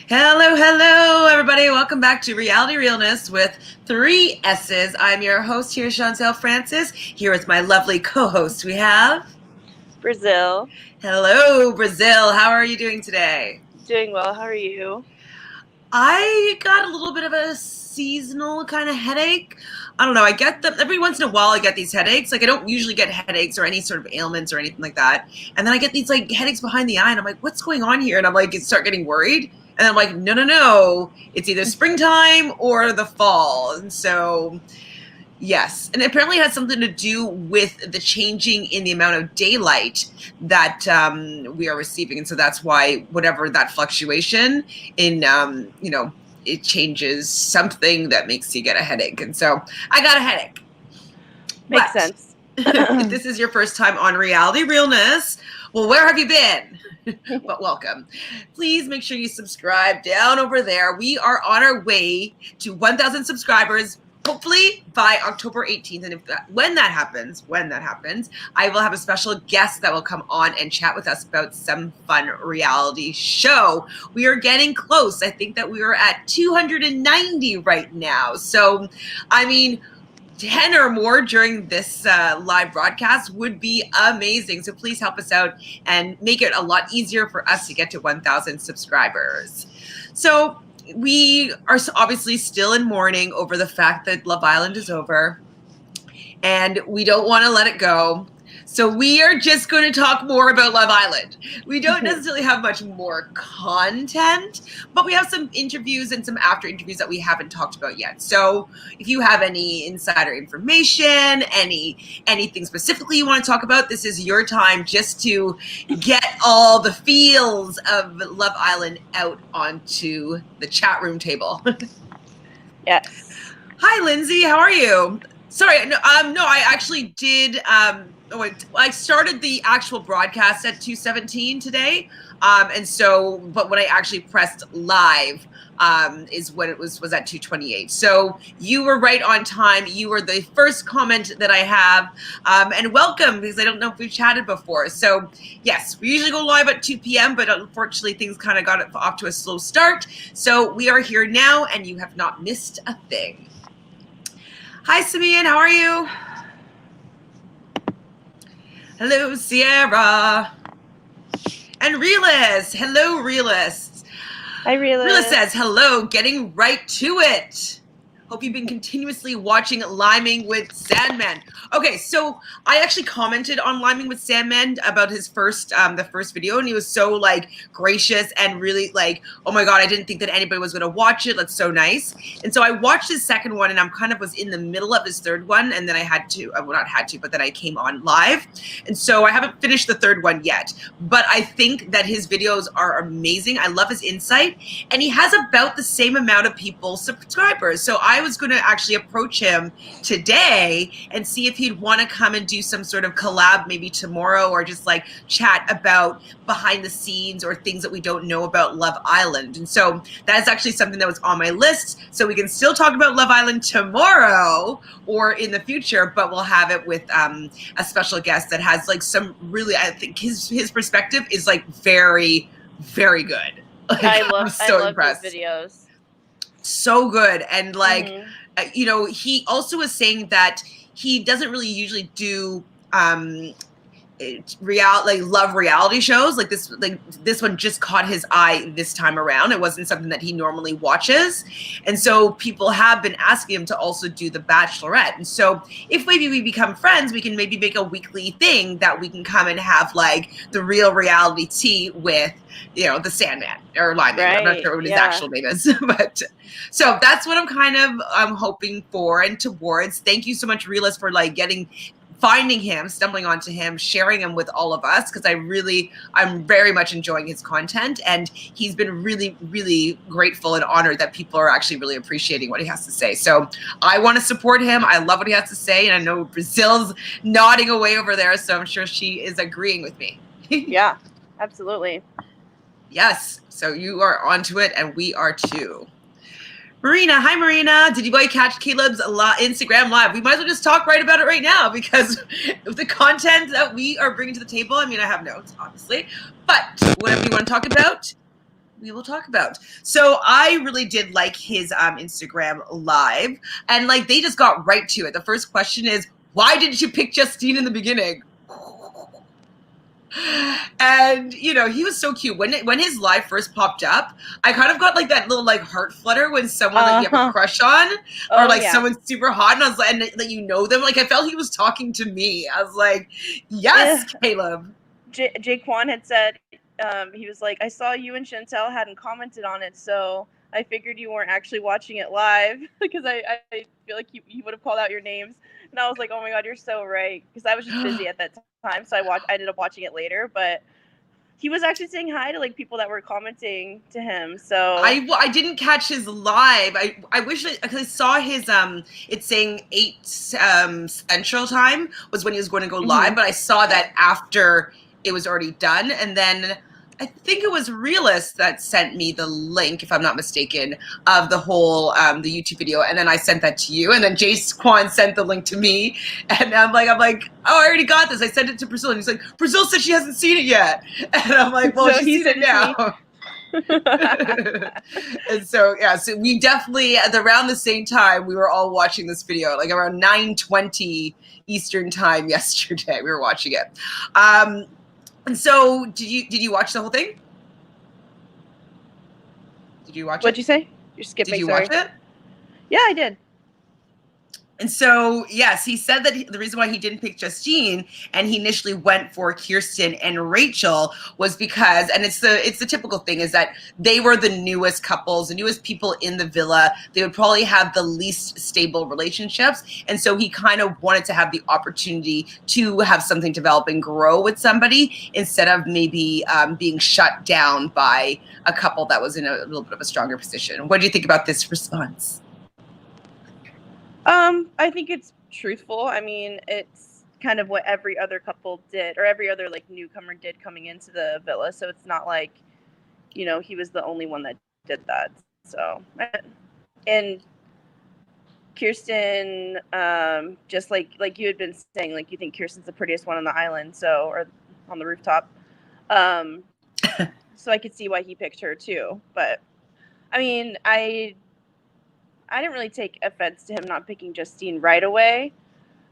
Hello, hello, everybody. Welcome back to Reality Realness with 3 S's. I'm your host here, Chantele Francis. Here with my lovely co-host we have... Brazil. Hello, Brazil. How are you doing today? Doing well. How are you? I got a little bit of a seasonal kind of headache. I don't know. I get them every once in a while. I get these headaches. Like, I don't usually get headaches or any sort of ailments or anything like that. And then I get these like headaches behind the eye, and I'm like, what's going on here? And I'm like, start getting worried. And I'm like, no. It's either springtime or the fall. And so, yes. And apparently it has something to do with the changing in the amount of daylight that we are receiving. And so that's why whatever that fluctuation in, it changes something that makes you get a headache. And so I got a headache. Makes sense. If this is your first time on Reality Realness, well, where have you been? But welcome. Please make sure you subscribe down over there. We are on our way to 1,000 subscribers, hopefully by October 18th. And when that happens, I will have a special guest that will come on and chat with us about some fun reality show. We are getting close. I think that we are at 290 right now. So, I mean, 10 or more during this live broadcast would be amazing. So please help us out and make it a lot easier for us to get to 1,000 subscribers. So we are obviously still in mourning over the fact that Love Island is over, and we don't want to let it go. So we are just going to talk more about Love Island. We don't necessarily have much more content, but we have some interviews and some after interviews that we haven't talked about yet. So if you have any insider information, anything specifically you want to talk about, this is your time just to get all the feels of Love Island out onto the chat room table. Yes. Hi, Lindsay. How are you? Sorry, no, I actually did. I started the actual broadcast at 2:17 today, and so, but when I actually pressed live, is when it was at 2:28. So you were right on time. You were the first comment that I have, and welcome, because I don't know if we've chatted before. So yes, we usually go live at 2 p.m., but unfortunately things kind of got off to a slow start. So we are here now, and you have not missed a thing. Hi, Simeon. How are you? Hello, Sierra. And Realist. Hello, Realist. Hi, Realist. Realist says, hello, getting right to it. Hope you've been continuously watching Liming with Sandman. Okay, so I actually commented on Liming with Sandman about his first, the first video, and he was so like gracious and really like, oh my God, I didn't think that anybody was gonna watch it. That's so nice. And so I watched his second one, and I'm kind of was in the middle of his third one, and then I had to, well, not had to, but then I came on live. And so I haven't finished the third one yet, but I think that his videos are amazing. I love his insight, and he has about the same amount of people subscribers. So I was going to actually approach him today and see if he'd want to come and do some sort of collab maybe tomorrow, or just like chat about behind the scenes or things that we don't know about Love Island. And so that is actually something that was on my list. So we can still talk about Love Island tomorrow or in the future, but we'll have it with a special guest that has like some really, I think his perspective is like very, very good. Like, I love impressed. His videos. So good. And like, he also was saying that he doesn't really usually do love reality shows. Like this one just caught his eye this time around. It wasn't something that he normally watches. And so people have been asking him to also do the Bachelorette. And so if maybe we become friends, we can maybe make a weekly thing that we can come and have like the real reality tea with, the Sandman or Liming. Right. I'm not sure what his actual name is, but so that's what I'm hoping for and towards. Thank you so much, Realist, for like finding him, stumbling onto him, sharing him with all of us, because I'm very much enjoying his content, and he's been really, really grateful and honored that people are actually really appreciating what he has to say. So I want to support him. I love what he has to say, and I know Brazil's nodding away over there, so I'm sure she is agreeing with me. Yeah, absolutely. Yes, so you are onto it, and we are too. Marina, hi Marina. Did you go catch Caleb's Instagram live? We might as well just talk right about it right now, because of the content that we are bringing to the table. I mean, I have notes, obviously, but whatever you want to talk about, we will talk about. So I really did like his Instagram live, and like they just got right to it. The first question is, why didn't you pick Justine in the beginning? And you know, he was so cute when his live first popped up. I kind of got like that little like heart flutter when someone that you have a crush on, or like someone super hot, and I was like, and that you know them. Like I felt he was talking to me. I was like, yes, Caleb. Jaquan had said, he was like, I saw you and Chantele hadn't commented on it, so I figured you weren't actually watching it live because I feel like you would have called out your names. And I was like, oh my God, you're so right. Because I was just busy at that time. So I ended up watching it later. But he was actually saying hi to like people that were commenting to him. So I didn't catch his live. I wish because I saw his it's saying 8 Central Time was when he was going to go live, but I saw that after it was already done, and then I think it was Realist that sent me the link, if I'm not mistaken, of the whole the YouTube video, and then I sent that to you, and then Jace Kwan sent the link to me, and I'm like, oh, I already got this. I sent it to Brazil, and he's like, Brazil said she hasn't seen it yet, and I'm like, well, so she's seen it now. And so yeah, so we definitely around the same time we were all watching this video, like around 9:20 Eastern time yesterday. We were watching it. And so, did you watch the whole thing? Did you watch it? What'd you say? You're skipping. Did you watch it? Yeah, I did. And so, yes, he said that the reason why he didn't pick Justine and he initially went for Kirsten and Rachel was because, and it's the typical thing, is that they were the newest couples, the newest people in the villa. They would probably have the least stable relationships. And so he kind of wanted to have the opportunity to have something develop and grow with somebody instead of maybe being shut down by a couple that was in a little bit of a stronger position. What do you think about this response? I think it's truthful. I mean, it's kind of what every other couple did, or every other like newcomer did coming into the villa. So it's not like, you know, he was the only one that did that. So, and Kirsten, just like you had been saying, like you think Kirsten's the prettiest one on the island, so, or on the rooftop. So I could see why he picked her too. But I mean, I didn't really take offense to him not picking Justine right away,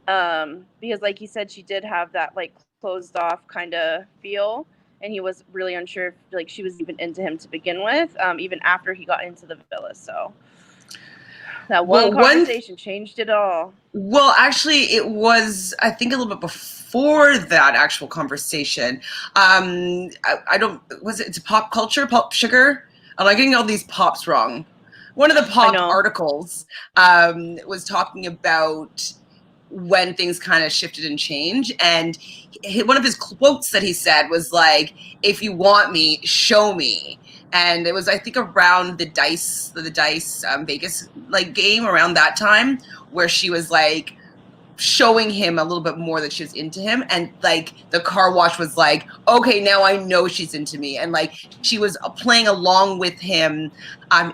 because like he said, she did have that like closed off kind of feel, and he was really unsure if like she was even into him to begin with, even after he got into the villa. So that one conversation changed it all. Well, actually, it was, I think, a little bit before that actual conversation. I don't, was it, it's pop culture, pop sugar? Am I getting all these pops wrong? One of the pop articles was talking about when things kind of shifted and changed. And one of his quotes that he said was like, if you want me, show me. And it was, I think, around the dice Vegas like game around that time where she was like showing him a little bit more that she was into him, and like the car wash was like, okay, now I know she's into me, and like she was playing along with him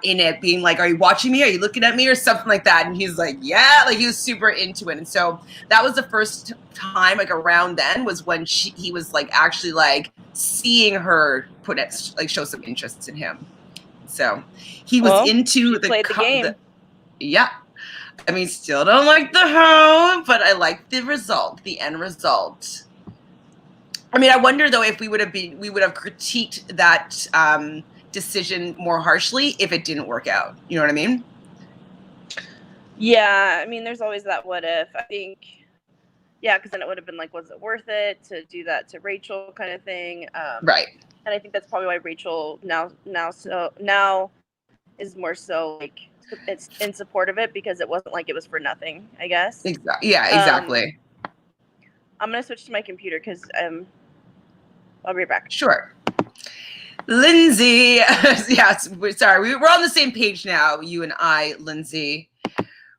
in it, being like, are you watching me, are you looking at me, or something like that, and he's like, yeah, like he was super into it. And so that was the first time, like around then was when he was like actually like seeing her show some interest in him. So he was into the game. Yeah. I mean, still don't like the home, but I like the result, the end result. I mean, I wonder though if we would have critiqued that decision more harshly if it didn't work out. You know what I mean? Yeah, I mean, there's always that what if. I think, yeah, because then it would have been like, was it worth it to do that to Rachel, kind of thing. Right. And I think that's probably why Rachel now is more so like, it's in support of it, because it wasn't like it was for nothing, I guess. Exactly. Yeah, exactly. I'm gonna switch to my computer because I'll be right back. Sure. Lindsay, yeah, sorry, we're on the same page now, you and I, Lindsay.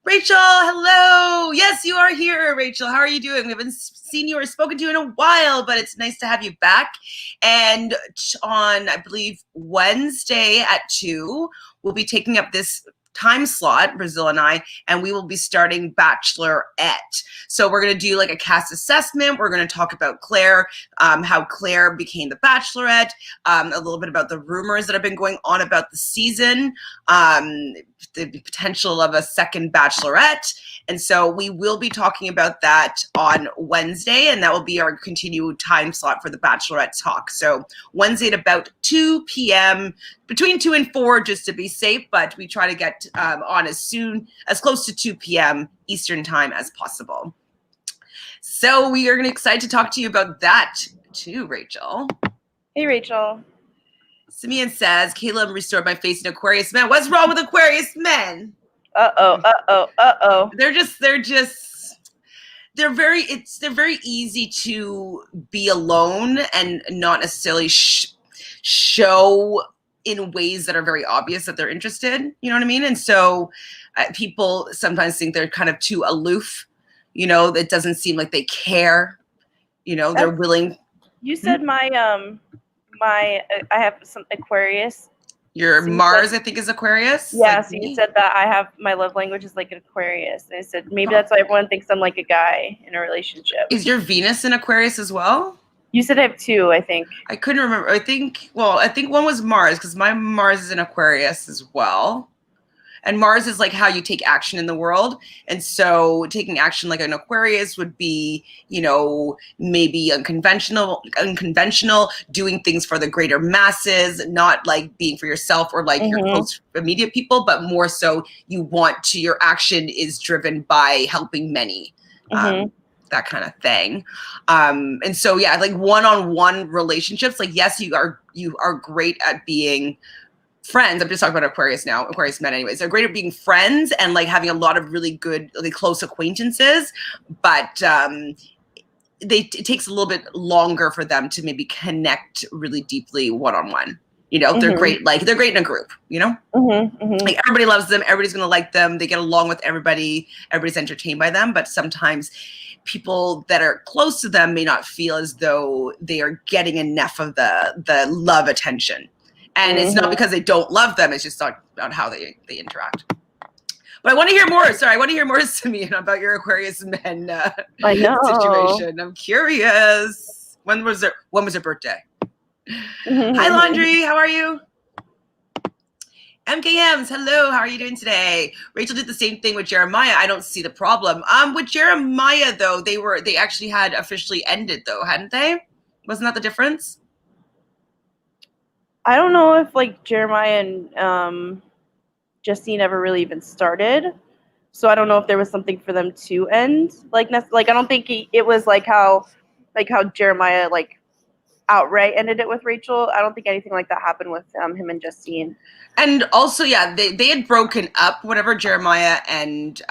Rachel, hello. Yes, you are here, Rachel. How are you doing? We haven't seen you or spoken to you in a while, but it's nice to have you back. And on, I believe, Wednesday at 2, we'll be taking up this time slot, Brazil and I, and we will be starting Bachelorette. So we're going to do like a cast assessment. We're going to talk about Claire, how Claire became the Bachelorette, a little bit about the rumors that have been going on about the season, the potential of a second Bachelorette. And so we will be talking about that on Wednesday, and that will be our continued time slot for the Bachelorette talk. So Wednesday at about 2 p.m., between 2 and 4, just to be safe, but we try to get on as close to 2 p.m. Eastern time as possible. So we are excited to talk to you about that too, Rachel. Hey, Rachel. Simeon says, Caleb restored my face in Aquarius men. What's wrong with Aquarius men? They're very easy to be alone and not necessarily show in ways that are very obvious that they're interested. You know what I mean? And so people sometimes think they're kind of too aloof. You know, it doesn't seem like they care. You know, they're willing. You said I have some Aquarius. Your Mars, I think, is Aquarius. Yeah, like so you said that I have my love language is like an Aquarius. And I said maybe that's why everyone thinks I'm like a guy in a relationship. Is your Venus in Aquarius as well? You said I have 2, I think. I couldn't remember. I think one was Mars, because my Mars is in Aquarius as well. And Mars is like how you take action in the world. And so taking action like an Aquarius would be, you know, maybe unconventional, doing things for the greater masses, not like being for yourself or like your close immediate people, but more so your action is driven by helping many. That kind of thing. And so, yeah, like one-on-one relationships, like, yes, you are great at being friends. I'm just talking about Aquarius now, Aquarius men anyways. They're great at being friends and like having a lot of really good, really close acquaintances, but it takes a little bit longer for them to maybe connect really deeply one-on-one. You know, they're great in a group, you know? Like everybody loves them, everybody's gonna like them, they get along with everybody, everybody's entertained by them, but sometimes people that are close to them may not feel as though they are getting enough of the love attention. And it's not because they don't love them, it's just not how they interact. But I want to hear more. Sorry, I want to hear more, Simeon, about your Aquarius men situation. I'm curious. When was her birthday? Hi, Laundry. How are you? MKMs, hello. How are you doing today? Rachel did the same thing with Jeremiah. I don't see the problem. With Jeremiah, though, they actually had officially ended, though, hadn't they? Wasn't that the difference? I don't know if like Jeremiah and Justine ever really even started, so I don't know if there was something for them to end. Like I don't think it was like how Jeremiah like outright ended it with Rachel. I don't think anything like that happened with him and Justine. And also, yeah, they had broken up, whatever, Jeremiah, and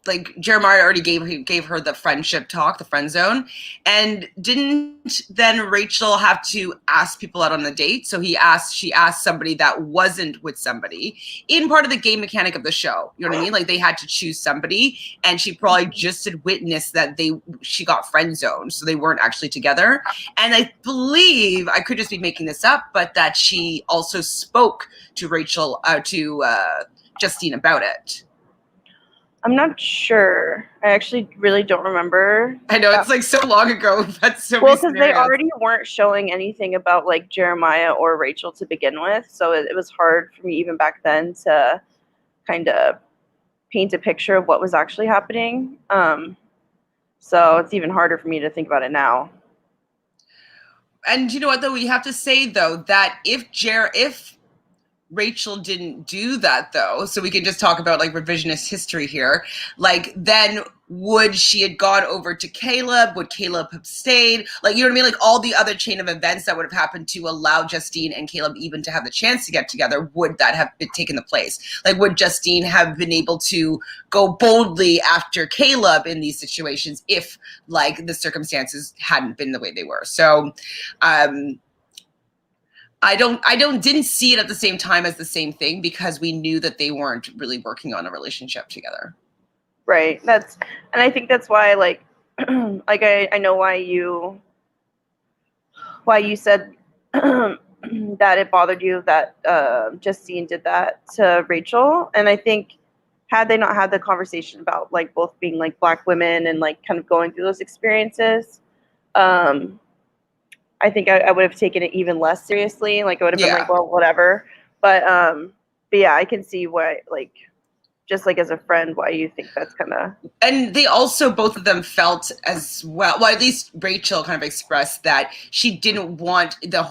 like Jeremiah already gave her the friendship talk, the friend zone, and didn't then Rachel have to ask people out on a date? So she asked somebody that wasn't with somebody in part of the game mechanic of the show. You know what I mean? Like they had to choose somebody, and she probably just had witnessed that she got friend zoned, so they weren't actually together. And I believe, I could just be making this up, but that she also spoke to Rachel, to Justine about it. I'm not sure. I actually really don't remember. I know it's like so long ago. That's so well, because they already weren't showing anything about like Jeremiah or Rachel to begin with, so it was hard for me even back then to kind of paint a picture of what was actually happening. So it's even harder for me to think about it now. And you know what, though, we have to say though that if Rachel didn't do that, though, so we can just talk about like revisionist history here, like then would she have gone over to Caleb? Would Caleb have stayed? Like, you know what I mean? Like all the other chain of events that would have happened to allow Justine and Caleb even to have the chance to get together, would that have been taken the place? Like, would Justine have been able to go boldly after Caleb in these situations if like the circumstances hadn't been the way they were? So, I didn't see it at the same time as the same thing because we knew that they weren't really working on a relationship together. Right. And I think that's why like like I know why you said that it bothered you that Justine did that to Rachel. And I think had they not had the conversation about like both being like Black women and like kind of going through those experiences, I think I would have taken it even less seriously. Like I would have been like, well, whatever. But yeah, I can see why, like, just like as a friend, why you think that's kind of. And they also, both of them felt as well, at least Rachel kind of expressed that she didn't want her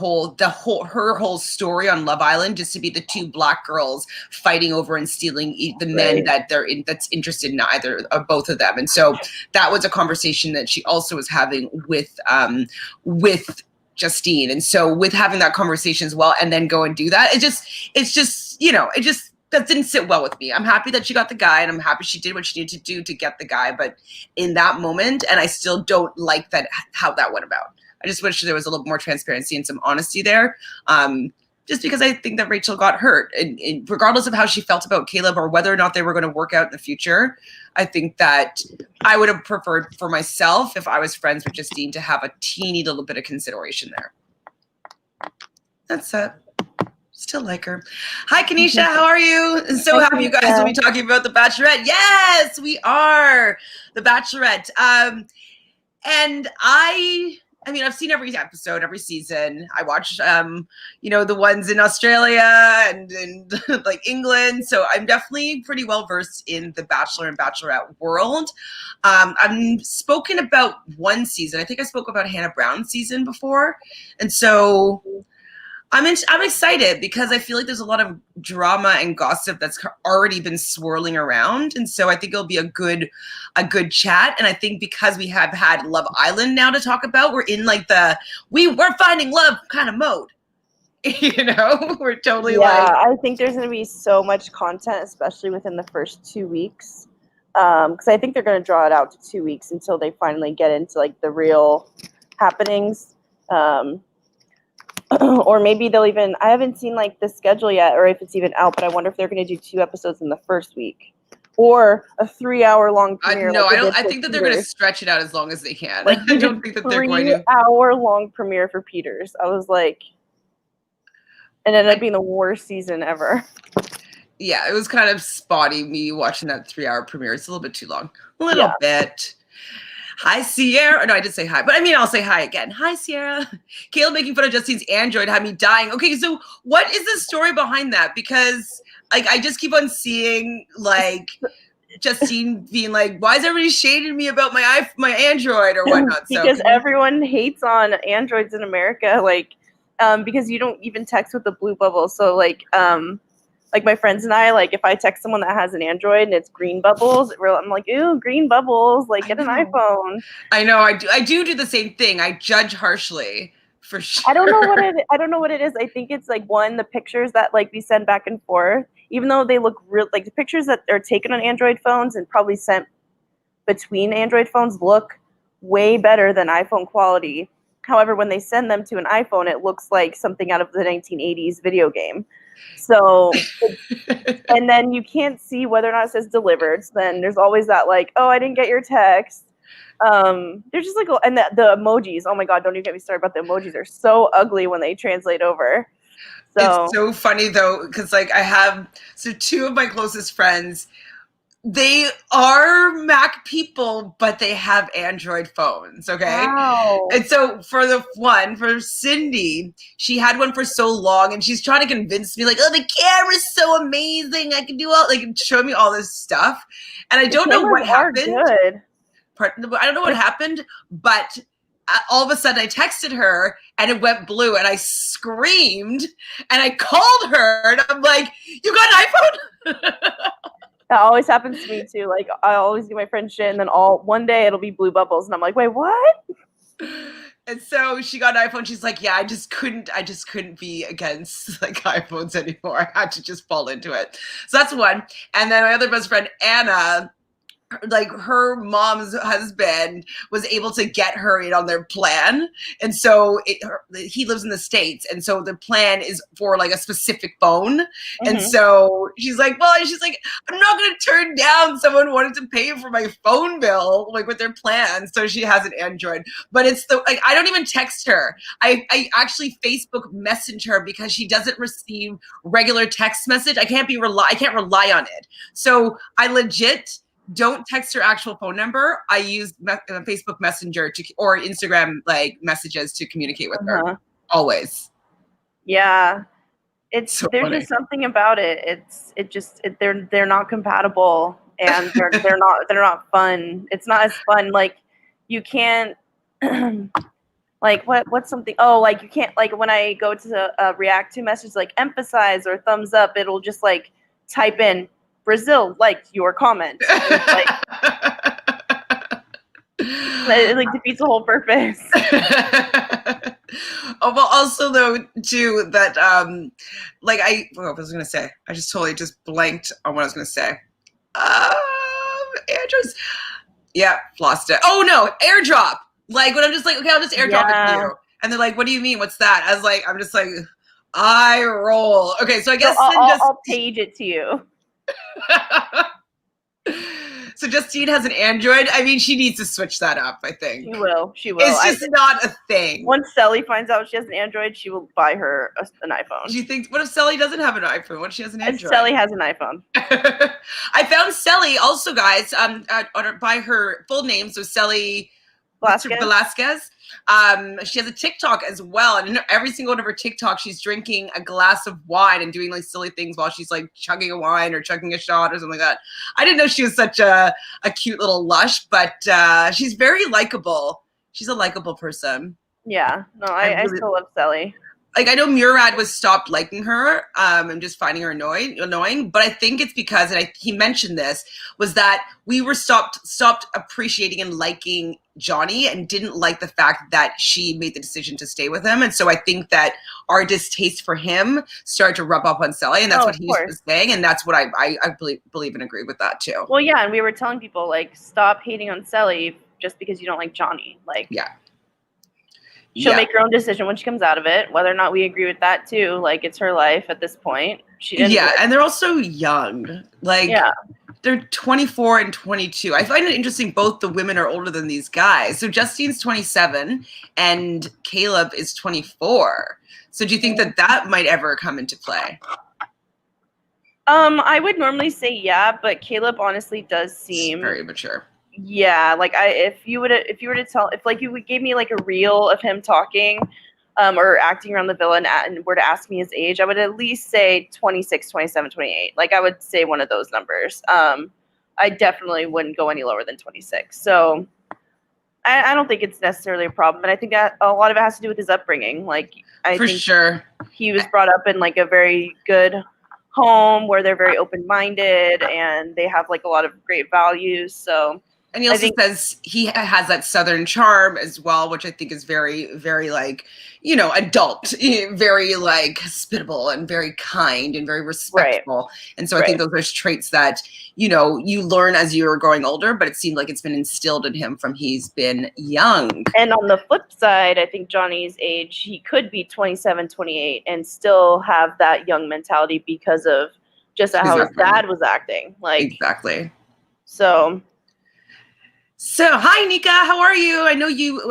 whole story on Love Island just to be the two Black girls fighting over and stealing the men that that's interested in either or both of them. And so that was a conversation that she also was having with Justine. And so with having that conversation as well, and then go and do that, that didn't sit well with me. I'm happy that she got the guy, and I'm happy she did what she needed to do to get the guy. But in that moment, and I still don't like how that went about. I just wish there was a little more transparency and some honesty there. Just because I think that Rachel got hurt, and regardless of how she felt about Caleb or whether or not they were going to work out in the future, I think that I would have preferred for myself, if I was friends with Justine, to have a teeny little bit of consideration there. That's it. Still like her. Hi, Kanisha. How are you? So happy you guys will be talking about The Bachelorette. Yes, we are. The Bachelorette. And I mean, I've seen every episode, every season. I watch, the ones in Australia and like England. So I'm definitely pretty well versed in the Bachelor and Bachelorette world. I've spoken about one season. I think I spoke about Hannah Brown's season before. And so I'm excited because I feel like there's a lot of drama and gossip that's already been swirling around, and so I think it'll be a good chat. And I think because we have had Love Island now to talk about, we're in like we're finding love kind of mode. We're totally I think there's going to be so much content, especially within the first 2 weeks, because I think they're going to draw it out to 2 weeks until they finally get into like the real happenings. Or maybe they'll even, I haven't seen like the schedule yet or if it's even out, but I wonder if they're going to do 2 episodes in the first week or a 3-hour-long premiere. I think that they're going to stretch it out as long as they can. Like I don't think that they're going to. 3-hour-long premiere for Peters. I was like, it ended up being the worst season ever. Yeah, it was kind of spotty me watching that 3-hour premiere. It's a little bit too long. A little bit. Hi, Sierra. No, I did say hi, but I mean, I'll say hi again. Hi, Sierra. Caleb making fun of Justine's Android had me dying. Okay, so what is the story behind that? Because like I just keep on seeing like Justine being like, why is everybody shading me about my Android or whatnot? Because everyone hates on Androids in America, like because you don't even text with the blue bubble. So like my friends and I, like if I text someone that has an Android and it's green bubbles, I'm like, ew, green bubbles, like get an iPhone. I know, I do the same thing. I judge harshly for sure. I don't know what it is. I think it's like the pictures that like we send back and forth, even though they look real, like the pictures that are taken on Android phones and probably sent between Android phones look way better than iPhone quality. However, when they send them to an iPhone, it looks like something out of the 1980s video game. So, and then you can't see whether or not it says delivered. So then there's always that like, oh, I didn't get your text. They're just like, and the emojis. Oh my God, don't even get me started about the emojis. They're so ugly when they translate over. So it's so funny though, because like I have 2 of my closest friends. They are Mac people, but they have Android phones, okay? Wow. And so for Cindy, she had one for so long, and she's trying to convince me, like, oh, the camera's so amazing. I can do show me all this stuff. And I don't know what happened. Good. I don't know what happened, but all of a sudden I texted her, and it went blue, and I screamed, and I called her, and I'm like, you got an iPhone? That always happens to me too. Like I always give my friend shit, and then one day it'll be blue bubbles, and I'm like, wait, what? And so she got an iPhone. She's like, yeah, I just couldn't be against like iPhones anymore. I had to just fall into it. So that's one. And then my other best friend Anna, like her mom's husband was able to get her in on their plan, and so he lives in the States, and so the plan is for like a specific phone, and so she's like, I'm not going to turn down someone wanting to pay for my phone bill, like with their plan. So she has an Android, but it's like I don't even text her. I actually Facebook message her because she doesn't receive regular text message. I can't rely on it. So I legit don't text her actual phone number. I use Facebook Messenger or Instagram like messages to communicate with her always. Yeah, it's so there's funny. Just something about it. They're not compatible, and they're not fun. It's not as fun. Like you can't like what's something? Oh, like you can't like when I go to react to message like emphasize or thumbs up, it'll just like type in Brazil liked your comment. It like defeats the whole purpose. Oh, well, also though too that like what was I gonna say? I just totally just blanked on what I was gonna say. Andrews. Yeah, lost it. Oh no, airdrop. Like when I'm just like, okay, I'll just airdrop it to you. And they're like, what do you mean? What's that? I'm just like, I roll. Okay, so I guess I'll page it to you. So Justine has an Android. I mean, she needs to switch that up, I think. She will. It's just not a thing. Once Sally finds out she has an Android, she will buy her an iPhone. Do you think, what if Sally doesn't have an iPhone? What if she has an Android? Sally has an iPhone. I found Sally also, guys, by her full name. So Sally Velasquez. She has a TikTok as well, and every single one of her TikTok, she's drinking a glass of wine and doing like silly things while she's like chugging a wine or chugging a shot or something like that. I didn't know she was such a cute little lush, but she's very likable. She's a likable person. Yeah, no, I still love Sally. Like I know Murad was stopped liking her and just finding her annoying, but I think it's because, and he mentioned this, was that we were stopped appreciating and liking Johnny and didn't like the fact that she made the decision to stay with him. And so I think that our distaste for him started to rub off on Sally, and that's what he was saying, and that's what I believe and agree with that too. Well, yeah, and we were telling people like stop hating on Sally just because you don't like Johnny. Like, yeah. She'll make her own decision when she comes out of it, whether or not we agree with that too. Like it's her life at this point. She didn't. Yeah, and they're also young. Like they're 24 and 22. I find it interesting. Both the women are older than these guys. So Justine's 27 and Caleb is 24. So do you think that might ever come into play? I would normally say yeah, but Caleb honestly does seem very mature. Yeah, like if you were to tell, if like you gave me like a reel of him talking or acting around the villa and were to ask me his age, I would at least say 26, 27, 28. Like I would say one of those numbers. I definitely wouldn't go any lower than 26. So I don't think it's necessarily a problem, but I think that a lot of it has to do with his upbringing. Like I think he was brought up in like a very good home where they're very open-minded and they have like a lot of great values. So. And he also says he has that Southern charm as well, which I think is very, very like, adult, very like hospitable and very kind and very respectful. Right. And so I think those are traits that, you learn as you're growing older, but it seemed like it's been instilled in him from he's been young. And on the flip side, I think Johnny's age, he could be 27, 28 and still have that young mentality because of just how his dad was acting. Like exactly. So hi Nika, how are you?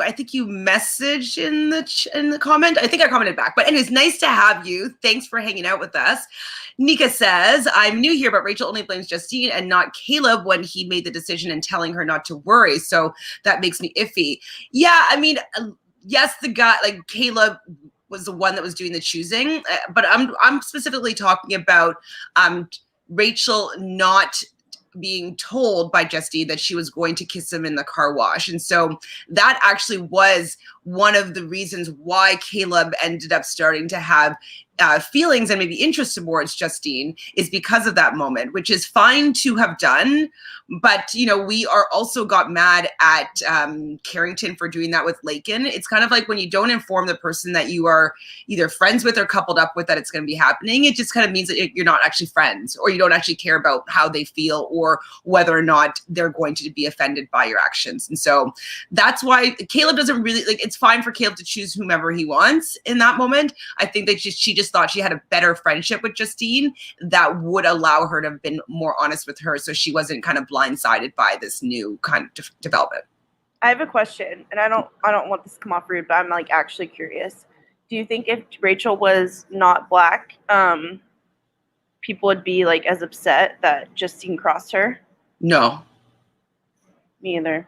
I think you messaged in the comment. I think I commented back. But anyways, nice to have you. Thanks for hanging out with us. Nika says, I'm new here, but Rachel only blames Justine and not Caleb when he made the decision and telling her not to worry. So that makes me iffy. Yeah, I mean, yes, the guy, like Caleb was the one that was doing the choosing, but I'm specifically talking about Rachel not being told by Justine that she was going to kiss him in the car wash. And so that actually was one of the reasons why Caleb ended up starting to have feelings and maybe interest towards Justine is because of that moment, which is fine to have done. But, you know, we are also got mad at Carrington for doing that with Lakin. It's kind of like when you don't inform the person that you are either friends with or coupled up with that it's going to be happening, it just kind of means that you're not actually friends, or you don't actually care about how they feel or whether or not they're going to be offended by your actions. And so that's why Caleb doesn't really, like, it's fine for Caleb to choose whomever he wants in that moment. I think that she just thought she had a better friendship with Justine that would allow her to have been more honest with her, so she wasn't kind of blindsided by this new kind of development. I have a question, and I don't want this to come off rude, but I'm like actually curious. Do you think if Rachel was not Black, people would be like as upset that Justine crossed her? No. Me either.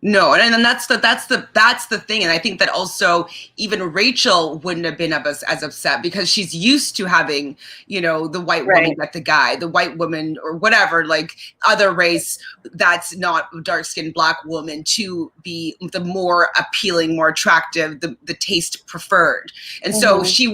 No, and then that's the thing, and I think that also even Rachel wouldn't have been as upset because she's used to having, you know, the white woman get the guy, the white woman or whatever, like other race that's not dark-skinned Black woman to be the more appealing, more attractive, the taste preferred, and so she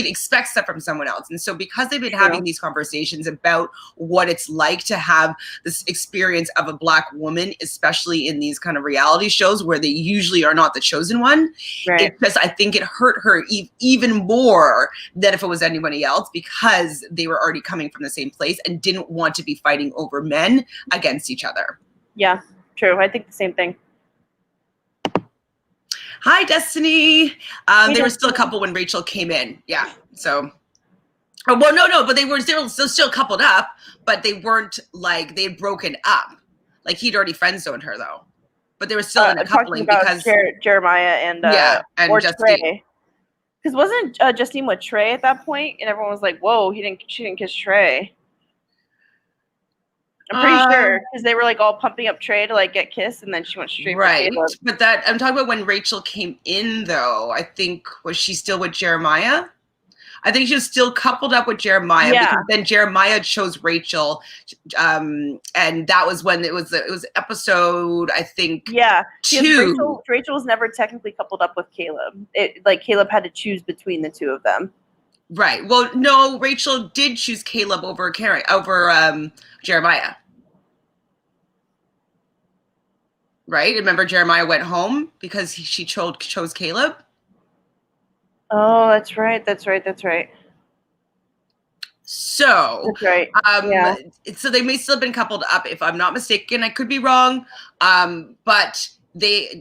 expects that from someone else, and so because they've been having these conversations about what it's like to have this experience of a Black woman, especially in these kind of reality shows where they usually are not the chosen one. It's just, I think it hurt her even more than if it was anybody else, because they were already coming from the same place and didn't want to be fighting over men against each other. Yeah, true. I think the same thing. Hi, Destiny. They were still a couple when Rachel came in. Yeah. So, well, no, but they were still coupled up, but they weren't like, they had broken up. Like he'd already friend-zoned her though. But they were still in a coupling because Jeremiah and and Justine. Because wasn't Justine with Trey at that point, and everyone was like, "Whoa, she didn't kiss Trey." I'm pretty sure because they were like all pumping up Trey to like get kissed, and then she went straight for Caleb. But that I'm talking about when Rachel came in though. I think was she still with Jeremiah? I think she was still coupled up with Jeremiah because then Jeremiah chose Rachel, and that was when it was episode, I think, 2. Rachel was never technically coupled up with Caleb. Caleb had to choose between the two of them. Right. Well, no, Rachel did choose Caleb over Jeremiah. Right? Remember, Jeremiah went home because she chose Caleb. Oh, that's right. So, that's right. So they may still have been coupled up, if I'm not mistaken. I could be wrong. But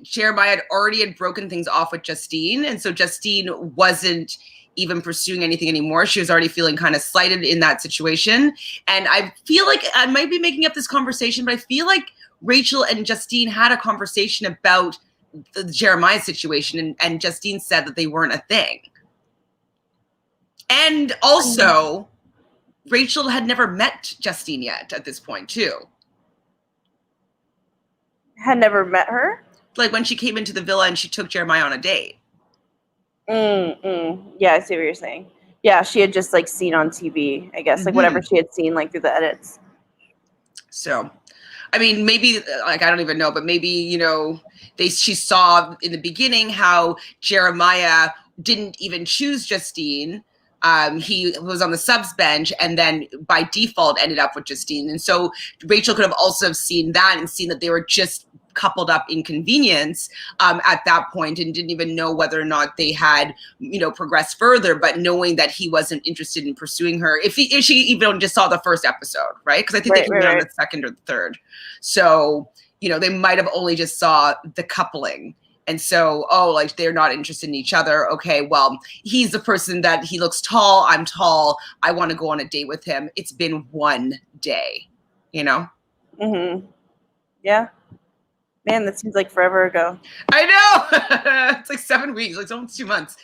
Jeremiah had broken things off with Justine, and so Justine wasn't even pursuing anything anymore. She was already feeling kind of slighted in that situation. And I feel like I might be making up this conversation, but I feel like Rachel and Justine had a conversation about the Jeremiah situation, and Justine said that they weren't a thing. And also, Rachel had never met Justine yet at this point, too. Had never met her? Like when she came into the villa and she took Jeremiah on a date. Yeah, I see what you're saying. Yeah, she had just like seen on TV, I guess, like whatever she had seen like through the edits. So, I mean, maybe, like, I don't even know, but maybe, you know, she saw in the beginning how Jeremiah didn't even choose Justine. He was on the subs bench and then by default ended up with Justine. And so Rachel could have also seen that and seen that they were just coupled up in convenience at that point and didn't even know whether or not they had, you know, progressed further, but knowing that he wasn't interested in pursuing her. If she even just saw the first episode, right? Because I think they came out on the second or the third. So, you know, they might have only just saw the coupling. And so, like, they're not interested in each other. Okay, well, he's the person that he looks tall. I'm tall. I want to go on a date with him. It's been one day, you know? Yeah. Man, that seems like forever ago. I know. It's like 7 weeks. It's almost 2 months.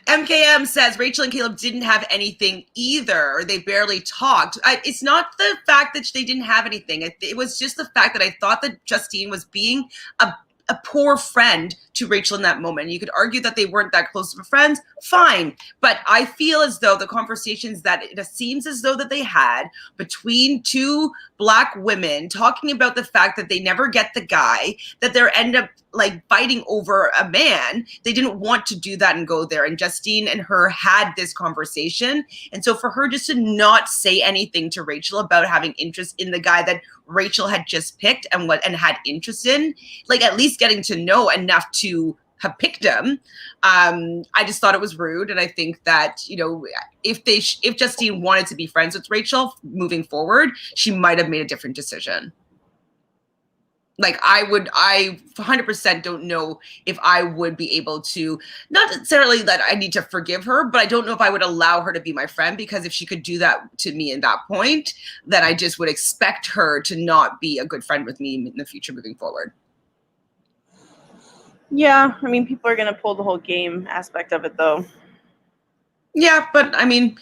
MKM says Rachel and Caleb didn't have anything either. They barely talked. It's not the fact that they didn't have anything. It was just the fact that I thought that Justine was being a poor friend to Rachel in that moment. You could argue that they weren't that close of friends, fine. But I feel as though the conversations that it seems as though that they had between two Black women talking about the fact that they never get the guy, that they're end up like fighting over a man. They didn't want to do that and go there. And Justine and her had this conversation. And so for her just to not say anything to Rachel about having interest in the guy that Rachel had just picked and had interest in, like at least getting to know enough to have picked him. I just thought it was rude. And I think that, you know, if Justine wanted to be friends with Rachel moving forward, she might have made a different decision. Like I 100% don't know if I would be able to, not necessarily that I need to forgive her, but I don't know if I would allow her to be my friend, because if she could do that to me in that point, then I just would expect her to not be a good friend with me in the future moving forward. Yeah, I mean, people are going to pull the whole game aspect of it, though. Yeah, but I mean,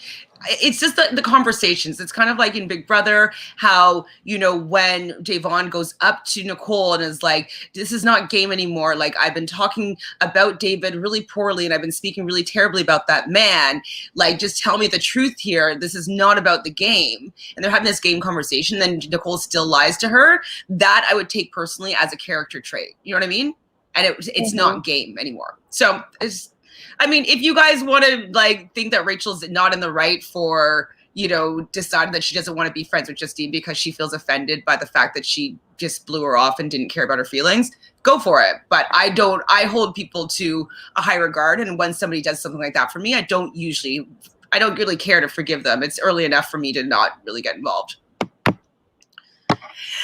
it's just the conversations. It's kind of like in Big Brother, how, you know, when Davon goes up to Nicole and is like, this is not game anymore. Like, I've been talking about David really poorly and I've been speaking really terribly about that man. Like, just tell me the truth here. This is not about the game. And they're having this game conversation. Then Nicole still lies to her. That I would take personally as a character trait. You know what I mean? And it's not game anymore. So I mean, if you guys want to like think that Rachel's not in the right for, you know, deciding that she doesn't want to be friends with Justine because she feels offended by the fact that she just blew her off and didn't care about her feelings, go for it. But I hold people to a high regard. And when somebody does something like that for me, I don't really care to forgive them. It's early enough for me to not really get involved.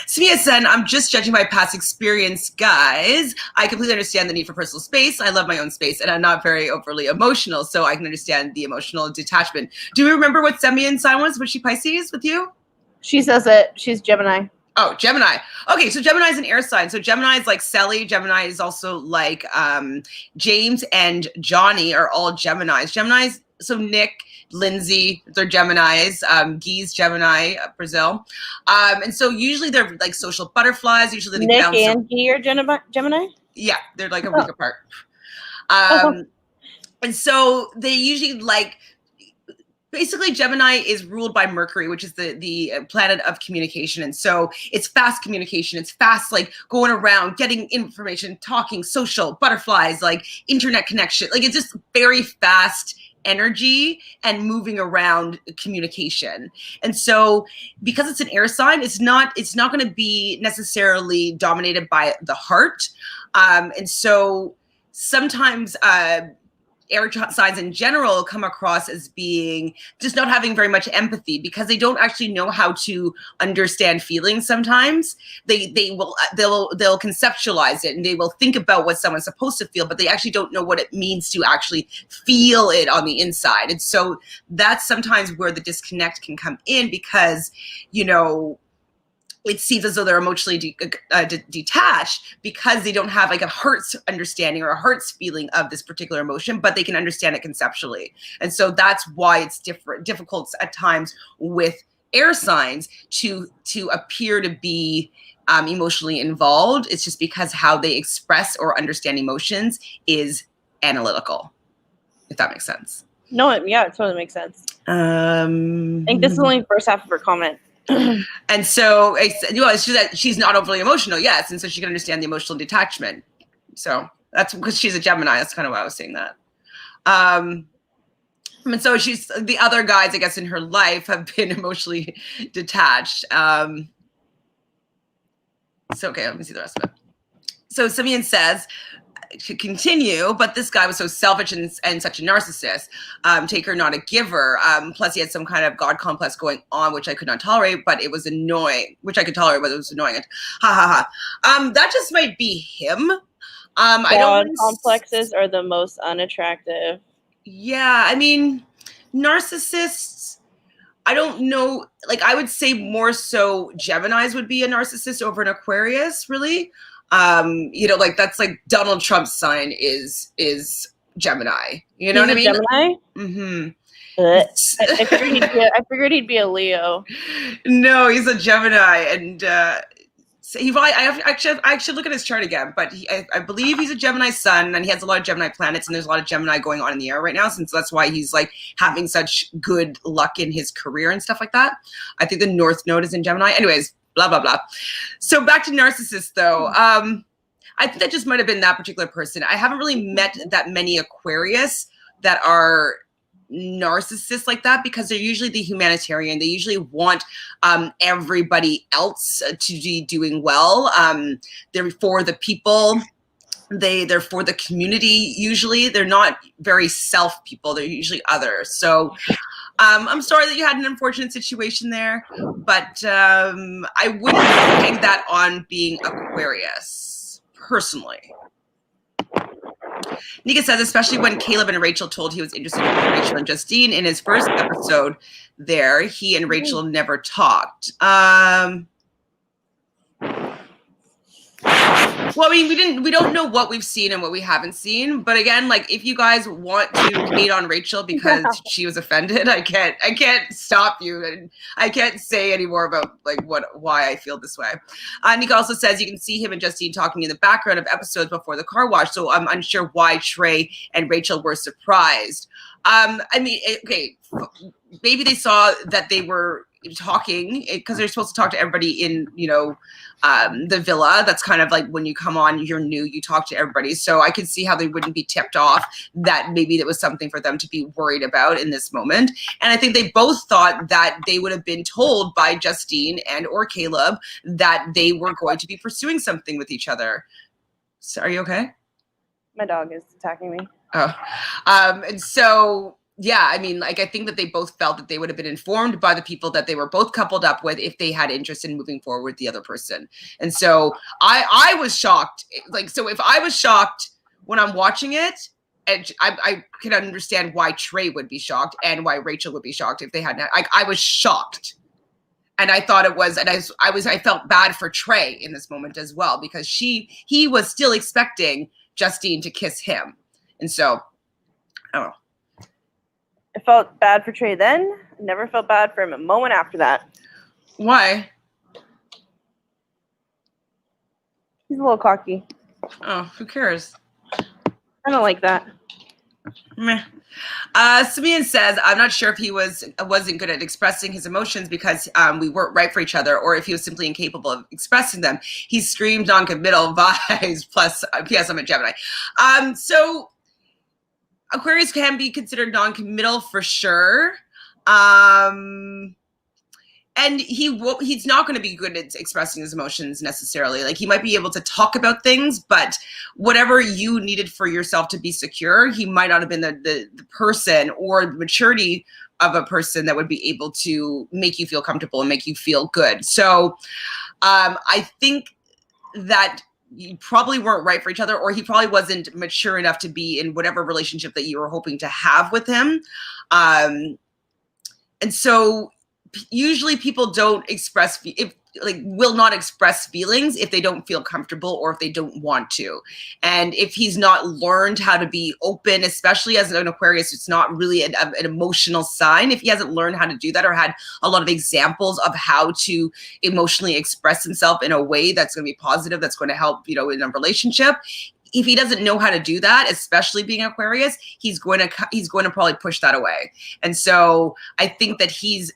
Samia said, I'm just judging by past experience, guys. I completely understand the need for personal space. I love my own space, and I'm not very overly emotional, so I can understand the emotional detachment. Do you remember what Semian sign was? Was she Pisces with you? She says it. She's Gemini. Oh, Gemini. Okay, so Gemini is an air sign. So Gemini is like Sally. Gemini is also like James and Johnny are all Geminis. Geminis, so Nick, Lindsay, they're Geminis. Guy's Gemini, Brazil. And so usually they're like social butterflies. Usually they Nick and Guy are Gemini? Yeah, they're like a week apart. And so they usually like, basically Gemini is ruled by Mercury, which is the planet of communication. And so it's fast communication. It's fast, like going around, getting information, talking, social, butterflies, like internet connection. Like it's just very fast energy and moving around communication. And so because it's an air sign, it's not going to be necessarily dominated by the heart. And so sometimes air signs in general come across as being just not having very much empathy because they don't actually know how to understand feelings. Sometimes they'll conceptualize it and they will think about what someone's supposed to feel, but they actually don't know what it means to actually feel it on the inside. And so that's sometimes where the disconnect can come in because, you know, it seems as though they're emotionally detached because they don't have like a heart's understanding or a heart's feeling of this particular emotion, but they can understand it conceptually. And so that's why it's difficult at times with air signs to appear to be emotionally involved. It's just because how they express or understand emotions is analytical, if that makes sense. No, yeah, it totally makes sense. I think this is only the first half of her comment. And so it's just that she's not overly emotional, yes, and so she can understand the emotional detachment. So that's because she's a Gemini. That's kind of why I was saying that. And so she's the other guys, I guess, in her life have been emotionally detached. So okay, let me see the rest of it. So Simeon says, to continue, but this guy was so selfish and such a narcissist, taker, not a giver. Plus he had some kind of God complex going on, which I could not tolerate, but it was annoying, which I could tolerate, but it was annoying. Ha ha ha. That just might be him. God complexes are the most unattractive. Yeah, I mean, narcissists, I don't know, like I would say more so Geminis would be a narcissist over an Aquarius, really. You know, like that's like Donald Trump's sign is Gemini. You know what I mean? Gemini? Mm-hmm. I figured he'd be a Leo. No, he's a Gemini, and so I should look at his chart again. But I believe he's a Gemini sun, and he has a lot of Gemini planets, and there's a lot of Gemini going on in the air right now. Since that's why he's like having such good luck in his career and stuff like that. I think the North Node is in Gemini. Anyways. Blah, blah, blah. So back to narcissists, though. I think that just might have been that particular person. I haven't really met that many Aquarius that are narcissists like that, because they're usually the humanitarian. They usually want everybody else to be doing well. They're for the people. They're for the community. Usually they're not very self people. They're usually others. So I'm sorry that you had an unfortunate situation there, but I wouldn't hang that on being Aquarius, personally. Nika says, especially when Caleb and Rachel told he was interested in Rachel and Justine in his first episode there, he and Rachel never talked. Well, I mean, we don't know what we've seen and what we haven't seen. But again, like, if you guys want to hate on Rachel because she was offended, I can't stop you, and I can't say any more about like why I feel this way. Nika also says you can see him and Justine talking in the background of episodes before the car wash. So I'm unsure why Trey and Rachel were surprised. I mean, okay, maybe they saw that they were talking because they're supposed to talk to everybody in, the villa. That's kind of like when you come on, you're new, you talk to everybody. So I could see how they wouldn't be tipped off that maybe that was something for them to be worried about in this moment. And I think they both thought that they would have been told by Justine and or Caleb that they were going to be pursuing something with each other. So are you okay? My dog is attacking me. Oh, and so, yeah, I mean, like, I think that they both felt that they would have been informed by the people that they were both coupled up with if they had interest in moving forward with the other person. And so I was shocked. Like, so if I was shocked when I'm watching it, and I can understand why Trey would be shocked and why Rachel would be shocked if they hadn't. I was shocked. And I thought it was, and I felt bad for Trey in this moment as well, because he was still expecting Justine to kiss him. And so, I don't know. I felt bad for Trey then. I never felt bad for him a moment after that. Why? He's a little cocky. Oh, who cares? I don't like that. Meh. Simeon says, I'm not sure if he wasn't good at expressing his emotions because we weren't right for each other, or if he was simply incapable of expressing them. He screamed non-committal vibes, plus, P.S. I'm a Gemini. So Aquarius can be considered non-committal for sure. And he's not going to be good at expressing his emotions necessarily. Like, he might be able to talk about things, but whatever you needed for yourself to be secure, he might not have been the person or the maturity of a person that would be able to make you feel comfortable and make you feel good. So I think that you probably weren't right for each other, or he probably wasn't mature enough to be in whatever relationship that you were hoping to have with him. And so usually people don't will not express feelings if they don't feel comfortable or if they don't want to. And if he's not learned how to be open, especially as an Aquarius, it's not really an emotional sign. If he hasn't learned how to do that or had a lot of examples of how to emotionally express himself in a way that's going to be positive, that's going to help, in a relationship. If he doesn't know how to do that, especially being Aquarius, he's going to probably push that away. And so I think that he's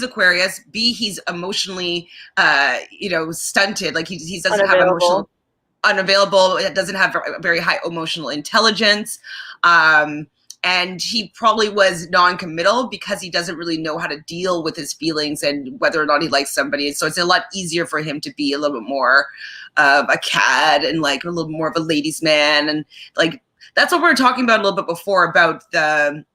Aquarius. B, he's emotionally, stunted. Like he doesn't have emotional, unavailable. It doesn't have very high emotional intelligence. And he probably was non-committal because he doesn't really know how to deal with his feelings and whether or not he likes somebody. So it's a lot easier for him to be a little bit more of a cat and like a little more of a ladies' man. And like, that's what we were talking about a little bit before about the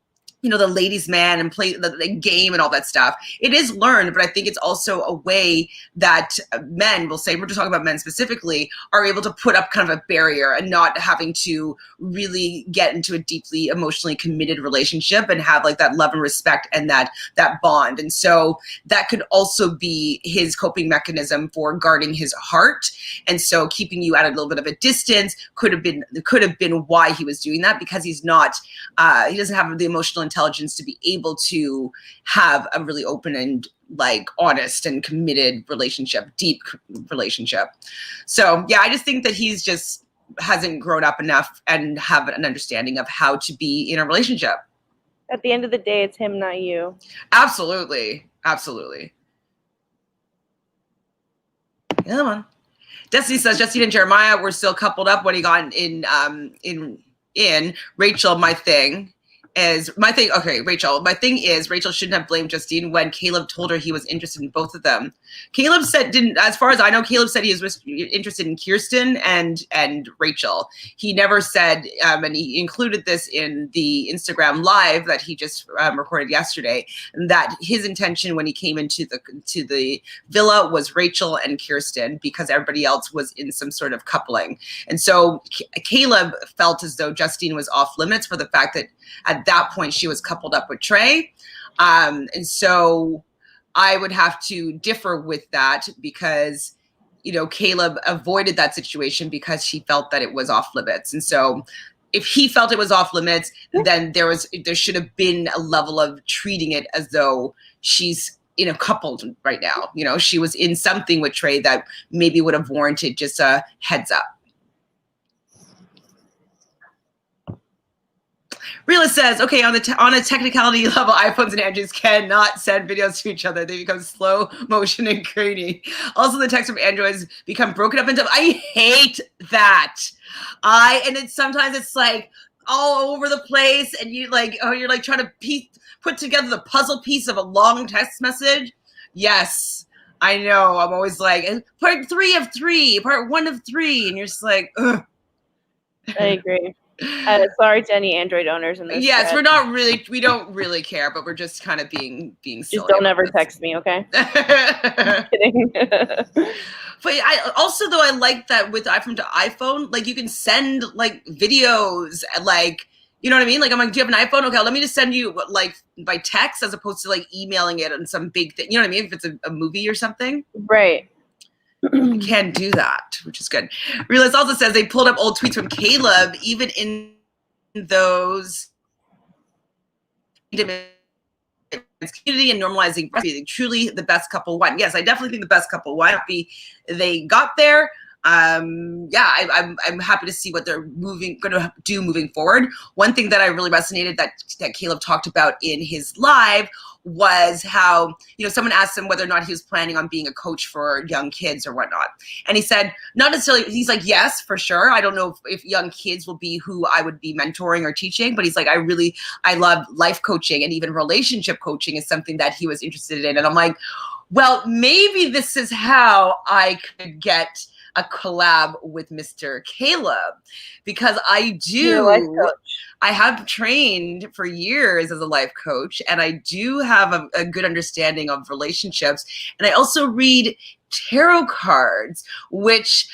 ladies' man and play the game and all that stuff. It is learned, but I think it's also a way that men, we're just talking about men specifically, are able to put up kind of a barrier and not having to really get into a deeply emotionally committed relationship and have like that love and respect and that bond. And so that could also be his coping mechanism for guarding his heart. And so keeping you at a little bit of a distance could have been why he was doing that, because he's not, he doesn't have the emotional intelligence to be able to have a really open and like honest and committed relationship, deep relationship. So yeah, I just think that he's just hasn't grown up enough and have an understanding of how to be in a relationship. At the end of the day, it's him, not you. Absolutely. Absolutely. The other one. Destiny says Justine and Jeremiah were still coupled up when he got in Rachel. Rachel, my thing is Rachel shouldn't have blamed Justine when Caleb told her he was interested in both of them. Caleb said, as far as I know, Caleb said he was interested in Kirsten and Rachel. He never said, and he included this in the Instagram live that he just recorded yesterday, that his intention when he came into the villa was Rachel and Kirsten because everybody else was in some sort of coupling. And so Caleb felt as though Justine was off limits for the fact that at that point she was coupled up with Trey. And so I would have to differ with that because, Caleb avoided that situation because he felt that it was off limits. And so if he felt it was off limits, then there should have been a level of treating it as though she's coupled right now. She was in something with Trey that maybe would have warranted just a heads up. Realist says, okay, on a technicality level, iPhones and Androids cannot send videos to each other. They become slow motion and grainy. Also, the text from Androids become broken up into. I hate that. Sometimes it's like all over the place, and you're like trying to put together the puzzle piece of a long text message. Yes, I know. I'm always like part 3 of 3, part 1 of 3, and you're just like, ugh. I agree. Sorry to any Android owners in this. Yes, we don't really care, but we're just kind of being silly. Just don't ever text me, okay? I'm kidding. But I like that with iPhone to iPhone, like you can send like videos and like, you know what I mean? Like I'm like, do you have an iPhone? Okay, let me just send you like by text as opposed to like emailing it on some big thing. You know what I mean? If it's a movie or something. Right. You can do that, which is good. Realist also says they pulled up old tweets from Caleb, even in those community and normalizing breastfeeding. Truly the best couple won. Yes, I definitely think the best couple won. Happy they got there. I'm happy to see what they're going to do moving forward. One thing that I really resonated that Caleb talked about in his live was how, someone asked him whether or not he was planning on being a coach for young kids or whatnot. And he said, not necessarily, he's like, yes, for sure. I don't know if young kids will be who I would be mentoring or teaching, but he's like, I love life coaching, and even relationship coaching is something that he was interested in. And I'm like, well, maybe this is how I could get a collab with Mr. Caleb, because I have trained for years as a life coach, and I do have a good understanding of relationships. And I also read tarot cards, which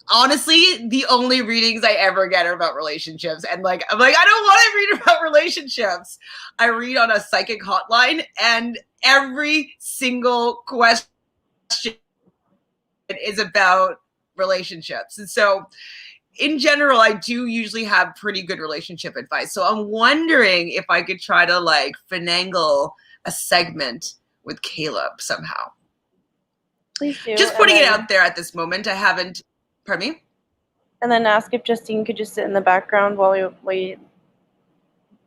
honestly, the only readings I ever get are about relationships. And I'm like, I don't want to read about relationships. I read on a psychic hotline, and every single question is about relationships. And so in general, I do usually have pretty good relationship advice. So I'm wondering if I could try to finagle a segment with Caleb somehow. Please do. Just putting it out there at this moment. I haven't, pardon me? And then ask if Justine could just sit in the background while we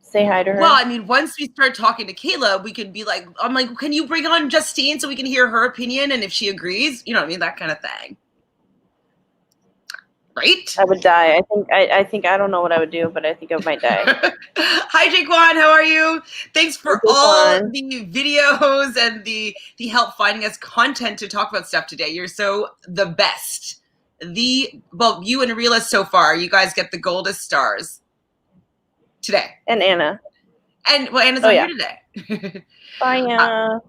say hi to her. Well, I mean, once we start talking to Caleb, we can be like, I'm like, can you bring on Justine so we can hear her opinion? And if she agrees, you know what I mean? That kind of thing. Right? I would die. I think I don't know what I would do, but I think I might die. Hi, Jaquan. How are you? Thanks for all the videos and the help finding us content to talk about stuff today. You're so the best. You and Realist so far, you guys get the goldest stars today. And Anna. And Anna's not here today. Bye, Anna.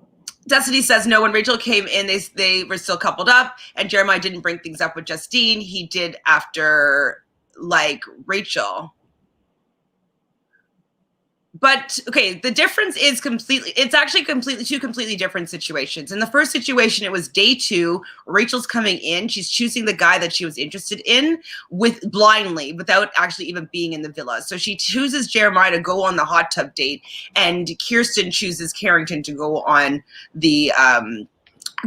Destiny says, no, when Rachel came in, they were still coupled up, and Jeremiah didn't bring things up with Justine. He did after, Rachel. But, okay, the difference is it's actually two completely different situations. In the first situation, it was day 2. Rachel's coming in. She's choosing the guy that she was interested in blindly without actually even being in the villa. So she chooses Jeremiah to go on the hot tub date, and Kirsten chooses Carrington to go on the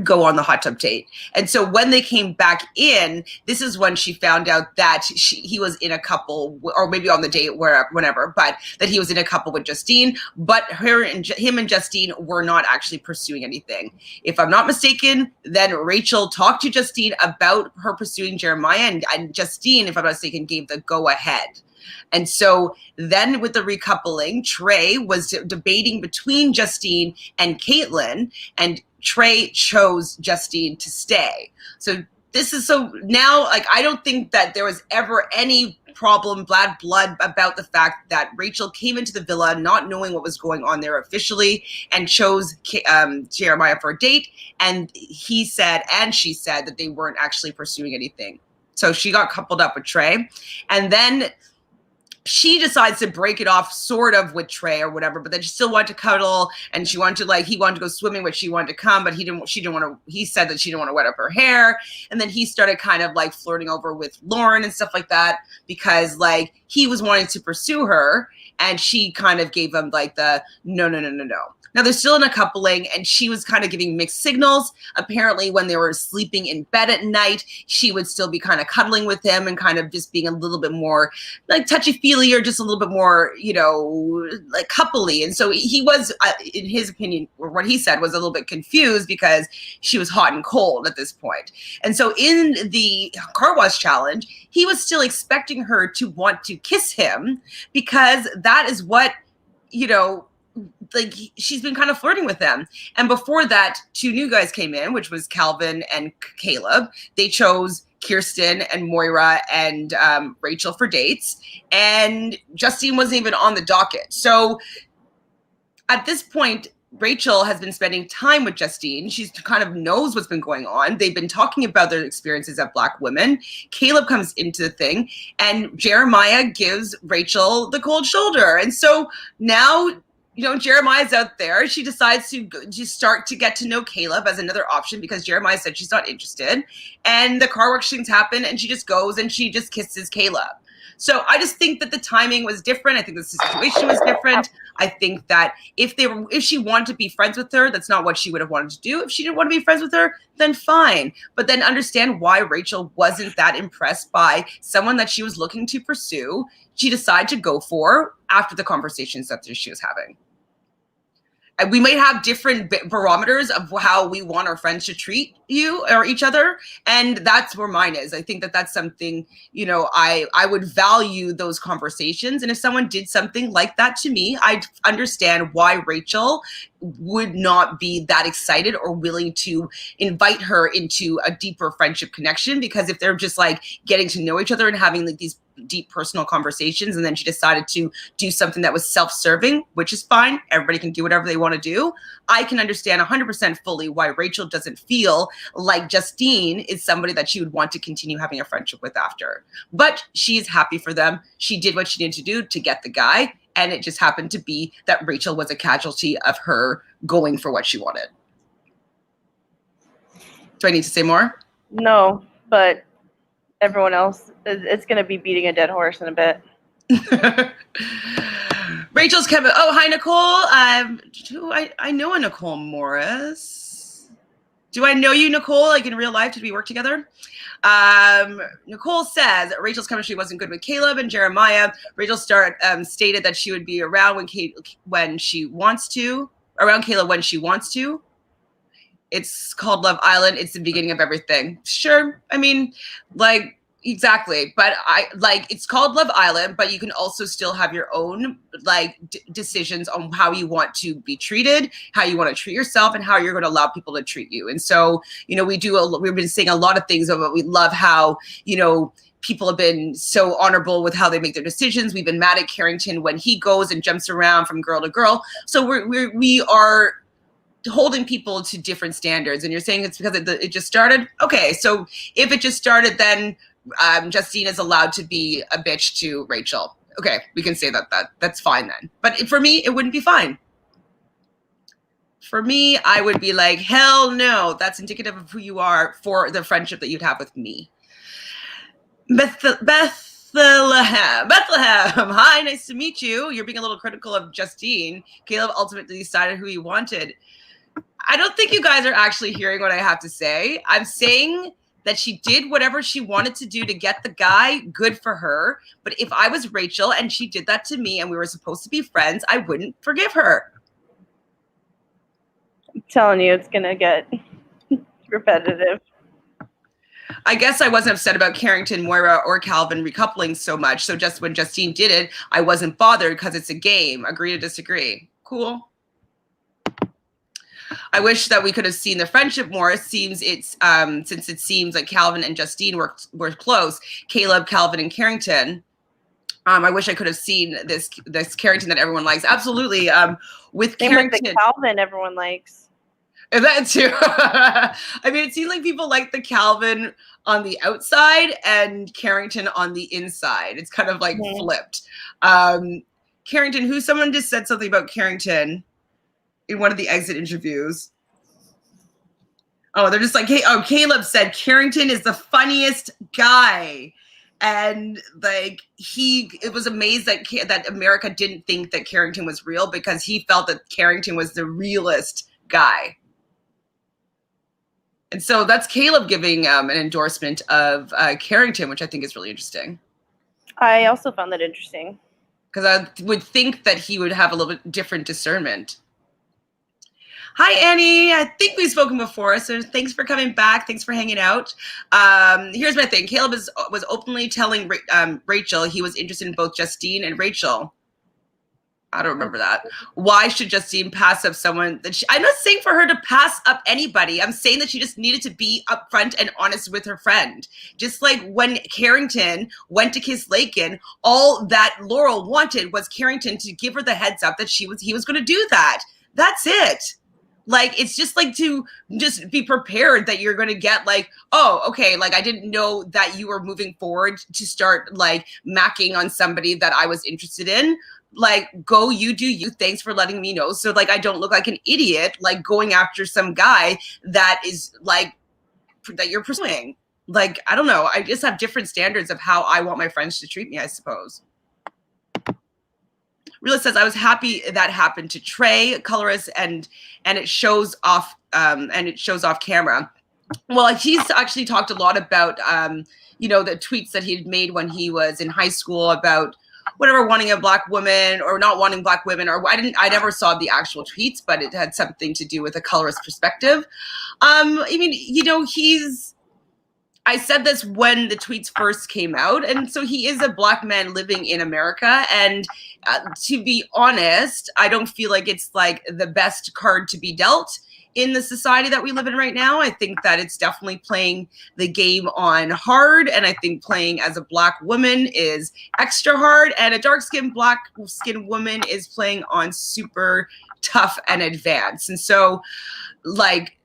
go on the hot tub date. And so when they came back in, this is when she found out that he was in a couple, or maybe on the date, whenever, but that he was in a couple with Justine, but him and Justine were not actually pursuing anything. If I'm not mistaken, then Rachel talked to Justine about her pursuing Jeremiah, and Justine, if I'm not mistaken, gave the go ahead. And so then with the recoupling, Trey was debating between Justine and Caitlin, and Trey chose Justine to stay. So this is so now, like, I don't think that there was ever any problem, bad blood, about the fact that Rachel came into the villa not knowing what was going on there officially and chose Jeremiah for a date. And he said, and she said, that they weren't actually pursuing anything. So she got coupled up with Trey. And then she decides to break it off sort of with Trey or whatever, but then she still wanted to cuddle, and she wanted to, like, he wanted to go swimming, but she wanted to come, but she didn't want to, he said that she didn't want to wet up her hair. And then he started kind of like flirting over with Lauren and stuff like that, because like he was wanting to pursue her, and she kind of gave him like the no. Now they're still in a coupling, and she was kind of giving mixed signals. Apparently when they were sleeping in bed at night, she would still be kind of cuddling with him and kind of just being a little bit more like touchy-feely, or just a little bit more, you know, like coupley. And so he was, in his opinion, or what he said, was a little bit confused because she was hot and cold at this point. And so in the car wash challenge, he was still expecting her to want to kiss him, because that is what, you know, like she's been kind of flirting with them. And before that, two new guys came in, which was Calvin and Caleb. They chose Kirsten and Moira and Rachel for dates, and Justine wasn't even on the docket. So at this point, Rachel has been spending time with Justine. She kind of knows what's been going on. They've been talking about their experiences as Black women. Caleb comes into the thing, and Jeremiah gives Rachel the cold shoulder. And so now, you know, Jeremiah's out there. She decides to start to get to know Caleb as another option, because Jeremiah said she's not interested. And the car wash things happen, and she just goes and she just kisses Caleb. So I just think that the timing was different. I think the situation was different. I think that if she wanted to be friends with her, that's not what she would have wanted to do. If she didn't want to be friends with her, then fine. But then understand why Rachel wasn't that impressed by someone that she was looking to pursue. She decided to go for after the conversations that she was having. And we might have different barometers of how we want our friends to treat you or each other. And that's where mine is. I think that that's something, you know, I would value those conversations. And if someone did something like that to me, I'd understand why Rachel would not be that excited or willing to invite her into a deeper friendship connection. Because if they're just like getting to know each other and having like these deep personal conversations, and then she decided to do something that was self-serving, which is fine. Everybody can do whatever they want to do. I can understand 100% fully why Rachel doesn't feel like Justine is somebody that she would want to continue having a friendship with after. But she's happy for them. She did what she needed to do to get the guy. And it just happened to be that Rachel was a casualty of her going for what she wanted. Do I need to say more? No, but everyone else, it's going to be beating a dead horse in a bit. Rachel's Kevin. Oh, hi, Nicole. I know a Nicole Morris. Do I know you, Nicole? Like in real life? Did we work together? Nicole says Rachel's chemistry wasn't good with Caleb and Jeremiah. Rachel stated that she would be around when she wants to. Around Caleb when she wants to. It's called Love Island. It's the beginning of everything. Sure. I mean, like, exactly. But it's called Love Island, but you can also still have your own, like, decisions on how you want to be treated, how you want to treat yourself, and how you're going to allow people to treat you. And so, you know, we've been saying a lot of things about, we love how, you know, people have been so honorable with how they make their decisions. We've been mad at Carrington when he goes and jumps around from girl to girl. So we are holding people to different standards. And you're saying it's because it just started? Okay, so if it just started, then Justine is allowed to be a bitch to Rachel. Okay, we can say that's fine then. But for me, it wouldn't be fine. For me, I would be like, hell no, that's indicative of who you are for the friendship that you'd have with me. Bethlehem. Hi, nice to meet you. You're being a little critical of Justine. Caleb ultimately decided who he wanted. I don't think you guys are actually hearing what I have to say. I'm saying that she did whatever she wanted to do to get the guy. Good for her. But if I was Rachel and she did that to me and we were supposed to be friends, I wouldn't forgive her. I'm telling you, it's going to get repetitive. I guess I wasn't upset about Carrington, Moira, or Calvin recoupling so much. So just when Justine did it, I wasn't bothered because it's a game. Agree to disagree. Cool. I wish that we could have seen the friendship more. It seems since it seems like Calvin and Justine were close. Caleb, Calvin, and Carrington. I wish I could have seen this Carrington that everyone likes. Absolutely. With Carrington, the Calvin everyone likes. And that too. I mean, it seems like people like the Calvin on the outside and Carrington on the inside. It's kind of like flipped. Carrington, someone just said something about Carrington in one of the exit interviews. Oh, they're just like, hey, Caleb said Carrington is the funniest guy. And like it was amazed that America didn't think that Carrington was real because he felt that Carrington was the realest guy. And so that's Caleb giving an endorsement of Carrington, which I think is really interesting. I also found that interesting. Because I would think that he would have a little bit different discernment. Hi, Annie. I think we've spoken before, so thanks for coming back. Thanks for hanging out. Here's my thing. Caleb was openly telling Rachel he was interested in both Justine and Rachel. I don't remember that. Why should Justine pass up someone that I'm not saying for her to pass up anybody. I'm saying that she just needed to be upfront and honest with her friend. Just like when Carrington went to kiss Lakin, all that Laurel wanted was Carrington to give her the heads up that he was going to do that. That's it. Like, it's just like to just be prepared that you're going to get like, oh, okay, like I didn't know that you were moving forward to start like macking on somebody that I was interested in. Like, go, you do you. Thanks for letting me know. So like, I don't look like an idiot, like going after some guy that is like, that you're pursuing. Like, I don't know. I just have different standards of how I want my friends to treat me, I suppose. Rila says, I was happy that happened to Trey, colorist, and it shows off camera. Well, he's actually talked a lot about the tweets that he'd made when he was in high school about whatever, wanting a black woman or not wanting black women, or I never saw the actual tweets, but it had something to do with a colorist perspective. I mean, I said this when the tweets first came out, and so he is a black man living in America, and to be honest, I don't feel like it's like the best card to be dealt in the society that we live in right now. I think that it's definitely playing the game on hard, and I think playing as a black woman is extra hard, and a dark-skinned black skinned woman is playing on super tough and advanced. And so like,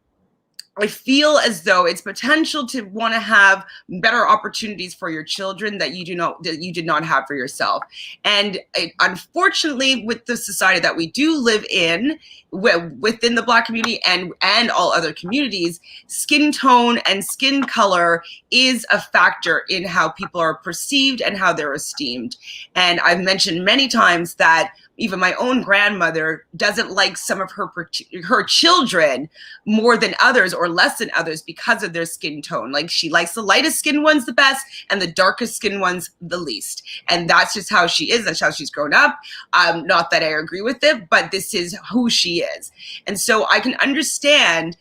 I feel as though it's potential to want to have better opportunities for your children that you did not have for yourself. And unfortunately, with the society that we do live in, within the Black community and all other communities, skin tone and skin color is a factor in how people are perceived and how they're esteemed. And I've mentioned many times that even my own grandmother doesn't like some of her children more than others or less than others because of their skin tone. Like, she likes the lightest skin ones the best and the darkest skin ones the least. And that's just how she is. That's how she's grown up. Not that I agree with it, but this is who she is. And so I can understand,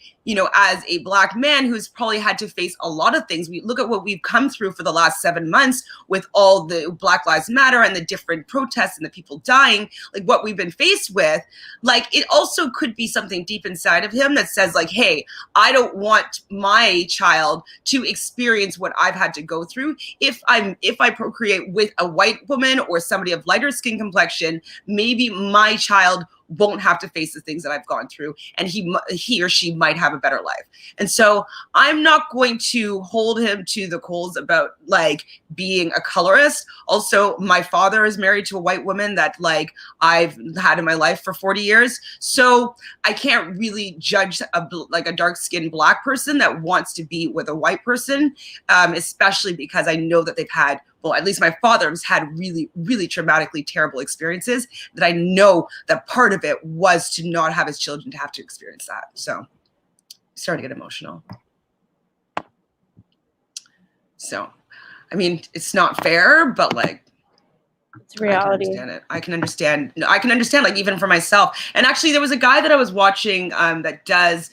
as a black man who's probably had to face a lot of things. We look at what we've come through for the last 7 months with all the Black Lives Matter and the different protests and the people dying, like what we've been faced with. Like, it also could be something deep inside of him that says like, hey, I don't want my child to experience what I've had to go through. If I procreate with a white woman or somebody of lighter skin complexion, maybe my child won't have to face the things that I've gone through, and he or she might have a better life. And so I'm not going to hold him to the coals about like being a colorist. Also, my father is married to a white woman that like I've had in my life for 40 years. So I can't really judge a dark-skinned black person that wants to be with a white person, especially because I know that they've had well, at least my father's had really, really traumatically terrible experiences, that I know that part of it was to not have his children to have to experience that. So I'm starting to get emotional. So, I mean, it's not fair, but like, it's reality. I can understand it. I can understand, like, even for myself. And actually, there was a guy that I was watching that does,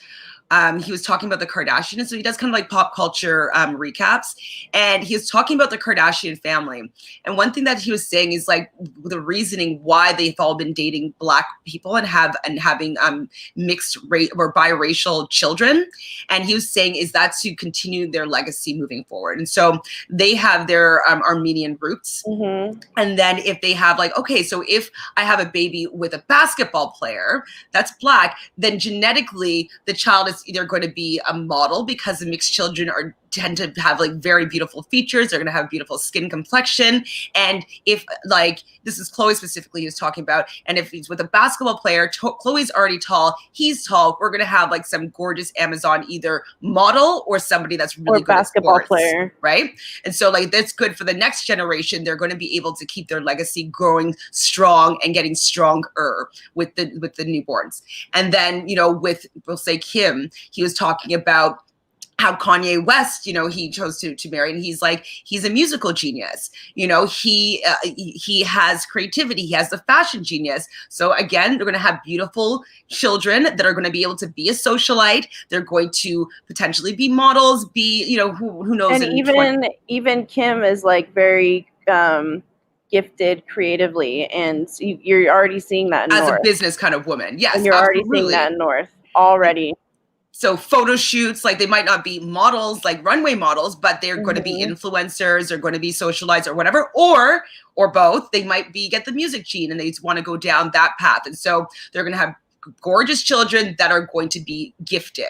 he was talking about the Kardashians. So he does kind of like pop culture recaps. And he was talking about the Kardashian family. And one thing that he was saying is like the reasoning why they've all been dating Black people and having mixed race or biracial children. And he was saying is that to continue their legacy moving forward. And so they have their Armenian roots. Mm-hmm. And then if they have like, okay, so if I have a baby with a basketball player that's Black, then genetically the child is either going to be a model because the mixed children tend to have like very beautiful features. They're going to have beautiful skin complexion. And if like, this is Chloe specifically who's talking about, and if he's with a basketball player, Chloe's already tall, he's tall, we're going to have like some gorgeous Amazon, either model or somebody that's really good basketball at sports, player. Right? And so like, that's good for the next generation. They're going to be able to keep their legacy growing strong and getting stronger with the newborns. And then, you know, with, we'll say Kim, he was talking about how Kanye West, you know, he chose to marry, and he's like, he's a musical genius. You know, he has creativity. He has the fashion genius. So again, they're going to have beautiful children that are going to be able to be a socialite. They're going to potentially be models, you know, who knows. And even Kim is like very gifted creatively, and you're already seeing that in as North. A business kind of woman. Yes, and you're absolutely. already seeing that in North already. So photo shoots, like they might not be models, like runway models, but they're going to be Mm-hmm. influencers, they're going to be socialites or whatever, or both. They might get the music gene and they want to go down that path. And so they're going to have gorgeous children that are going to be gifted.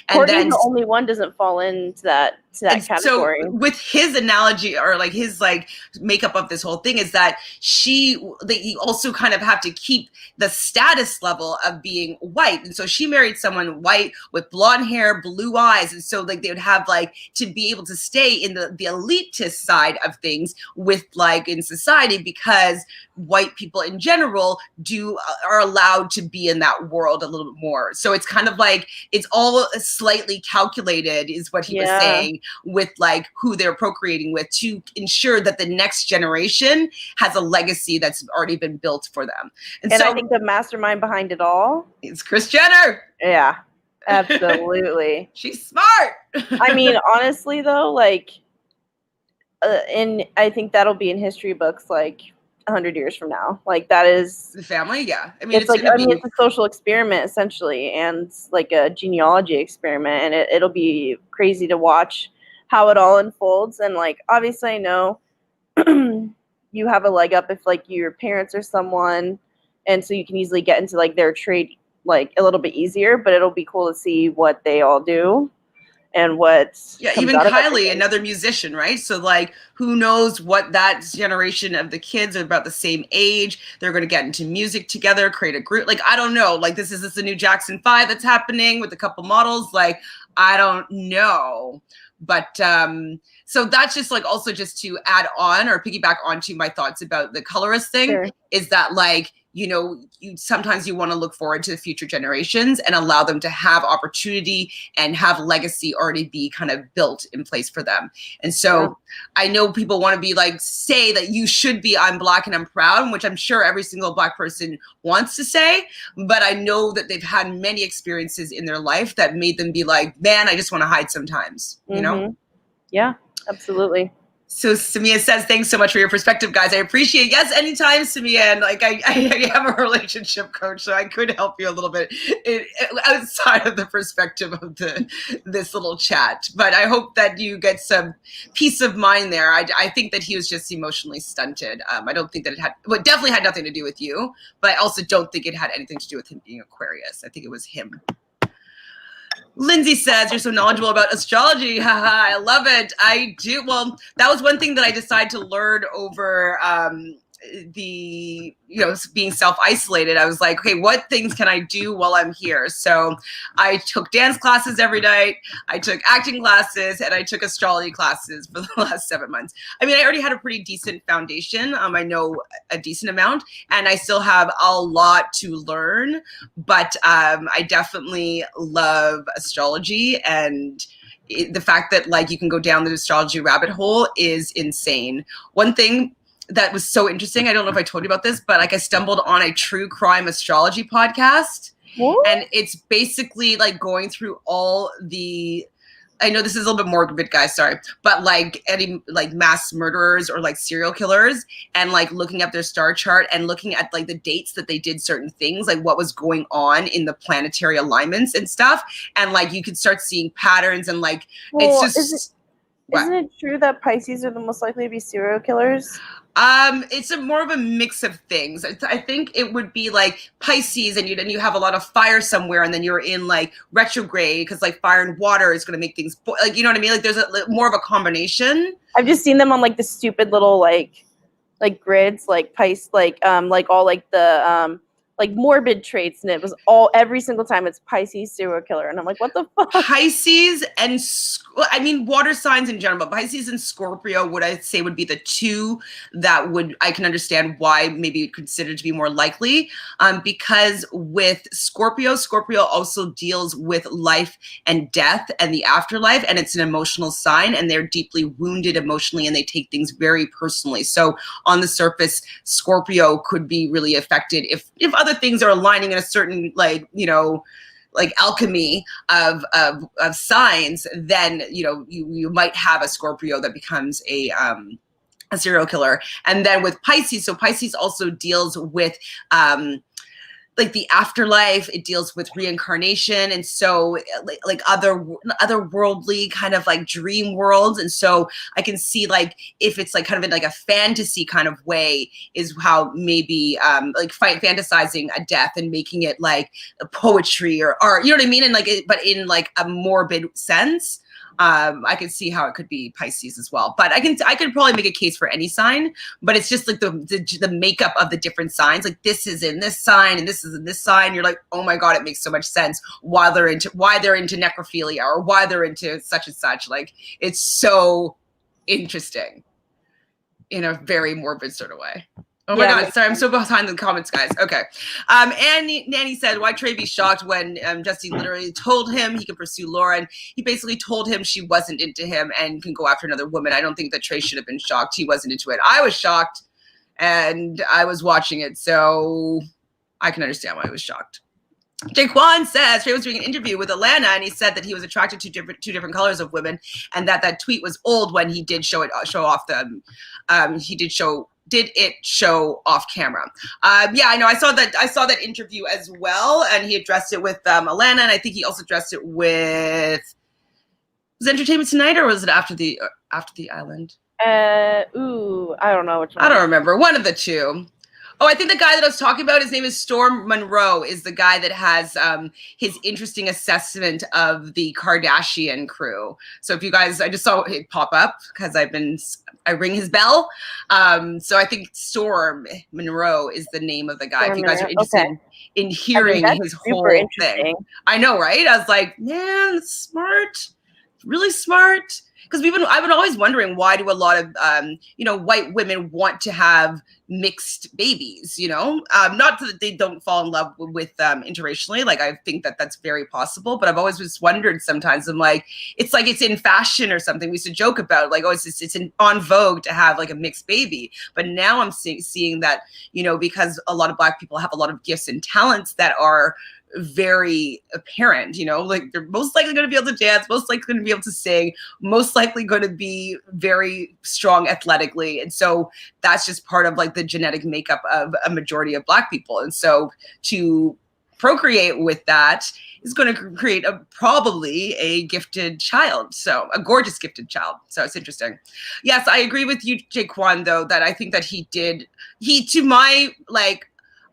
And Courtney's then the only one doesn't fall into that category. So with his analogy or like his like makeup of this whole thing is that you also kind of have to keep the status level of being white. And so she married someone white with blonde hair, blue eyes. And so like they would have like to be able to stay in the elitist side of things with like in society, because white people in general are allowed to be in that world a little bit more. So it's kind of like it's all slightly calculated is what he was saying, with like who they're procreating with, to ensure that the next generation has a legacy that's already been built for them. And so I think the mastermind behind it all is Kris Jenner. Yeah, absolutely. She's smart. I mean, honestly though, like, and I think that'll be in history books like 100 years from now. Like that is the family. Yeah. I mean, it's a social experiment essentially, and like a genealogy experiment, and it'll be crazy to watch how it all unfolds. And like, obviously I know you have a leg up if like your parents are someone, and so you can easily get into like their trade like a little bit easier, but it'll be cool to see what they all do. And even Kylie, another musician, right? So like, who knows what that generation of the kids are about the same age. They're going to get into music together, create a group. Like, I don't know. Like, is this a new Jackson 5 that's happening with a couple models? Like, I don't know. But so that's just like also just to add on or piggyback onto my thoughts about the colorist thing, is that like, you know, sometimes you want to look forward to the future generations and allow them to have opportunity and have legacy already be kind of built in place for them. And so I know people want to be like, say that you should be, I'm Black and I'm proud, which I'm sure every single Black person wants to say, but I know that they've had many experiences in their life that made them be like, man, I just want to hide sometimes, you know? Yeah, absolutely. So Samia says, thanks so much for your perspective, guys. I appreciate it. Yes, anytime, Samia. And like I have a relationship coach, so I could help you a little bit outside of the perspective of this little chat. But I hope that you get some peace of mind there. I think that he was just emotionally stunted. I don't think that it definitely had nothing to do with you, but I also don't think it had anything to do with him being Aquarius. I think it was him. Lindsay says, you're so knowledgeable about astrology. Haha, I love it. I do. Well, that was one thing that I decided to learn over the, being self-isolated, I was like, okay, what things can I do while I'm here? So I took dance classes every night, I took acting classes, and I took astrology classes for the last 7 months. I mean, I already had a pretty decent foundation. I know a decent amount, and I still have a lot to learn, but I definitely love astrology, and the fact that like you can go down the astrology rabbit hole is insane. One thing that was so interesting, I don't know if I told you about this, but like I stumbled on a true crime astrology podcast. What? And it's basically like going through all the, I know this is a little bit morbid, guys, sorry, but like any like mass murderers or like serial killers, and like looking at their star chart and looking at like the dates that they did certain things, like what was going on in the planetary alignments and stuff, and like you could start seeing patterns, and like it's just isn't it true that Pisces are the most likely to be serial killers? It's more of a mix of things. I think it would be like Pisces, and you have a lot of fire somewhere, and then you're in like retrograde because like fire and water is going to make things like, you know what I mean? Like there's more of a combination. I've just seen them on like the stupid little like grids, like Pisces, like all like the like morbid traits, and it was all every single time it's Pisces serial killer, and I'm like, what the fuck? Pisces and I mean water signs in general, but Pisces and Scorpio would I say would be the two that I can understand why maybe considered to be more likely, because with Scorpio also deals with life and death and the afterlife, and it's an emotional sign, and they're deeply wounded emotionally, and they take things very personally. So on the surface, Scorpio could be really affected if other things are aligning in a certain like alchemy of signs, then you might have a Scorpio that becomes a serial killer. And then with Pisces, so Pisces also deals with like the afterlife, it deals with reincarnation, and so like otherworldly kind of like dream worlds. And so I can see like if it's like kind of in like a fantasy kind of way is how maybe like fantasizing a death and making it like a poetry or art, you know what I mean? And like but in like a morbid sense. I could see how it could be Pisces as well, but I could probably make a case for any sign, but it's just like the makeup of the different signs. Like this is in this sign and this is in this sign. You're like, oh my God, it makes so much sense why they're into necrophilia or why they're into such and such. Like it's so interesting in a very morbid sort of way. Oh my God, sorry, I'm so behind the comments, guys. Okay. And Nanny said, why Trey be shocked when Jesse literally told him he could pursue Lauren? He basically told him she wasn't into him and can go after another woman. I don't think that Trey should have been shocked. He wasn't into it. I was shocked, and I was watching it, so I can understand why I was shocked. Jaquan says Trey was doing an interview with Alana, and he said that he was attracted to two different colors of women, and that tweet was old when he did show off them. Did it show off camera? Yeah, I know. I saw that interview as well, and he addressed it with Alana, and I think he also addressed it with was it Entertainment Tonight or was it After the Island? I don't know which one. I don't remember. One of the two. Oh, I think the guy that I was talking about, his name is Storm Monroe, is the guy that has his interesting assessment of the Kardashian crew. So if you guys, I just saw it pop up because I ring his bell. So I think Storm Monroe is the name of the guy. If you guys are interested in hearing his whole thing. I know, right? I was like, man, that's smart. Really smart. Because I've been always wondering, why do a lot of white women want to have mixed babies? Not that they don't fall in love with interracially. Like I think that that's very possible, but I've always just wondered sometimes. I'm like, it's in fashion or something. We used to joke about like, oh, it's on vogue to have like a mixed baby. But now I'm seeing that because a lot of Black people have a lot of gifts and talents that are very apparent, like they're most likely going to be able to dance, most likely going to be able to sing, most likely going to be very strong athletically. And so that's just part of like the genetic makeup of a majority of Black people. And so to procreate with that is going to create probably a gifted child. So a gorgeous gifted child. So it's interesting. Yes, I agree with you, Jaquan, though, that I think that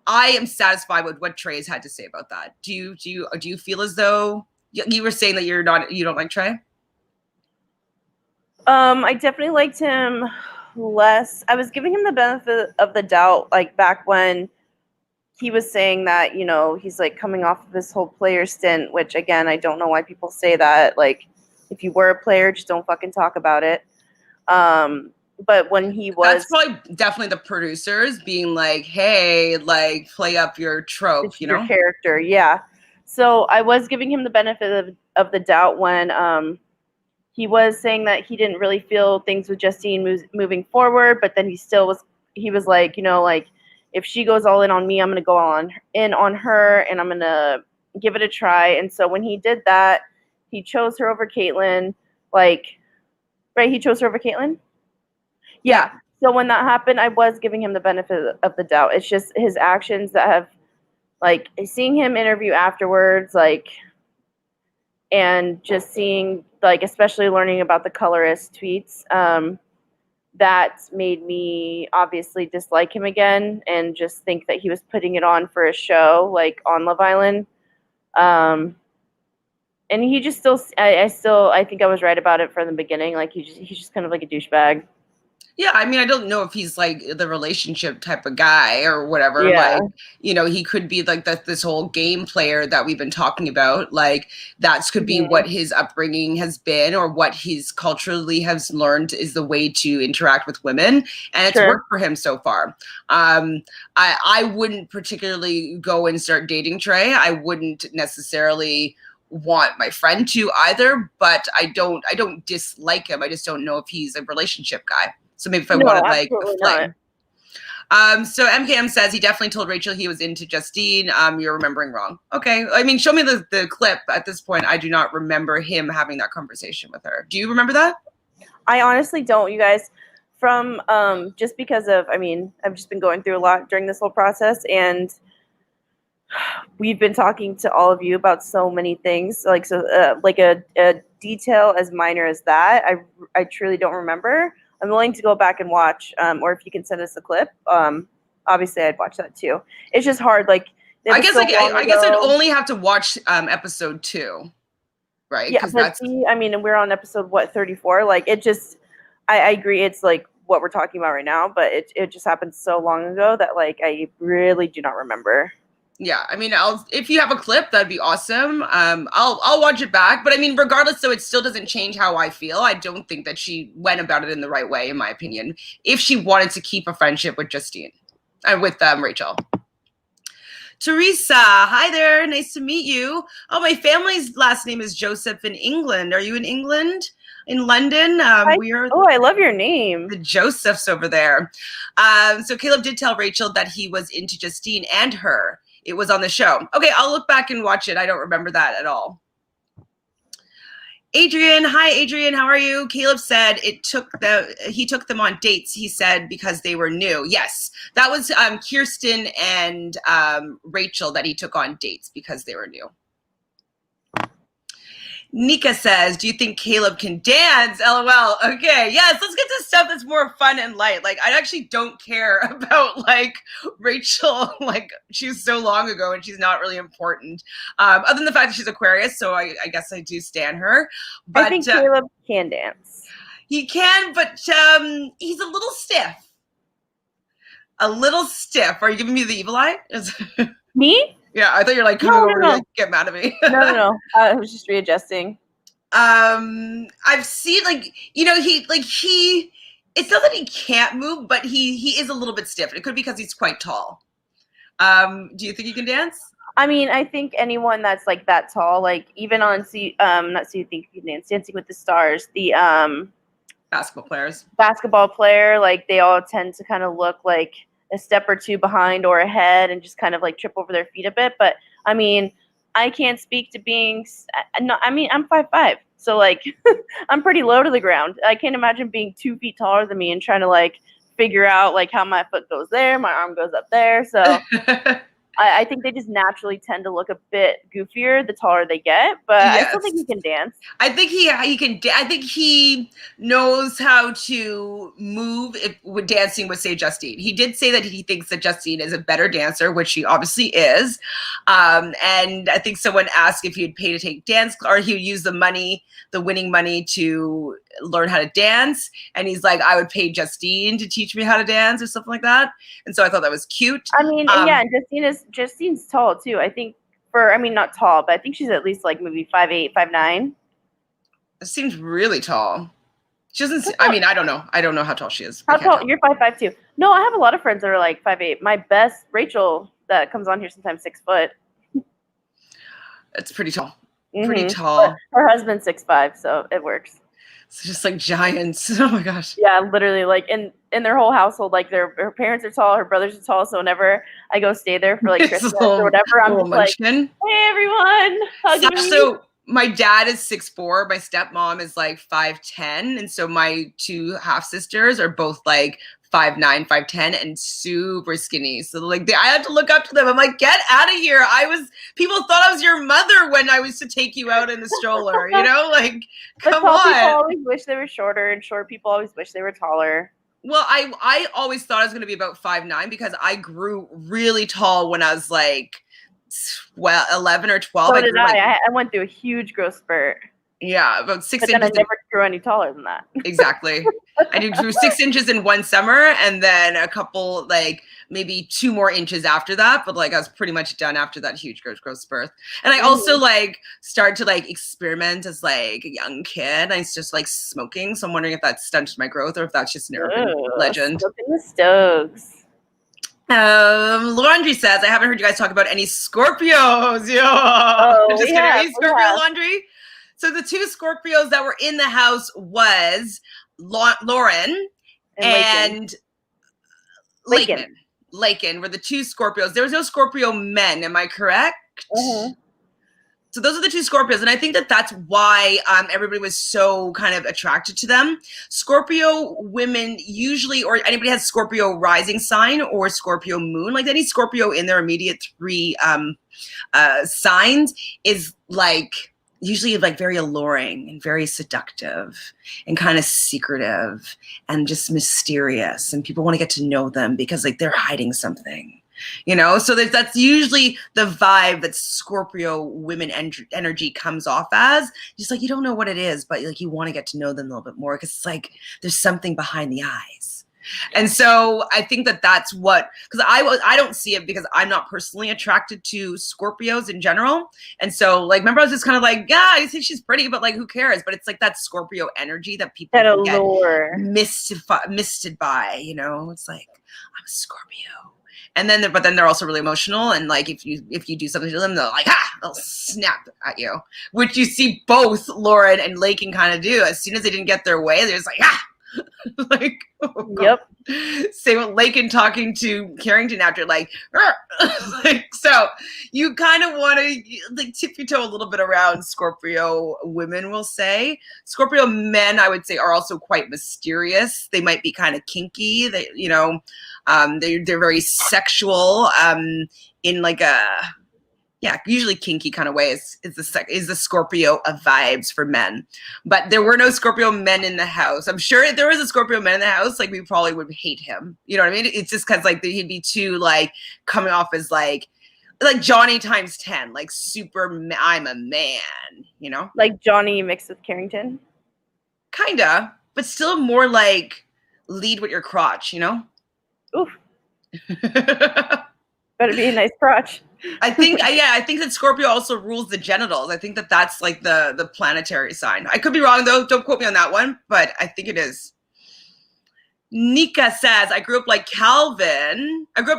I am satisfied with what Trey has had to say about that. Do you feel as though you were saying that you don't like Trey? I definitely liked him less. I was giving him the benefit of the doubt, like back when he was saying that, you know, he's like coming off of his whole player stint, which again, I don't know why people say that. Like, if you were a player, just don't fucking talk about it. But when he was, that's probably definitely the producers being like, hey, like, play up your trope, you know? your character, yeah. So I was giving him the benefit of the doubt when he was saying that he didn't really feel things with Justine moving forward, but then he was like, you know, like, if she goes all in on me, I'm going to go in on her, and I'm going to give it a try. And so when he did that, he chose her over Caitlyn, like, right? He chose her over Caitlyn? Yeah. So when that happened, I was giving him the benefit of the doubt. It's just his actions that have, like, seeing him interview afterwards, like, and just seeing, like, especially learning about the colorist tweets, that made me obviously dislike him again and just think that he was putting it on for a show, like on Love Island. And he just I think I was right about it from the beginning. Like, he's just kind of like a douchebag. Yeah, I mean, I don't know if he's like the relationship type of guy or whatever. Yeah. Like, you know, he could be like this whole game player that we've been talking about. Like, that could be what his upbringing has been, or what he's culturally has learned is the way to interact with women, and it's worked for him so far. I wouldn't particularly go and start dating Trey. I wouldn't necessarily want my friend to either, but I don't dislike him. I just don't know if he's a relationship guy. So maybe if I wanted like a flame. So MKM says he definitely told Rachel he was into Justine. You're remembering wrong. Okay. I mean, show me the clip. At this point, I do not remember him having that conversation with her. Do you remember that? I honestly don't, you guys. From just because of, I mean, I've just been going through a lot during this whole process, and we've been talking to all of you about so many things. Like, so like a detail as minor as that, I truly don't remember. I'm willing to go back and watch, or if you can send us a clip, obviously I'd watch that too. It's just hard. Like, I guess I'd only have to watch episode 2, right? Yeah, but I mean, and we're on episode 34. Like, it just, I agree. It's like what we're talking about right now, but it just happened so long ago that, like, I really do not remember. Yeah, I mean, if you have a clip, that'd be awesome. I'll watch it back. But I mean, regardless, so it still doesn't change how I feel. I don't think that she went about it in the right way, in my opinion. If she wanted to keep a friendship with Justine, with Rachel. Teresa, hi there. Nice to meet you. Oh, my family's last name is Joseph in England. Are you in England? In London? I love your name. The Josephs over there. So Caleb did tell Rachel that he was into Justine and her. It was on the show. Okay, I'll look back and watch it. I don't remember that at all. Adrian, hi Adrian, how are you? Caleb said he took them on dates, he said, because they were new. Yes, that was Kirsten and Rachel that he took on dates because they were new. Nika says, do you think Caleb can dance? LOL. Okay, yes, let's get to stuff that's more fun and light. Like, I actually don't care about, like, Rachel. Like, she's so long ago and she's not really important. Other than the fact that she's Aquarius, so I guess I do stan her. But I think Caleb can dance. He can, but he's a little stiff. A little stiff. Are you giving me the evil eye? Me? Yeah, I thought you were like, coming over to like, get mad at me. No. I was just readjusting. I've seen, like, you know, it's not that he can't move, but he is a little bit stiff. It could be because he's quite tall. Do you think he can dance? I mean, I think anyone that's like that tall, like even on Dancing with the Stars, the basketball player, like they all tend to kind of look like a step or two behind or ahead and just kind of like trip over their feet a bit. But I mean, I can't speak to being, I mean, I'm 5'5", so like I'm pretty low to the ground. I can't imagine being 2 feet taller than me and trying to like figure out like how my foot goes there, my arm goes up there. So I think they just naturally tend to look a bit goofier the taller they get, but yes. I still think he can dance. I think he can. I think he knows how to move with dancing with, say, Justine. He did say that he thinks that Justine is a better dancer, which she obviously is. And I think someone asked if he would pay to take dance, or he would use the winning money to learn how to dance. And he's like, I would pay Justine to teach me how to dance or something like that. And so I thought that was cute. I mean, yeah, and Justine's tall too. I think not tall, but I think she's at least like maybe 5'8", 5'9". It seems really tall. She doesn't. I mean, I don't know. I don't know how tall she is. How tall? You're 5'5" too. No, I have a lot of friends that are like 5'8". My best, Rachel, that comes on here sometimes, 6 foot. It's pretty tall. Mm-hmm. Pretty tall. But her husband's 6'5", so it works. It's just like giants. Oh my gosh. Yeah, literally, like in their whole household, like her parents are tall, her brothers are tall. So whenever I go stay there for like Christmas or whatever, I'm just like, hey everyone, hugging me. So my dad is 6'4", my stepmom is like 5'10", and so my 2 half sisters are both like 5'9", 5'10", and super skinny. So like I had to look up to them. I'm like, get out of here! People thought I was your mother when I used to take you out in the stroller. You know, like come on. People always wish they were shorter, and short people always wish they were taller. Well, I always thought I was going to be about 5'9" because I grew really tall when I was like 11 or 12. So did I. I went through a huge growth spurt. Yeah, about 6 inches. But then I never grew any taller than that. Exactly. I grew 6 inches in one summer, and then a couple, like maybe 2 more inches after that. But like I was pretty much done after that huge growth spurt. And I also like started to like experiment as like a young kid. I was just like smoking, so I'm wondering if that stunted my growth or if that's just an urban legend. Smoking the stoves. Laundry says, I haven't heard you guys talk about any Scorpios. Yeah. Just kidding. Any Scorpio laundry? So the 2 Scorpios that were in the house was Lauren and Laken were the 2 Scorpios. There was no Scorpio men. Am I correct? Mm-hmm. So those are the 2 Scorpios. And I think that that's why everybody was so kind of attracted to them. Scorpio women usually, or anybody has Scorpio rising sign or Scorpio moon, like any Scorpio in their immediate 3 signs is like, usually like very alluring and very seductive and kind of secretive and just mysterious. And people want to get to know them because like they're hiding something, you know? So that's usually the vibe that Scorpio women energy comes off as. Just like, you don't know what it is, but like you want to get to know them a little bit more because it's like there's something behind the eyes. And so I think that that's what, because I don't see it because I'm not personally attracted to Scorpios in general. And so like, remember I was just kind of like, yeah, I think she's pretty, but like, who cares? But it's like that Scorpio energy that people get misted by, you know, it's like, I'm a Scorpio. And then, but then they're also really emotional. And like, if you do something to them, they're like, they'll snap at you, which you see both Lauren and Laken kind of do. As soon as they didn't get their way, they're just like, like, oh, yep. Same with Laken talking to Carrington after, like, like, so you kind of want to like tip your toe a little bit around Scorpio women, we'll say. Scorpio men, I would say, are also quite mysterious. They might be kind of kinky. They, you know, they're very sexual in like a, yeah, usually kinky kind of way is the Scorpio of vibes for men. But there were no Scorpio men in the house. I'm sure if there was a Scorpio man in the house, like we probably would hate him. You know what I mean? It's just because like he'd be too like coming off as like Johnny times 10, like super, I'm a man, you know? Like Johnny mixed with Carrington? Kinda, but still more like lead with your crotch, you know? Oof. Better be a nice crotch. I think that Scorpio also rules the genitals. I think that that's like the planetary sign. I could be wrong though. Don't quote me on that one, but I think it is. Nika says, I grew up like Calvin. Grew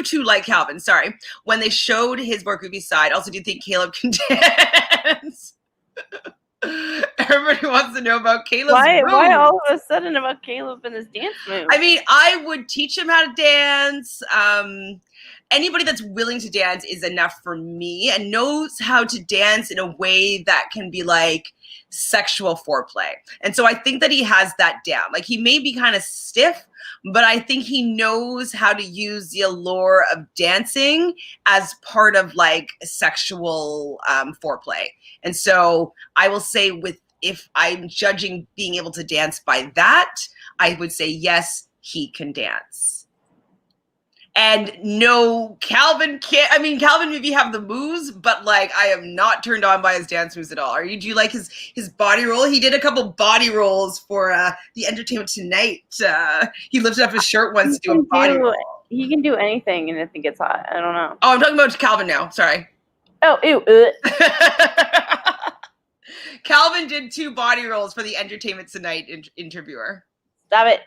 to like Calvin, sorry, when they showed his more goofy side. Also, do you think Caleb can dance? Everybody wants to know about Caleb's Why all of a sudden about Caleb and his dance moves? I mean, I would teach him how to dance. Anybody that's willing to dance is enough for me and knows how to dance in a way that can be like sexual foreplay. And so I think that he has that down. Like he may be kind of stiff, but I think he knows how to use the allure of dancing as part of like sexual foreplay. And so I will say if I'm judging being able to dance by that, I would say, yes, he can dance. And no, Calvin can't. I mean, Calvin maybe have the moves, but like I am not turned on by his dance moves at all. Are you? Do you like his body roll? He did a couple body rolls for the Entertainment Tonight. He lifted up his shirt once to do a body roll. He can do anything, and I think it's hot. I don't know. Oh, I'm talking about Calvin now. Sorry. Oh, ew. Calvin did 2 body rolls for the Entertainment Tonight interviewer. Stop it.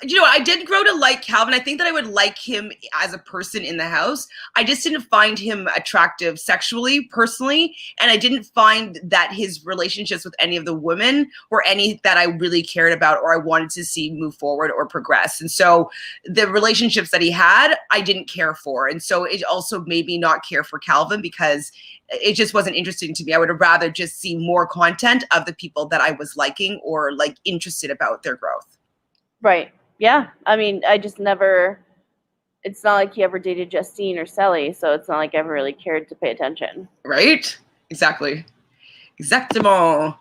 You know, I did grow to like Calvin. I think that I would like him as a person in the house. I just didn't find him attractive sexually, personally, and I didn't find that his relationships with any of the women were any that I really cared about or I wanted to see move forward or progress. And so the relationships that he had, I didn't care for. And so it also made me not care for Calvin because it just wasn't interesting to me. I would have rather just see more content of the people that I was liking or like interested about their growth. Right. Yeah. I mean, I just never, it's not like he ever dated Justine or Sally, so it's not like I ever really cared to pay attention. Right? Exactly. Exactement.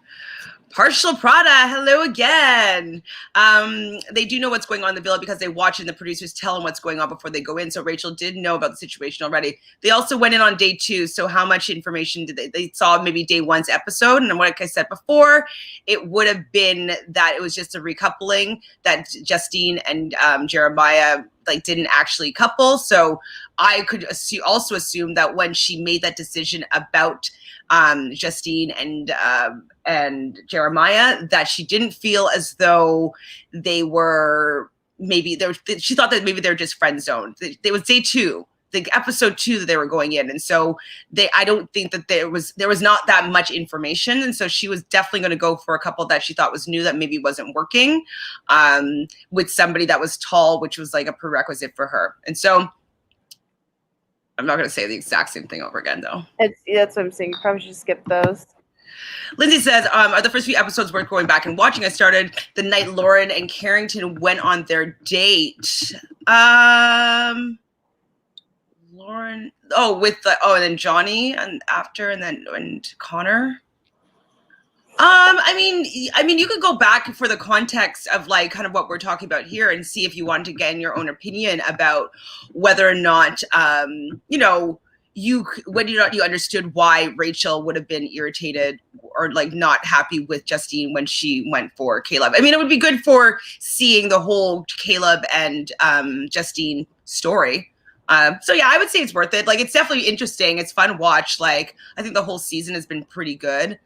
Partial Prada, hello again. They do know what's going on in the villa because they watch and the producers tell them what's going on before they go in. So Rachel did know about the situation already. They also went in on day 2. So how much information did they saw maybe day 1's episode? And like I said before, it would have been that it was just a recoupling that Justine and Jeremiah like didn't actually couple. So I could also assume that when she made that decision about Justine and Jeremiah, that she didn't feel as though they were she thought that maybe they're just friend zoned. It was day 2, the episode 2 that they were going in. And so I don't think that there was not that much information. And so she was definitely going to go for a couple that she thought was new that maybe wasn't working with somebody that was tall, which was like a prerequisite for her. And so I'm not going to say the exact same thing over again, though. That's what I'm saying. You probably should skip those. Lindsay says, are the first few episodes worth going back and watching? I started the night Lauren and Carrington went on their date. Lauren, and then Johnny and Connor. I mean, you could go back for the context of like kind of what we're talking about here and see if you want to get in your own opinion about whether or not, you understood why Rachel would have been irritated or like not happy with Justine when she went for Caleb. I mean, it would be good for seeing the whole Caleb and Justine story. So yeah, I would say it's worth it. Like, it's definitely interesting. It's fun to watch. Like, I think the whole season has been pretty good.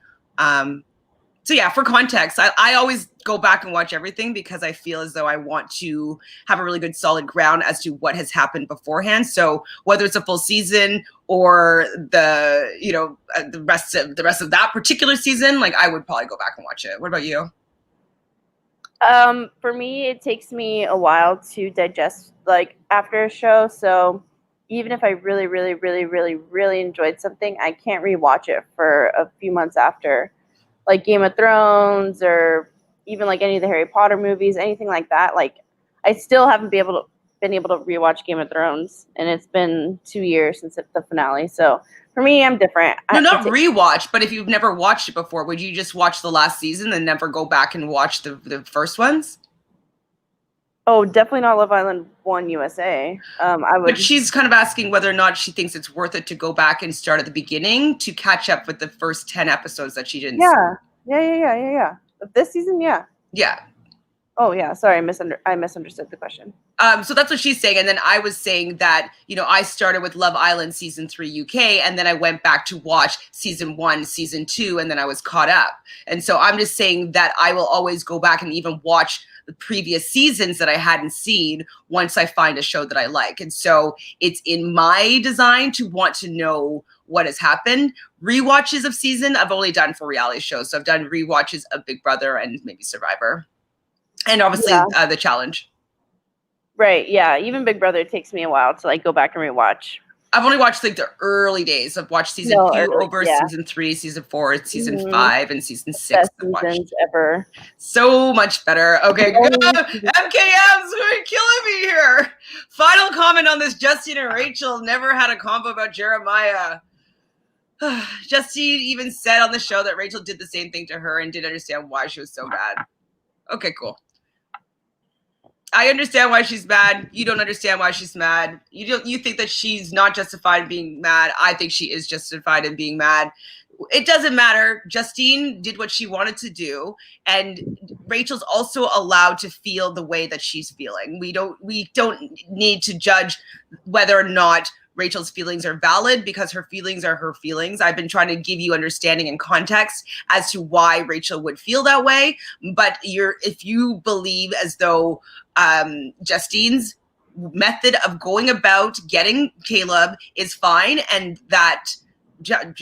So yeah, for context, I always go back and watch everything because I feel as though I want to have a really good solid ground as to what has happened beforehand. So whether it's a full season or the rest of that particular season, like I would probably go back and watch it. What about you? For me, it takes me a while to digest like after a show. So even if I really, really, really, really, really enjoyed something, I can't rewatch it for a few months after. Like Game of Thrones or even like any of the Harry Potter movies, anything like that. Like I still haven't been able to rewatch Game of Thrones, and it's been 2 years since the finale. So for me, I'm different. No, not rewatch, but if you've never watched it before, would you just watch the last season and never go back and watch the first ones? Oh, definitely not Love Island 1 USA. I would. But she's kind of asking whether or not she thinks it's worth it to go back and start at the beginning to catch up with the first 10 episodes that she didn't see. Yeah. This season, yeah. Yeah. Oh, yeah. Sorry, I misunderstood the question. So that's what she's saying. And then I was saying that, I started with Love Island season 3 UK, and then I went back to watch season 1, season 2, and then I was caught up. And so I'm just saying that I will always go back and even watch the previous seasons that I hadn't seen once I find a show that I like. And so it's in my design to want to know what has happened. Rewatches of season, I've only done for reality shows. So I've done rewatches of Big Brother and maybe Survivor. And obviously The Challenge. Right, yeah. Even Big Brother takes me a while to like go back and rewatch. I've only watched like the early days. I've watched season 2 over season 3, season 4, season 5, and season 6. Best seasons ever. So much better. Okay, good. MKMs, you're killing me here. Final comment on this. Justine and Rachel never had a combo about Jeremiah. Justine even said on the show that Rachel did the same thing to her and didn't understand why she was so bad. Okay, cool. I understand why she's mad. You don't understand why she's mad. You think that she's not justified in being mad. I think she is justified in being mad. It doesn't matter. Justine did what she wanted to do, and Rachel's also allowed to feel the way that she's feeling. We don't need to judge whether or not Rachel's feelings are valid, because her feelings are her feelings. I've been trying to give you understanding and context as to why Rachel would feel that way. But if you believe as though Justine's method of going about getting Caleb is fine, and that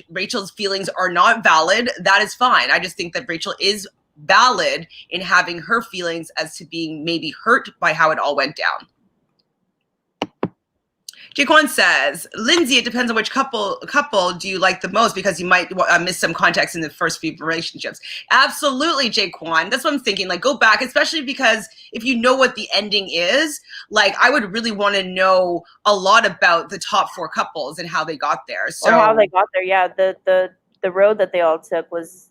Rachel's feelings are not valid, that is fine. I just think that Rachel is valid in having her feelings as to being maybe hurt by how it all went down. Jaquan says, Lindsay, it depends on which couple do you like the most, because you might miss some context in the first few relationships. Absolutely, Jaquan. That's what I'm thinking. Like, go back, especially because if you know what the ending is, like, I would really want to know a lot about the top 4 couples and how they got there. So, or how they got there. Yeah, the road that they all took was,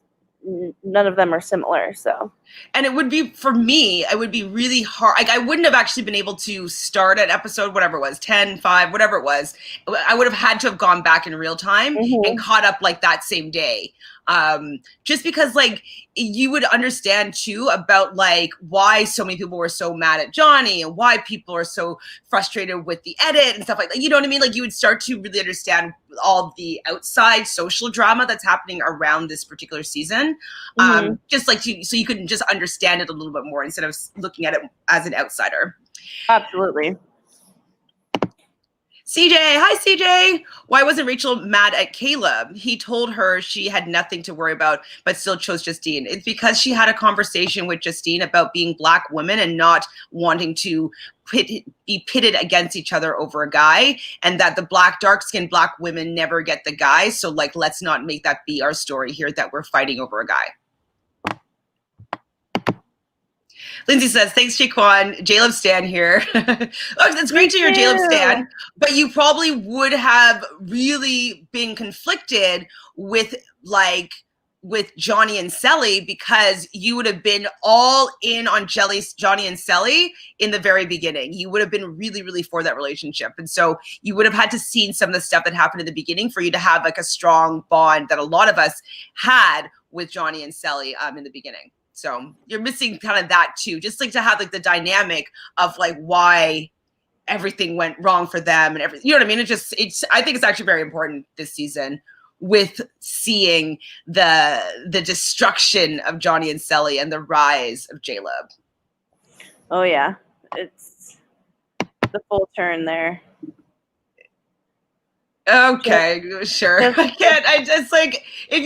none of them are similar. So, and it would be, for me, it would be really hard. Like, I wouldn't have actually been able to start at episode whatever it was, 10, 5, whatever it was. I would have had to have gone back in real time and caught up like that same day. Just because, like, you would understand too about like why so many people were so mad at Johnny and why people are so frustrated with the edit and stuff like that. You know what I mean? Like, you would start to really understand all the outside social drama that's happening around this particular season. Just like so you could just understand it a little bit more instead of looking at it as an outsider. Absolutely. CJ, hi CJ. Why wasn't Rachel mad at Caleb? He told her she had nothing to worry about, but still chose Justine. It's because she had a conversation with Justine about being Black women and not wanting to be pitted against each other over a guy, and that the dark-skinned Black women never get the guy. So, like, let's not make that be our story here, that we're fighting over a guy. Lindsay says, thanks, Jaquan. J-Love Stan here. Oh, that's great to hear, J-Love Stan. But you probably would have really been conflicted with Johnny and Selly, because you would have been all in on Johnny and Selly in the very beginning. You would have been really, really for that relationship. And so you would have had to see some of the stuff that happened in the beginning for you to have like a strong bond that a lot of us had with Johnny and Selly in the beginning. So you're missing kind of that too, just like to have like the dynamic of like why everything went wrong for them and everything. You know what I mean? I think it's actually very important this season with seeing the destruction of Johnny and Selly and the rise of J-Love. Oh yeah, it's the full turn there. Okay, sure. I just like, if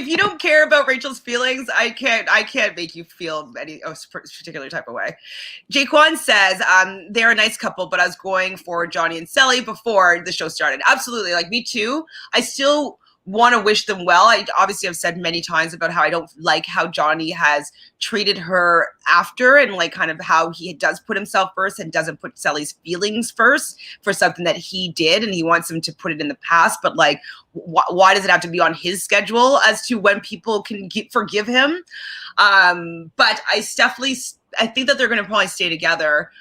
you don't care about Rachel's feelings, I can't make you feel any particular type of way. Jaquan says, they're a nice couple, but I was going for Johnny and Selly before the show started. Absolutely. Like, me too. I still want to wish them well. I obviously have said many times about how I don't like how Johnny has treated her after, and like kind of how he does put himself first and doesn't put Selly's feelings first for something that he did, and he wants him to put it in the past. But like, why does it have to be on his schedule as to when people can forgive him? But I think that they're going to probably stay together.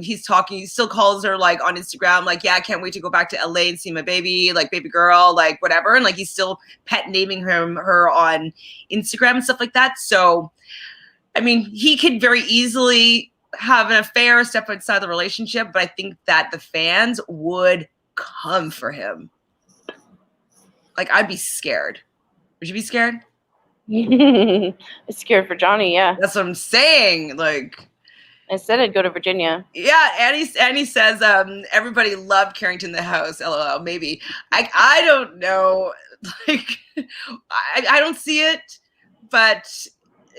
He still calls her like on Instagram, like, yeah, I can't wait to go back to LA and see my baby, like baby girl, like whatever. And like, he's still pet naming her on Instagram and stuff like that. So, I mean, he could very easily have an affair, step outside the relationship, but I think that the fans would come for him. Like, I'd be scared. Would you be scared? I'm scared for Johnny, yeah. That's what I'm saying. Like, instead I'd go to Virginia. Yeah, Annie says everybody loved Carrington the house. LOL. Maybe. I don't know. Like, I don't see it, but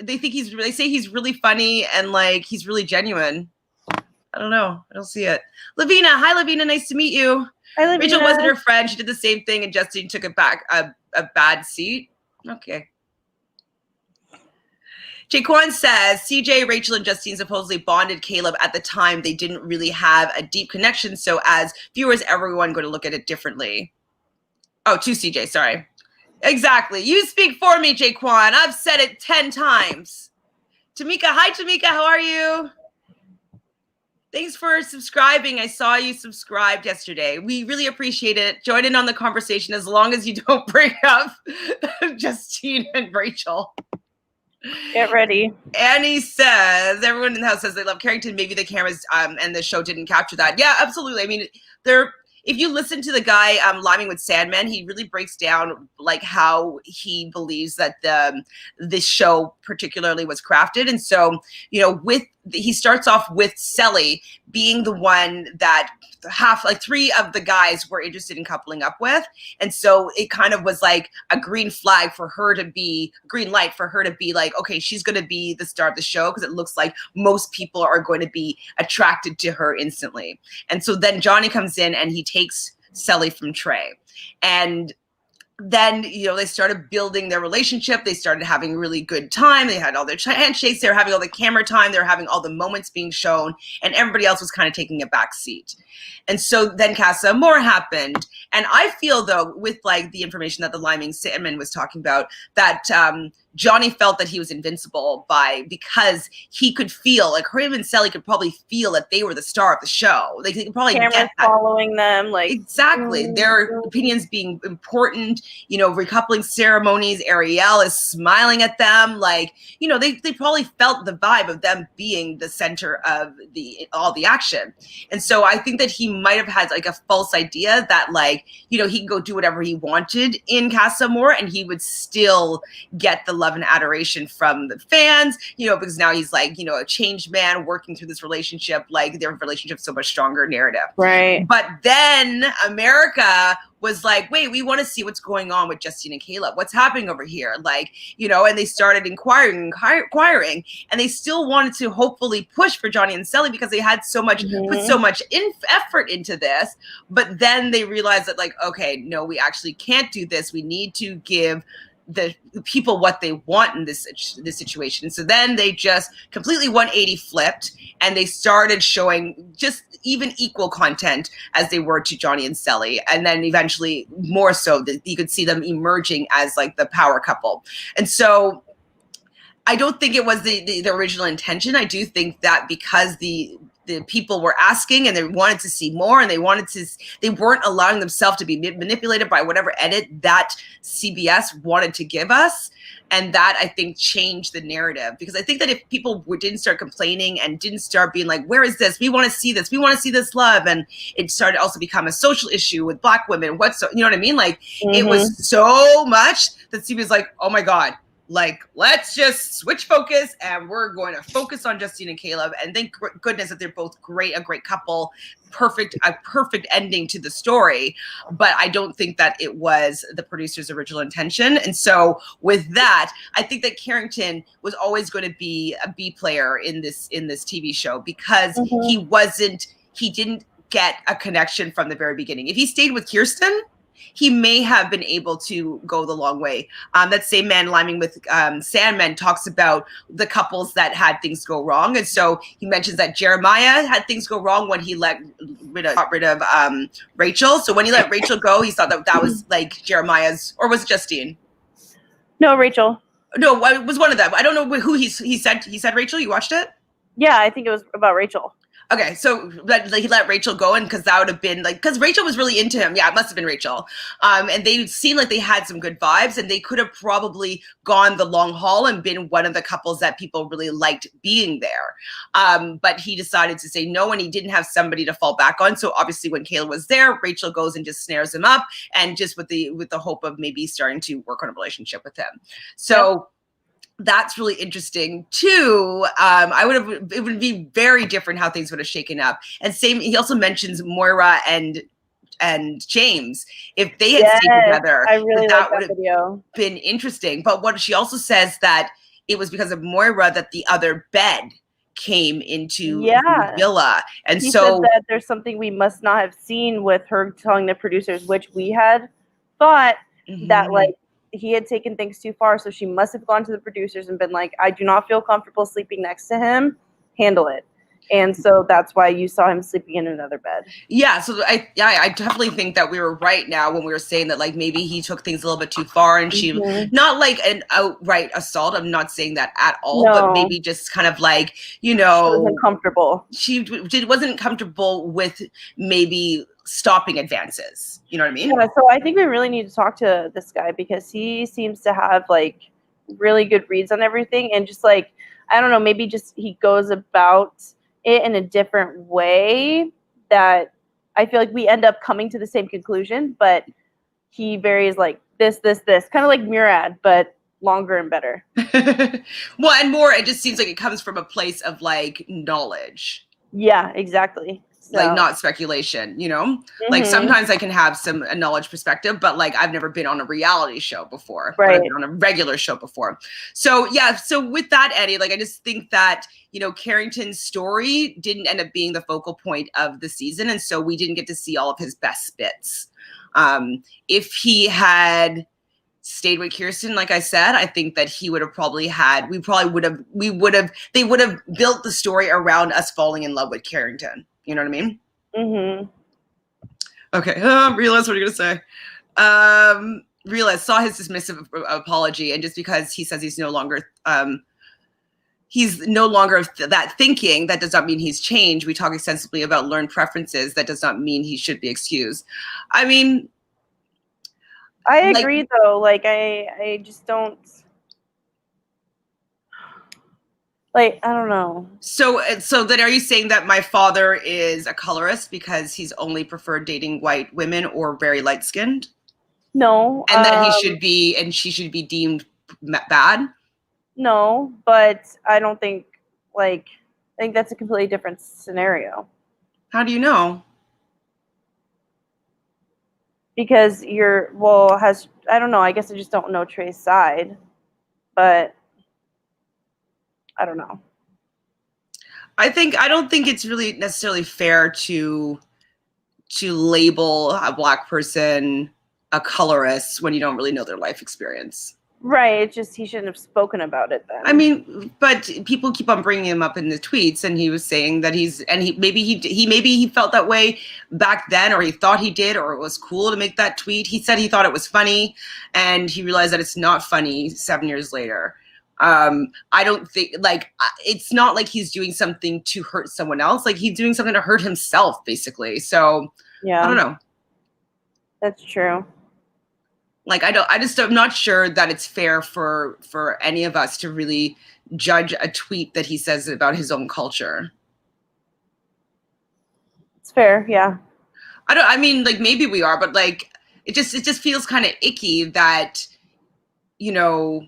they say he's really funny and like he's really genuine. I don't know. I don't see it. Lavina, hi Lavina, nice to meet you. Hi, Lavina. Rachel wasn't her friend. She did the same thing, and Justine took it back a bad seat. Okay. Jaquan says, CJ, Rachel, and Justine supposedly bonded Caleb at the time. They didn't really have a deep connection. So as viewers, everyone going to look at it differently. Oh, to CJ, sorry. Exactly. You speak for me, Jaquan. I've said it 10 times. Tamika, hi, Tamika. How are you? Thanks for subscribing. I saw you subscribed yesterday. We really appreciate it. Join in on the conversation as long as you don't bring up Justine and Rachel. Get ready. Annie says, everyone in the house says they love Carrington. Maybe the cameras and the show didn't capture that. Yeah, absolutely. I mean, if you listen to the guy Liming with Sandman, he really breaks down like how he believes that this show particularly was crafted. And so, he starts off with Selly being the one that three of the guys were interested in coupling up with. And so it kind of was like a green light for her to be like, okay, she's going to be the star of the show because it looks like most people are going to be attracted to her instantly. And so then Johnny comes in and he takes Selly from Trey. And then, they started building their relationship. They started having a really good time. They had all their handshakes. They were having all the camera time. They were having all the moments being shown. And everybody else was kind of taking a back seat. And so then Casa Amor happened. And I feel, though, with like the information that the Liming Sandman was talking about, that Johnny felt that he was invincible because he could feel, like him and Selly could probably feel that they were the star of the show. Like they could probably Cameras get that. Following them, like exactly their opinions being important. Recoupling ceremonies. Ariel is smiling at them, like they probably felt the vibe of them being the center of all the action. And so I think that he might have had like a false idea that like he could go do whatever he wanted in Casa Amor and he would still get the love and adoration from the fans, because now he's like, a changed man working through this relationship, like their relationship's so much stronger narrative. Right. But then America was like, wait, we want to see what's going on with Justine and Caleb. What's happening over here? Like, and they started inquiring, and they still wanted to hopefully push for Johnny and Selly because they had put so much effort into this. But then they realized that like, okay, no, we actually can't do this. We need to give the people what they want in this situation. So then they just completely 180 flipped and they started showing just even equal content as they were to Johnny and Selly. And then eventually more so that you could see them emerging as like the power couple. And so I don't think it was the original intention. I do think that because the people were asking and they wanted to see more and they weren't allowing themselves to be manipulated by whatever edit that CBS wanted to give us. And that I think changed the narrative, because I think that if people didn't start complaining and didn't start being like, where is this? We want to see this. We want to see this love. And it started also become a social issue with Black women. You know what I mean? Like it was so much that CBS was like, oh my God, like, let's just switch focus and we're going to focus on Justine and Caleb. And thank goodness that they're both a great couple, a perfect ending to the story. But I don't think that it was the producer's original intention. And so with that, I think that Carrington was always going to be a B player in this TV show because he didn't get a connection from the very beginning. If he stayed with Kirsten, he may have been able to go the long way. That same man, Liming with Sandman, talks about the couples that had things go wrong. And so he mentions that Jeremiah had things go wrong when he got rid of Rachel. So when he let Rachel go, he thought that was like Jeremiah's, or was it Justine? No, Rachel. No, it was one of them. I don't know who he said. He said Rachel. You watched it? Yeah, I think it was about Rachel. Okay, so he let Rachel go, and because that would have been like, because Rachel was really into him. Yeah, it must have been Rachel. And they seemed like they had some good vibes, and they could have probably gone the long haul and been one of the couples that people really liked being there. But he decided to say no, and he didn't have somebody to fall back on. So obviously, when Caleb was there, Rachel goes and just snares him up, and just with the hope of maybe starting to work on a relationship with him. So. Yep. That's really interesting too. It would be very different how things would have shaken up. And he also mentions Moira and James. If they had stayed together, I really that would have been interesting. But what she also says that it was because of Moira that the other bed came into the villa. And he said that there's something we must not have seen with her telling the producers, which we had thought that like he had taken things too far, so she must have gone to the producers and been like, I do not feel comfortable sleeping next to him. Handle it. And so that's why you saw him sleeping in another bed. Yeah, so I definitely think that we were right now when we were saying that, like, maybe he took things a little bit too far, and she, not like an outright assault, I'm not saying that at all, but maybe just kind of like, you know, she wasn't comfortable. She wasn't comfortable with maybe stopping advances. You know what I mean? Yeah, so I think we really need to talk to this guy because he seems to have like really good reads on everything, and just like, I don't know, maybe just he goes about it in a different way that I feel like we end up coming to the same conclusion, but he varies like this, kind of like Murad, but longer and better. Well, and more, it just seems like it comes from a place of like knowledge. Yeah, exactly. So. Like, not speculation, you know? Like, sometimes I can have a knowledge perspective, but like, I've never been on a reality show before. Right. I've been on a regular show before. So yeah, so with that, Eddie, like, I just think that, you know, Carrington's story didn't end up being the focal point of the season, and so we didn't get to see all of his best bits. If he had stayed with Kirsten, like I said, I think that he would have probably had, they would have built the story around us falling in love with Carrington. You know what I mean? Okay. Realize, what are you going to say? Realize, saw his dismissive apology, and just because he says he's no longer that thinking, that does not mean he's changed. We talk extensively about learned preferences. That does not mean he should be excused. I mean, I agree, like, though. Like, I just don't. Like, I don't know. So then are you saying that my father is a colorist because he's only preferred dating white women or very light-skinned? No. And that he should be, and she should be deemed bad? No, but I don't think, like, I think that's a completely different scenario. How do you know? Because I don't know, I guess I just don't know Trey's side, but I don't know. I don't think it's really necessarily fair to label a Black person a colorist when you don't really know their life experience. Right. It's just he shouldn't have spoken about it then. I mean, but people keep on bringing him up in the tweets, and he was saying that maybe he felt that way back then, or he thought he did, or it was cool to make that tweet. He said he thought it was funny, and he realized that it's not funny 7 years later. I don't think, like, it's not like he's doing something to hurt someone else. Like, he's doing something to hurt himself, basically. So yeah, I don't know. That's true. Like, I'm not sure that it's fair for any of us to really judge a tweet that he says about his own culture. It's fair, yeah. I mean, like, maybe we are, but like, it just feels kind of icky that, you know,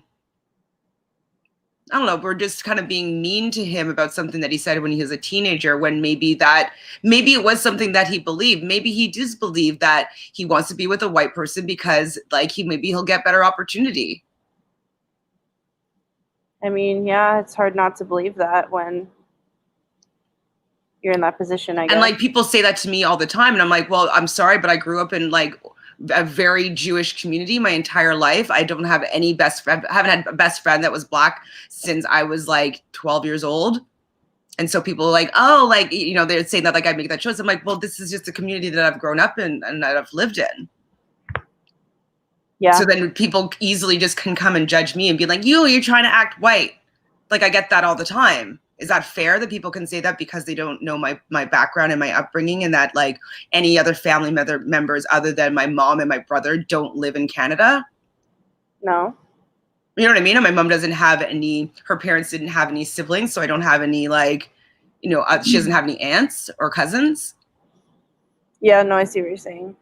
I don't know, we're just kind of being mean to him about something that he said when he was a teenager, when maybe it was something that he believed. Maybe he does believe that he wants to be with a white person because, like, maybe he'll get better opportunity. I mean, yeah, it's hard not to believe that when you're in that position, I guess. And, like, people say that to me all the time, and I'm like, well, I'm sorry, but I grew up in, like, a very Jewish community my entire life. I don't have any best friend. I haven't had a best friend that was Black since I was like 12 years old. And so people are like, oh, like, you know, they're saying that like I make that choice. I'm like, well, this is just a community that I've grown up in and that I've lived in. Yeah. So then people easily just can come and judge me and be like, you're trying to act white. Like, I get that all the time. Is that fair that people can say that because they don't know my background and my upbringing, and that like any other family members other than my mom and my brother don't live in Canada? No. You know what I mean? And my mom doesn't have her parents didn't have any siblings, so I don't have any, like, you know, she doesn't have any aunts or cousins. Yeah, no, I see what you're saying.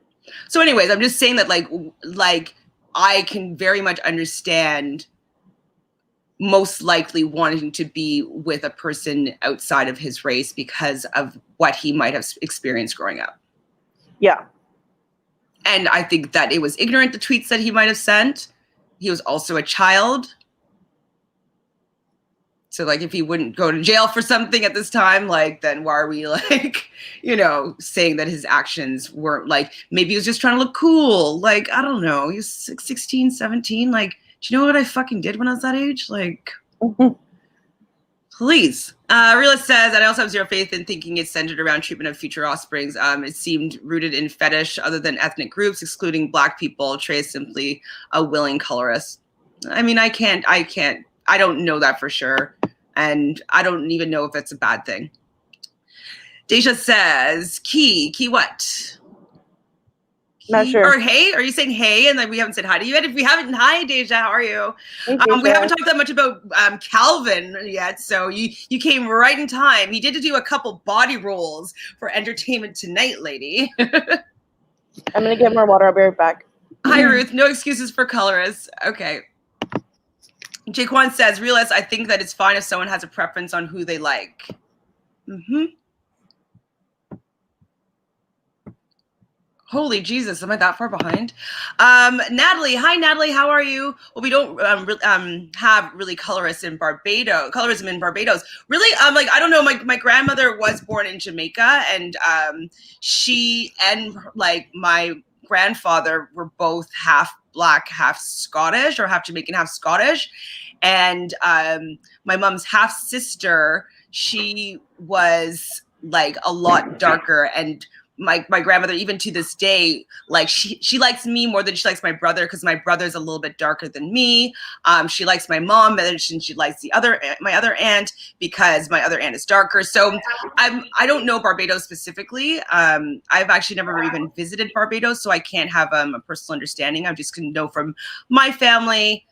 So anyways, I'm just saying that like I can very much understand most likely wanting to be with a person outside of his race because of what he might have experienced growing up. Yeah. And I think that it was ignorant, the tweets that he might have sent. He was also a child. So, like, if he wouldn't go to jail for something at this time, like, then why are we, like, you know, saying that his actions weren't, like, maybe he was just trying to look cool. Like, I don't know. He was 16, 17. Like, do you know what I fucking did when I was that age? Like, Please. Realist says, and I also have zero faith in thinking it's centered around treatment of future offsprings. It seemed rooted in fetish other than ethnic groups, excluding Black people. Trey is simply a willing colorist. I mean, I don't know that for sure. And I don't even know if it's a bad thing. Deja says, key what? Not sure. Or hey, are you saying hey? And then we haven't said hi to you yet. If we haven't, hi Deja, how are you? Hey, Deja. We haven't talked that much about Calvin yet, so you came right in time. He did do a couple body rolls for Entertainment Tonight, lady. I'm gonna get more water. I'll be right back. Hi Ruth, no excuses for colorists. Okay. Jaquan says, realist, I think that it's fine if someone has a preference on who they like. Mm-hmm. Holy Jesus, am I that far behind? Natalie, hi Natalie, how are you? Well, we don't have really colorism in Barbados. Really, like, I don't know, my grandmother was born in Jamaica, and she and like my grandfather were both half Black, half Scottish, or half Jamaican, half Scottish. And my mom's half sister, she was like a lot darker, and my grandmother, even to this day, like she likes me more than she likes my brother, because my brother's a little bit darker than me. She likes my mom better than she likes my other aunt, because my other aunt is darker. So I don't know Barbados specifically. I've actually never even visited Barbados, so I can't have a personal understanding. I just can know from my family.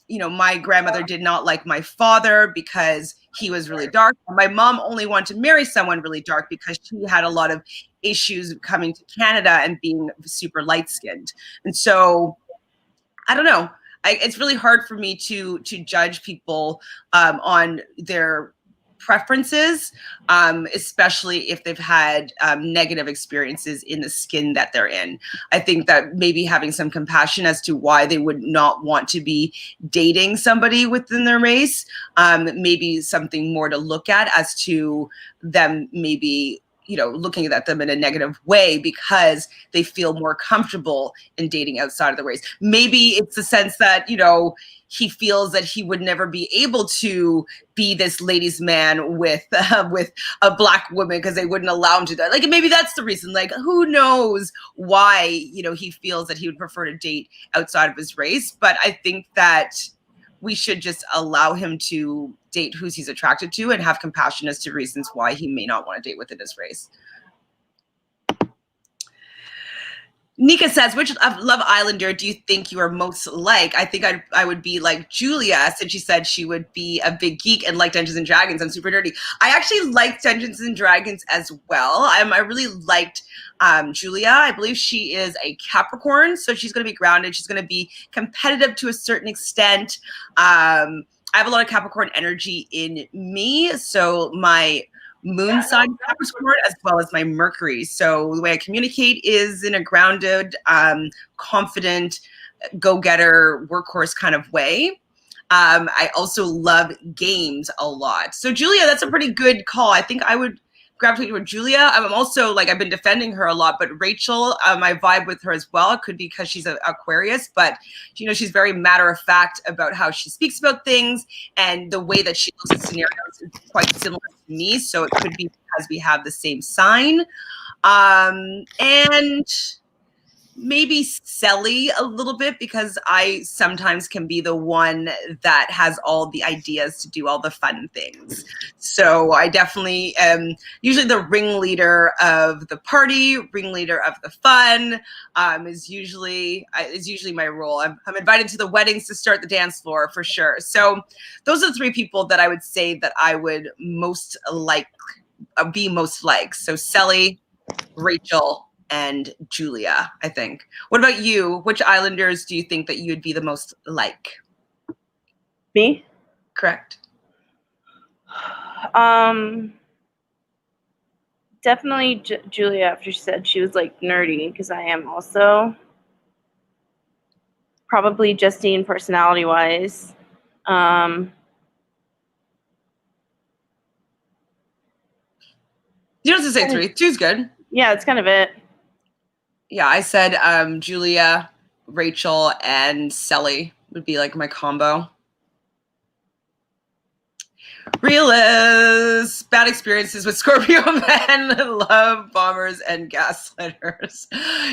You know, my grandmother did not like my father because he was really dark. My mom only wanted to marry someone really dark because she had a lot of issues coming to Canada and being super light-skinned. And so, I don't know. It's really hard for me to judge people on their preferences, especially if they've had negative experiences in the skin that they're in. I think that maybe having some compassion as to why they would not want to be dating somebody within their race, maybe something more to look at as to them maybe, you know, looking at them in a negative way because they feel more comfortable in dating outside of the race. Maybe it's the sense that, you know, he feels that he would never be able to be this ladies' man with a Black woman because they wouldn't allow him to do that. Like, maybe that's the reason. Like, who knows why, you know, he feels that he would prefer to date outside of his race. But I think that we should just allow him to date who he's attracted to and have compassion as to reasons why he may not want to date within his race. Nika says, which Love Islander do you think you are most like? I think I would be like Julia, since she said she would be a big geek and like Dungeons and Dragons. I'm super nerdy. I actually like Dungeons and Dragons as well. I really liked Julia. I believe she is a Capricorn, so she's going to be grounded. She's going to be competitive to a certain extent. I have a lot of Capricorn energy in me, so my moon sign Capricorn as well as my Mercury. So the way I communicate is in a grounded, confident, go-getter, workhorse kind of way. I also love games a lot. So Julia, that's a pretty good call. I think I would gravitate toward Julia. I'm also, like, I've been defending her a lot, but Rachel, I vibe with her as well. It could be because she's an Aquarius, but, you know, she's very matter-of-fact about how she speaks about things, and the way that she looks at scenarios is quite similar to me, so it could be because we have the same sign. And maybe Selly a little bit, because I sometimes can be the one that has all the ideas to do all the fun things. So I definitely am usually the ringleader of the party, ringleader of the fun, is usually my role. I'm invited to the weddings to start the dance floor for sure. So those are the three people that I would say that I would most like, be most like. So Selly, Rachel, and Julia, I think. What about you? Which Islanders do you think that you'd be the most like? Me? Correct. Definitely Julia, after she said she was like nerdy, because I am also. Probably Justine, personality wise. You don't have to say three. Two's good. Yeah, that's kind of it. Yeah, I said Julia, Rachel, and Selly would be like my combo. Realists, bad experiences with Scorpio men, love bombers and gaslighters.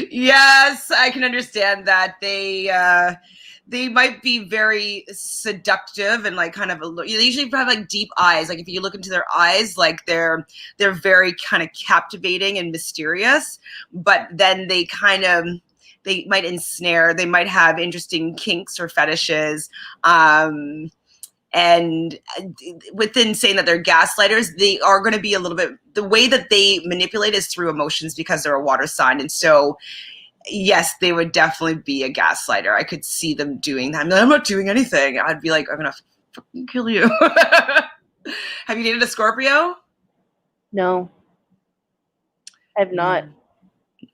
Yes, I can understand that. They might be very seductive and like kind of they usually have like deep eyes. Like if you look into their eyes, like they're very kind of captivating and mysterious, but then they might ensnare, they might have interesting kinks or fetishes. And within saying that they're gaslighters, they are going to be a little bit, the way that they manipulate is through emotions because they're a water sign. And so, yes, they would definitely be a gaslighter. I could see them doing that. I'm not doing anything. I'd be like, I'm going to fucking kill you. Have you dated a Scorpio? No. I have not.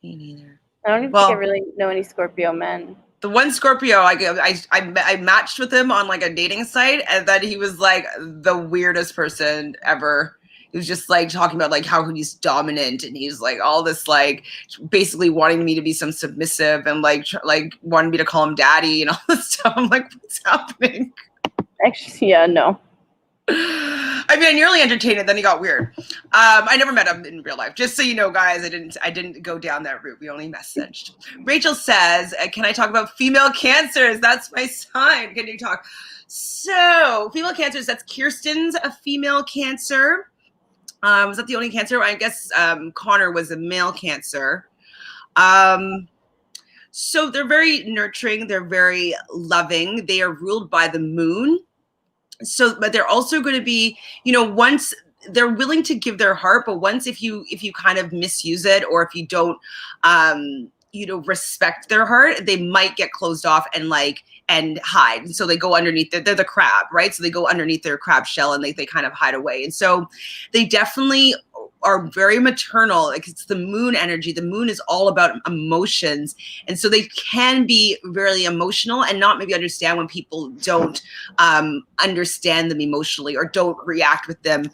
Me neither. I don't even think I really know any Scorpio men. The one Scorpio, I matched with him on like a dating site, and then he was like the weirdest person ever. He was just like talking about like how he's dominant, and he's like all this like basically wanting me to be some submissive and like wanting me to call him daddy and all this stuff. I'm like, what's happening? Actually, yeah, no. I mean, I nearly entertained it. Then he got weird. I never met him in real life. Just so you know, guys, I didn't go down that route. We only messaged. Rachel says, "Can I talk about female cancers? That's my sign. Can you talk?" So, female cancers. That's Kirsten's a female cancer. Was that the only cancer? I guess Connor was a male cancer. So they're very nurturing. They're very loving. They are ruled by the moon. So, but they're also going to be, once they're willing to give their heart, but once if you kind of misuse it, or if you don't, respect their heart, they might get closed off and hide. And so they go underneath, they're the crab, right? So they go underneath their crab shell and they kind of hide away. And so they definitely are very maternal. Like it's the moon energy. The moon is all about emotions. And so they can be really emotional and not maybe understand when people don't understand them emotionally, or don't react with them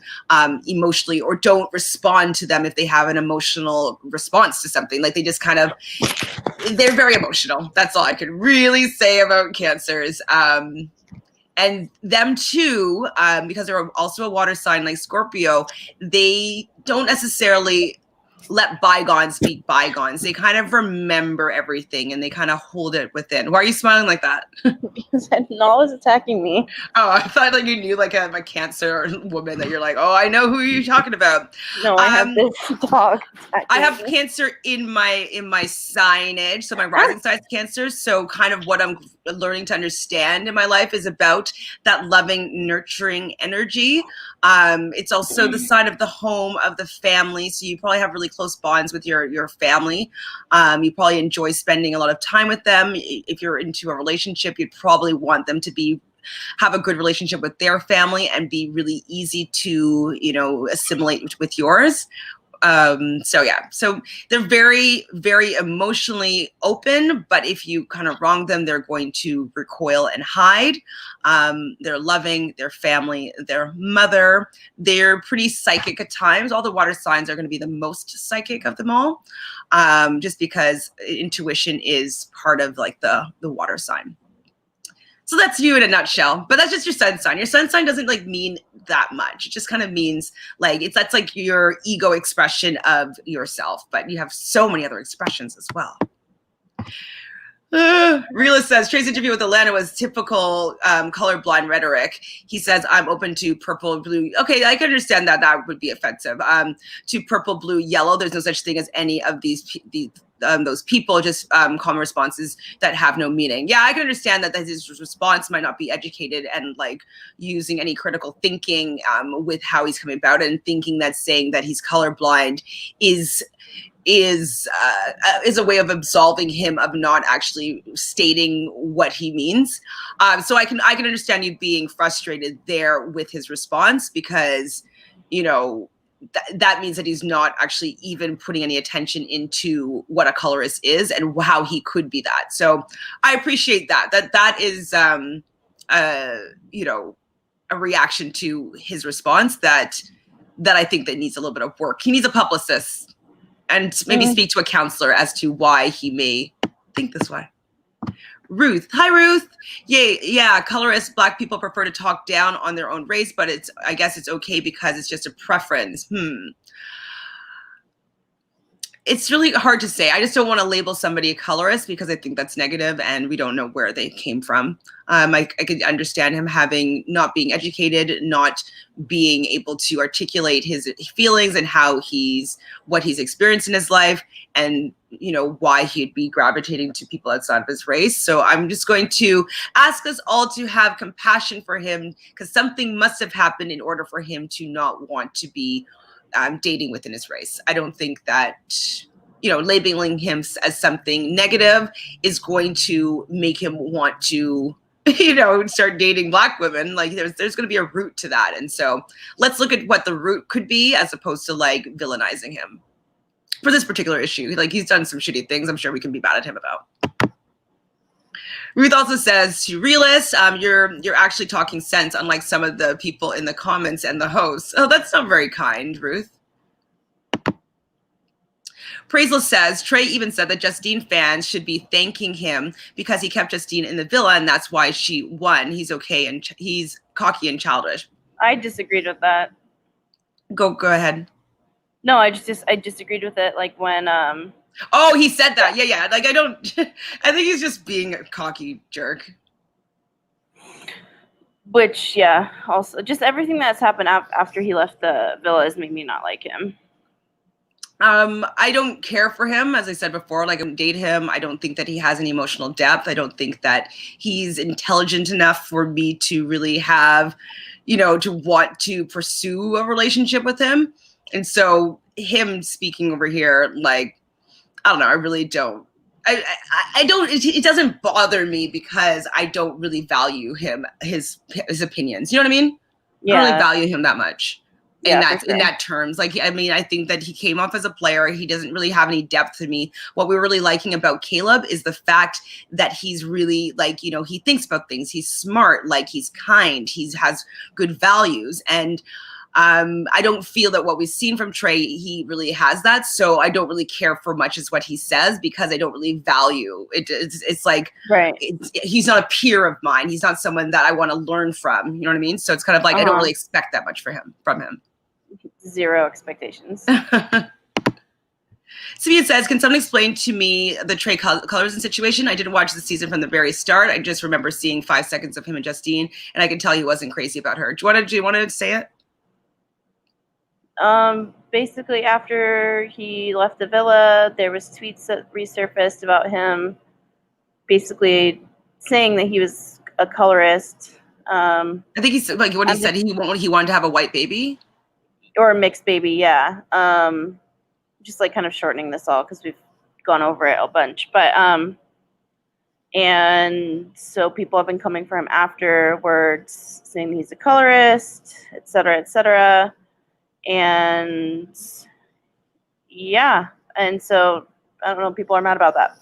emotionally, or don't respond to them if they have an emotional response to something. Like they just they're very emotional. That's all I could really say about cancers. And them too, because they're also a water sign like Scorpio, they don't necessarily let bygones be bygones. They kind of remember everything and they kind of hold it within. Why are you smiling like that? Because Nall is attacking me. Oh, I thought like you knew like a cancer woman that you're like, oh, I know who you're talking about. No, I have this dog. I have cancer in my signage. So my rising sign's cancer. So kind of what I'm learning to understand in my life is about that loving, nurturing energy. It's also the sign of the home, of the family. So you probably have really close bonds with your family. You probably enjoy spending a lot of time with them. If you're into a relationship, you'd probably want them to have a good relationship with their family and be really easy to, assimilate with yours. So they're very, very emotionally open, but if you kind of wrong them, they're going to recoil and hide. They're loving, their family, their mother. They're pretty psychic at times. All the water signs are going to be the most psychic of them all, just because intuition is part of like the water sign. So that's you in a nutshell, but that's just your sun sign. Your sun sign doesn't like mean that much. It just kind of means like that's like your ego expression of yourself, but you have so many other expressions as well. Realist says, Trey's interview with Alana was typical colorblind rhetoric. He says, I'm open to purple, blue. Okay, I can understand that. That would be offensive. To purple, blue, yellow. There's no such thing as any of those people, just common responses that have no meaning. Yeah, I can understand that his response might not be educated and like using any critical thinking with how he's coming about it, and thinking that saying that he's colorblind is a way of absolving him of not actually stating what he means. So I can understand you being frustrated there with his response, because that means that he's not actually even putting any attention into what a colorist is and how he could be that. So I appreciate that is a reaction to his response that I think that needs a little bit of work. He needs a publicist and maybe speak to a counselor as to why he may think this way. Ruth. Hi, Ruth. Yeah. Colorist Black people prefer to talk down on their own race, but I guess it's okay because it's just a preference. It's really hard to say. I just don't want to label somebody a colorist because I think that's negative and we don't know where they came from. I could understand him not being educated, not being able to articulate his feelings and what he's experienced in his life, and why he'd be gravitating to people outside of his race. So I'm just going to ask us all to have compassion for him, because something must have happened in order for him to not want to be dating within his race. I don't think that labeling him as something negative is going to make him want to start dating Black women. Like there's going to be a root to that, and so let's look at what the root could be as opposed to like villainizing him for this particular issue. Like he's done some shitty things I'm sure we can be mad at him about. Ruth also says to realists, you're actually talking sense, unlike some of the people in the comments and the hosts. Oh, that's not very kind, Ruth. Praiseless says, Trey even said that Justine fans should be thanking him because he kept Justine in the villa, and that's why she won. He's okay, and he's cocky and childish. I disagreed with that. Go ahead. No, I disagreed with it. Like when Oh, he said that. Yeah. Like I think he's just being a cocky jerk. Which, yeah, also just everything that's happened after he left the villa has made me not like him. I don't care for him, as I said before. Like I don't date him. I don't think that he has any emotional depth. I don't think that he's intelligent enough for me to really have, to want to pursue a relationship with him. And so him speaking over here, like, I don't know. I really don't. I don't. It doesn't bother me because I don't really value his opinions. You know what I mean? Yeah. I don't really value him that much. In that terms. Like, I mean, I think that he came off as a player. He doesn't really have any depth to me. What we're really liking about Caleb is the fact that he's really like, he thinks about things. He's smart, like he's kind. He has good values. And I don't feel that what we've seen from Trey, he really has that. So I don't really care for much as what he says because I don't really value it. It's like, right. He's not a peer of mine. He's not someone that I want to learn from. You know what I mean? So it's kind of like, I don't really expect that much from him. Zero expectations. Sabine says, can someone explain to me the Trey colorism situation? I didn't watch the season from the very start. I just remember seeing 5 seconds of him and Justine, and I can tell he wasn't crazy about her. Do you want to say it? Basically, after he left the villa, there was tweets that resurfaced about him basically saying that he was a colorist. I think he said, like, what he said, he wanted to have a white baby? Or a mixed baby, yeah. Just like kind of shortening this all because we've gone over it a bunch. But and so people have been coming for him afterwards saying he's a colorist, et cetera, et cetera. And yeah, and so I don't know, people are mad about that.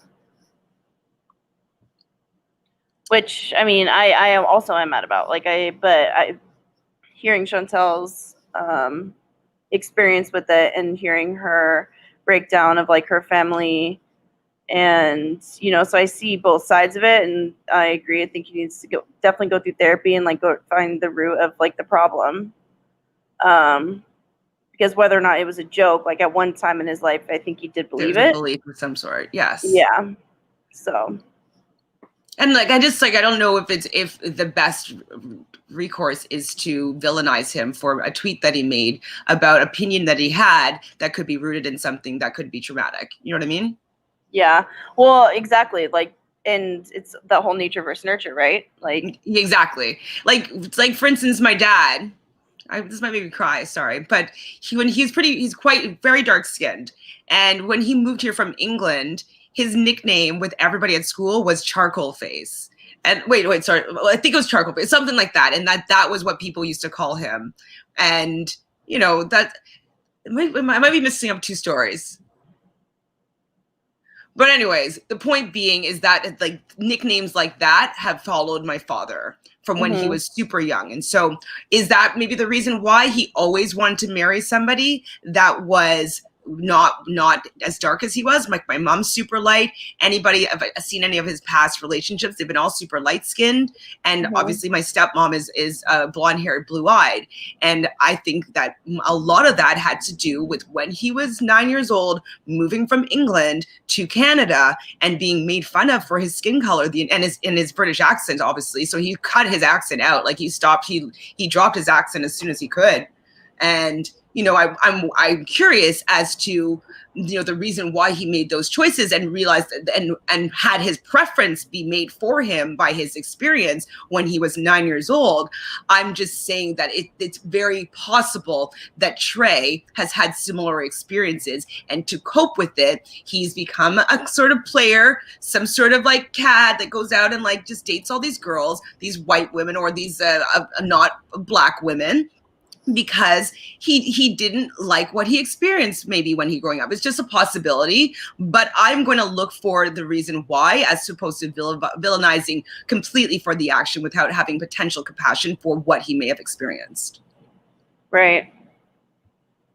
Which, I mean, I also am mad about. Hearing Chantel's experience with it and hearing her breakdown of like her family, and so I see both sides of it, and I agree. I think he needs to definitely go through therapy and like go find the root of like the problem. Because whether or not it was a joke, like at one time in his life, I think he did believe it. Belief of some sort, yes. Yeah. So. And like, I don't know if the best recourse is to villainize him for a tweet that he made about opinion that he had that could be rooted in something that could be traumatic. You know what I mean? Yeah. Well, exactly. Like, and it's the whole nature versus nurture, right? Like, exactly. Like for instance, my dad. This might make me cry, sorry, but he's quite very dark skinned, and when he moved here from England, his nickname with everybody at school was Charcoal Face. And wait, sorry, I think it was Charcoal Face, something like that, and that was what people used to call him. And that I might be missing up 2 stories. But anyways, the point being is that like nicknames like that have followed my father from when he was super young. And so is that maybe the reason why he always wanted to marry somebody that was not as dark as he was. Like my mom's super light. Anybody, if I've seen any of his past relationships, they've been all super light skinned. And obviously my stepmom is blonde haired, blue eyed. And I think that a lot of that had to do with when he was 9 years old, moving from England to Canada and being made fun of for his skin color and his British accent, obviously. So he cut his accent out. Like he dropped his accent as soon as he could. And I'm curious as to the reason why he made those choices and realized and had his preference be made for him by his experience when he was 9 years old. I'm just saying that it's very possible that Trey has had similar experiences, and to cope with it, he's become a sort of player, some sort of like cat that goes out and like just dates all these girls, these white women or these not black women, because he didn't like what he experienced maybe when he growing up. It's just a possibility, but I'm going to look for the reason why, as opposed to villainizing completely for the action without having potential compassion for what he may have experienced. Right.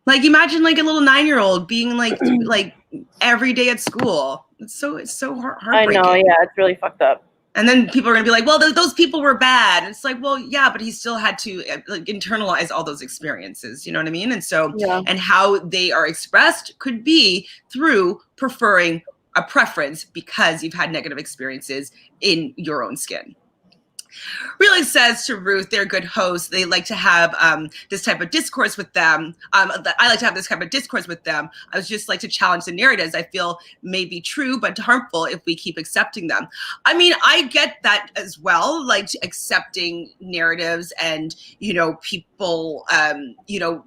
Like imagine like a little 9-year-old being like every day at school. It's so heartbreaking. I know, yeah, it's really fucked up. And then people are going to be like, well, those people were bad. And it's like, well, yeah, but he still had to like internalize all those experiences. You know what I mean? And so, and how they are expressed could be through preferring a preference because you've had negative experiences in your own skin. Really says to Ruth, they're good hosts. They like to have this type of discourse with them. I like to have this type of discourse with them. I would just like to challenge the narratives I feel may be true, but harmful if we keep accepting them. I mean, I get that as well, like accepting narratives and, people,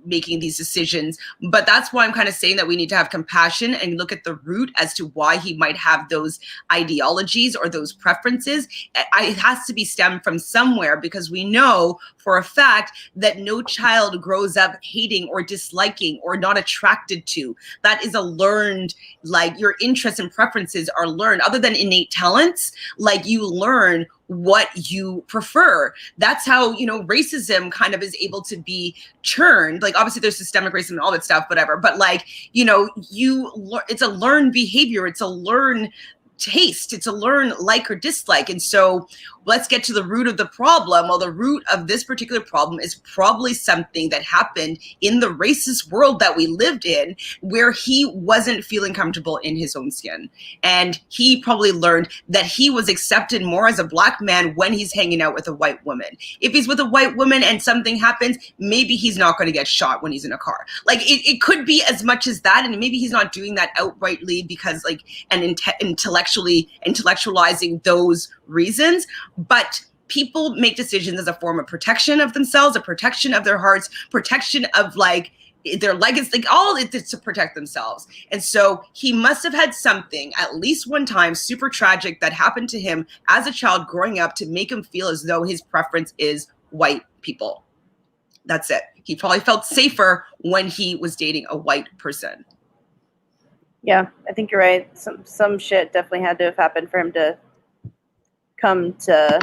making these decisions. But that's why I'm kind of saying that we need to have compassion and look at the root as to why he might have those ideologies or those preferences. It has to be stemmed from somewhere, because we know for a fact that no child grows up hating or disliking or not attracted to. That is a learned, like your interests and preferences are learned. Other than innate talents, like you learn what you prefer. That's how, racism kind of is able to be churned. Like obviously there's systemic racism and all that stuff, whatever. But like, it's a learned behavior. It's a learned taste. It's a learn like or dislike. And so let's get to the root of the problem. Well, the root of this particular problem is probably something that happened in the racist world that we lived in, where he wasn't feeling comfortable in his own skin. And he probably learned that he was accepted more as a black man when he's hanging out with a white woman. If he's with a white woman and something happens, maybe he's not going to get shot when he's in a car. Like it could be as much as that. And maybe he's not doing that outrightly because intellectualizing those reasons, but people make decisions as a form of protection of themselves, a protection of their hearts, protection of like their legacy, like all it is to protect themselves. And so he must have had something at least one time super tragic that happened to him as a child growing up to make him feel as though his preference is white people. That's it. He probably felt safer when he was dating a white person. Yeah, I think you're right. Some shit definitely had to have happened for him to come to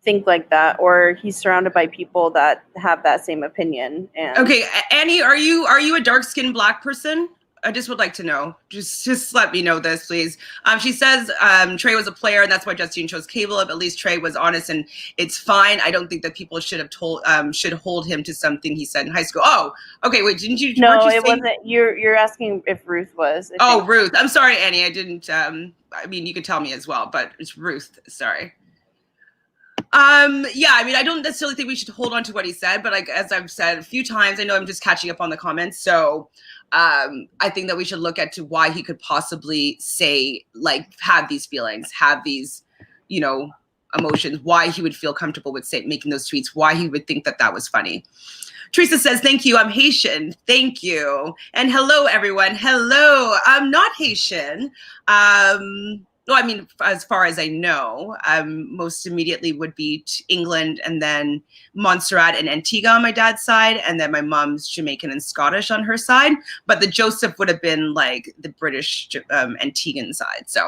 think like that, or he's surrounded by people that have that same opinion. And okay, Annie, are you a dark-skinned black person? I just would like to know. Just let me know this, please. She says Trey was a player, and that's why Justine chose Caleb. At least Trey was honest, and it's fine. I don't think that people should hold him to something he said in high school. Oh, okay. Wait, didn't you? No, it wasn't. You're asking if Ruth was. Oh, Ruth. I'm sorry, Annie. I didn't. I mean, you could tell me as well, but it's Ruth. Sorry. Yeah, I mean, I don't necessarily think we should hold on to what he said, but like, as I've said a few times, I know I'm just catching up on the comments. So I think that we should look at to why he could possibly say, like, have these feelings, have these, emotions, why he would feel comfortable with making those tweets, why he would think that that was funny. Teresa says, thank you. I'm Haitian. Thank you. And hello, everyone. Hello. I'm not Haitian. Well, I mean, as far as I know, most immediately would be England and then Montserrat and Antigua on my dad's side. And then my mom's Jamaican and Scottish on her side. But the Joseph would have been like the British Antiguan side. So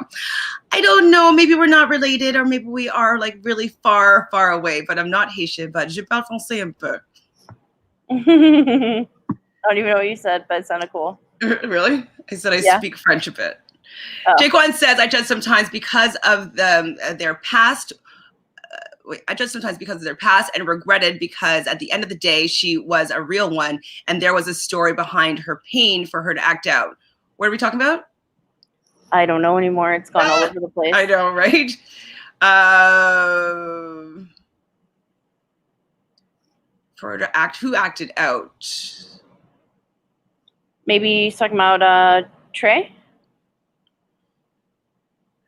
I don't know. Maybe we're not related, or maybe we are like really far, far away. But I'm not Haitian, but je parle français un peu. I don't even know what you said, but it sounded cool. Really? I said I Yeah. speak French a bit. Oh. Jaquan says, I judge sometimes because of their past. I judge sometimes because of their past and regretted because at the end of the day, she was a real one and there was a story behind her pain for her to act out. What are we talking about? I don't know anymore. It's gone all over the place. I know, right? For her to act, who acted out? Maybe he's talking about Trey?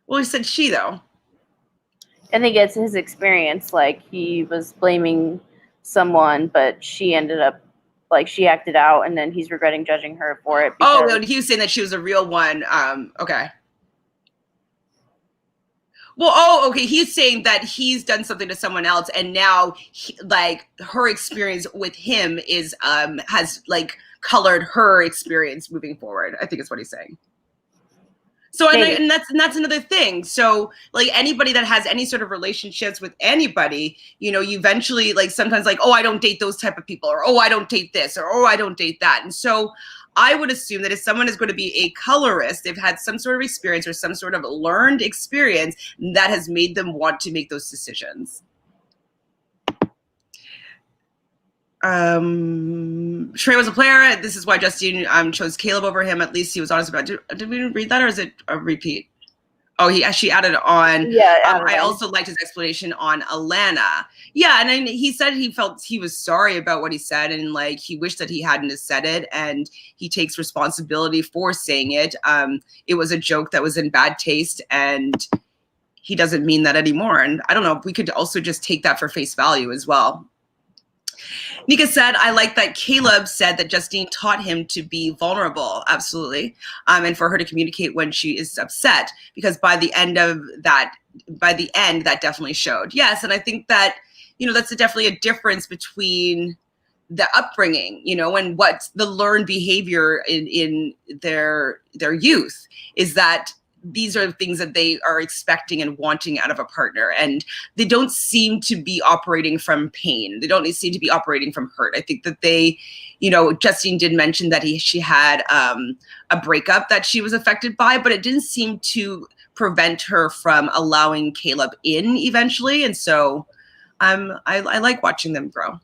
Well, he said she, though. I think it's his experience. Like, he was blaming someone, but she ended up, like, she acted out, and then he's regretting judging her for it. Oh, no, he was saying that she was a real one. Okay. Well, okay. He's saying that he's done something to someone else, and now, like, her experience with him is has like colored her experience moving forward. I think is what he's saying. So and that's another thing. So like anybody that has any sort of relationships with anybody, you know, you eventually like sometimes like, oh, I don't date those type of people, or oh, I don't date this, or oh, I don't date that. And so I would assume that if someone is going to be a colorist, they've had some sort of experience or some sort of learned experience that has made them want to make those decisions. Trey was a player. This is why Justine chose Caleb over him. At least he was honest about it. Did we read that, or is it a repeat? Oh, she added on. Yeah, I also liked his explanation on Alana. Yeah, and then he said he felt he was sorry about what he said, and like he wished that he hadn't have said it, and he takes responsibility for saying it. It was a joke that was in bad taste, and he doesn't mean that anymore. And I don't know if we could also just take that for face value as well. Nika said, I like that Caleb said that Justine taught him to be vulnerable. Absolutely. And for her to communicate when she is upset, because by the end, that definitely showed. Yes. And I think that, you know, that's definitely a difference between the upbringing, you know, and what's the learned behavior in their youth is that these are things that they are expecting and wanting out of a partner. And they don't seem to be operating from pain. They don't seem to be operating from hurt. I think that they, you know, Justine did mention that she had a breakup that she was affected by, but it didn't seem to prevent her from allowing Caleb in eventually. And so I like watching them grow.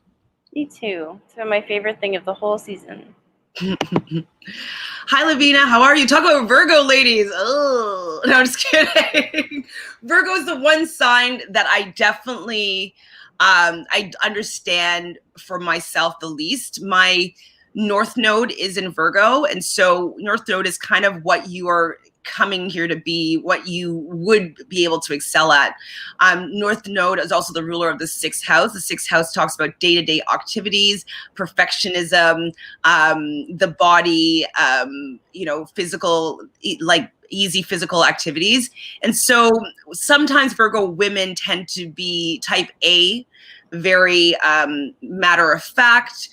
Me too. It's been my favorite thing of the whole season. Hi, Lavina. How are you? Talk about Virgo, ladies. Oh, no, I'm just kidding. Virgo is the one sign that I definitely, I understand for myself the least. My North Node is in Virgo. And so North Node is kind of what you are coming here to be, what you would be able to excel at. North Node is also the ruler of the 6th house. The 6th house talks about day-to-day activities, perfectionism, the body, you know, physical, like easy physical activities. And so sometimes Virgo women tend to be type A, very matter of fact.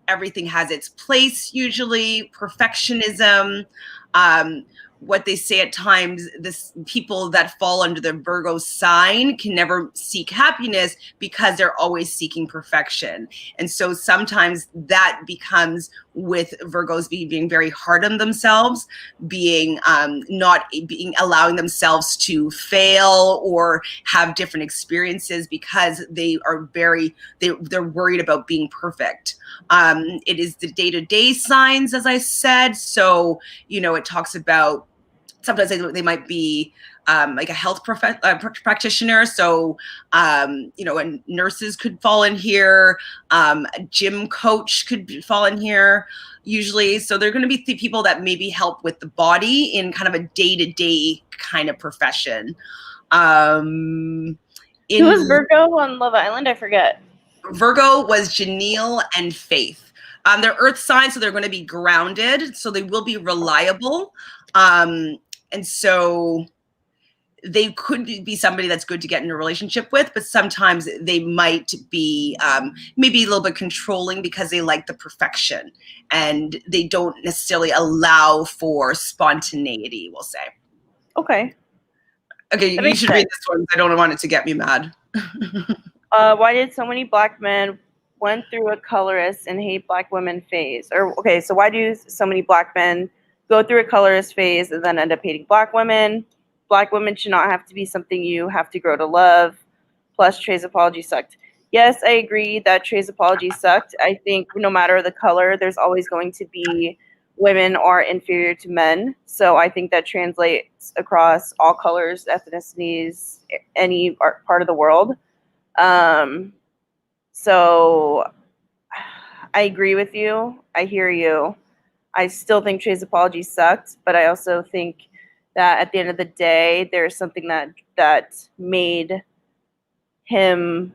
Everything has its place, usually. Perfectionism. What they say at times, people that fall under the Virgo sign can never seek happiness because they're always seeking perfection. And so sometimes that becomes with Virgos being very hard on themselves, being allowing themselves to fail or have different experiences because they are they're worried about being perfect. It is the day-to-day signs, as I said. So, you know, it talks about sometimes they might be like a health practitioner. So, you know, and nurses could fall in here. A gym coach could fall in here usually. So they're going to be the people that maybe help with the body in kind of a day-to-day kind of profession. Who was Virgo on Love Island? I forget. Virgo was Janelle and Faith. They're earth signs, so they're going to be grounded. So they will be reliable. And so they could be somebody that's good to get in a relationship with, but sometimes they might be maybe a little bit controlling because they like the perfection and they don't necessarily allow for spontaneity, we'll say. Okay. Okay, you should read this one. I don't want it to get me mad. Why did so many black men went through a colorist and hate black women phase. Or, okay, so why do so many black men go through a colorist phase and then end up hating black women? Black women should not have to be something you have to grow to love. Plus, Trey's apology sucked. Yes, I agree that Trey's apology sucked. I think no matter the color, there's always going to be women are inferior to men. So I think that translates across all colors, ethnicities, any part of the world. So I agree with you. I hear you. I still think Trey's apology sucked, but I also think that at the end of the day, there's something that made him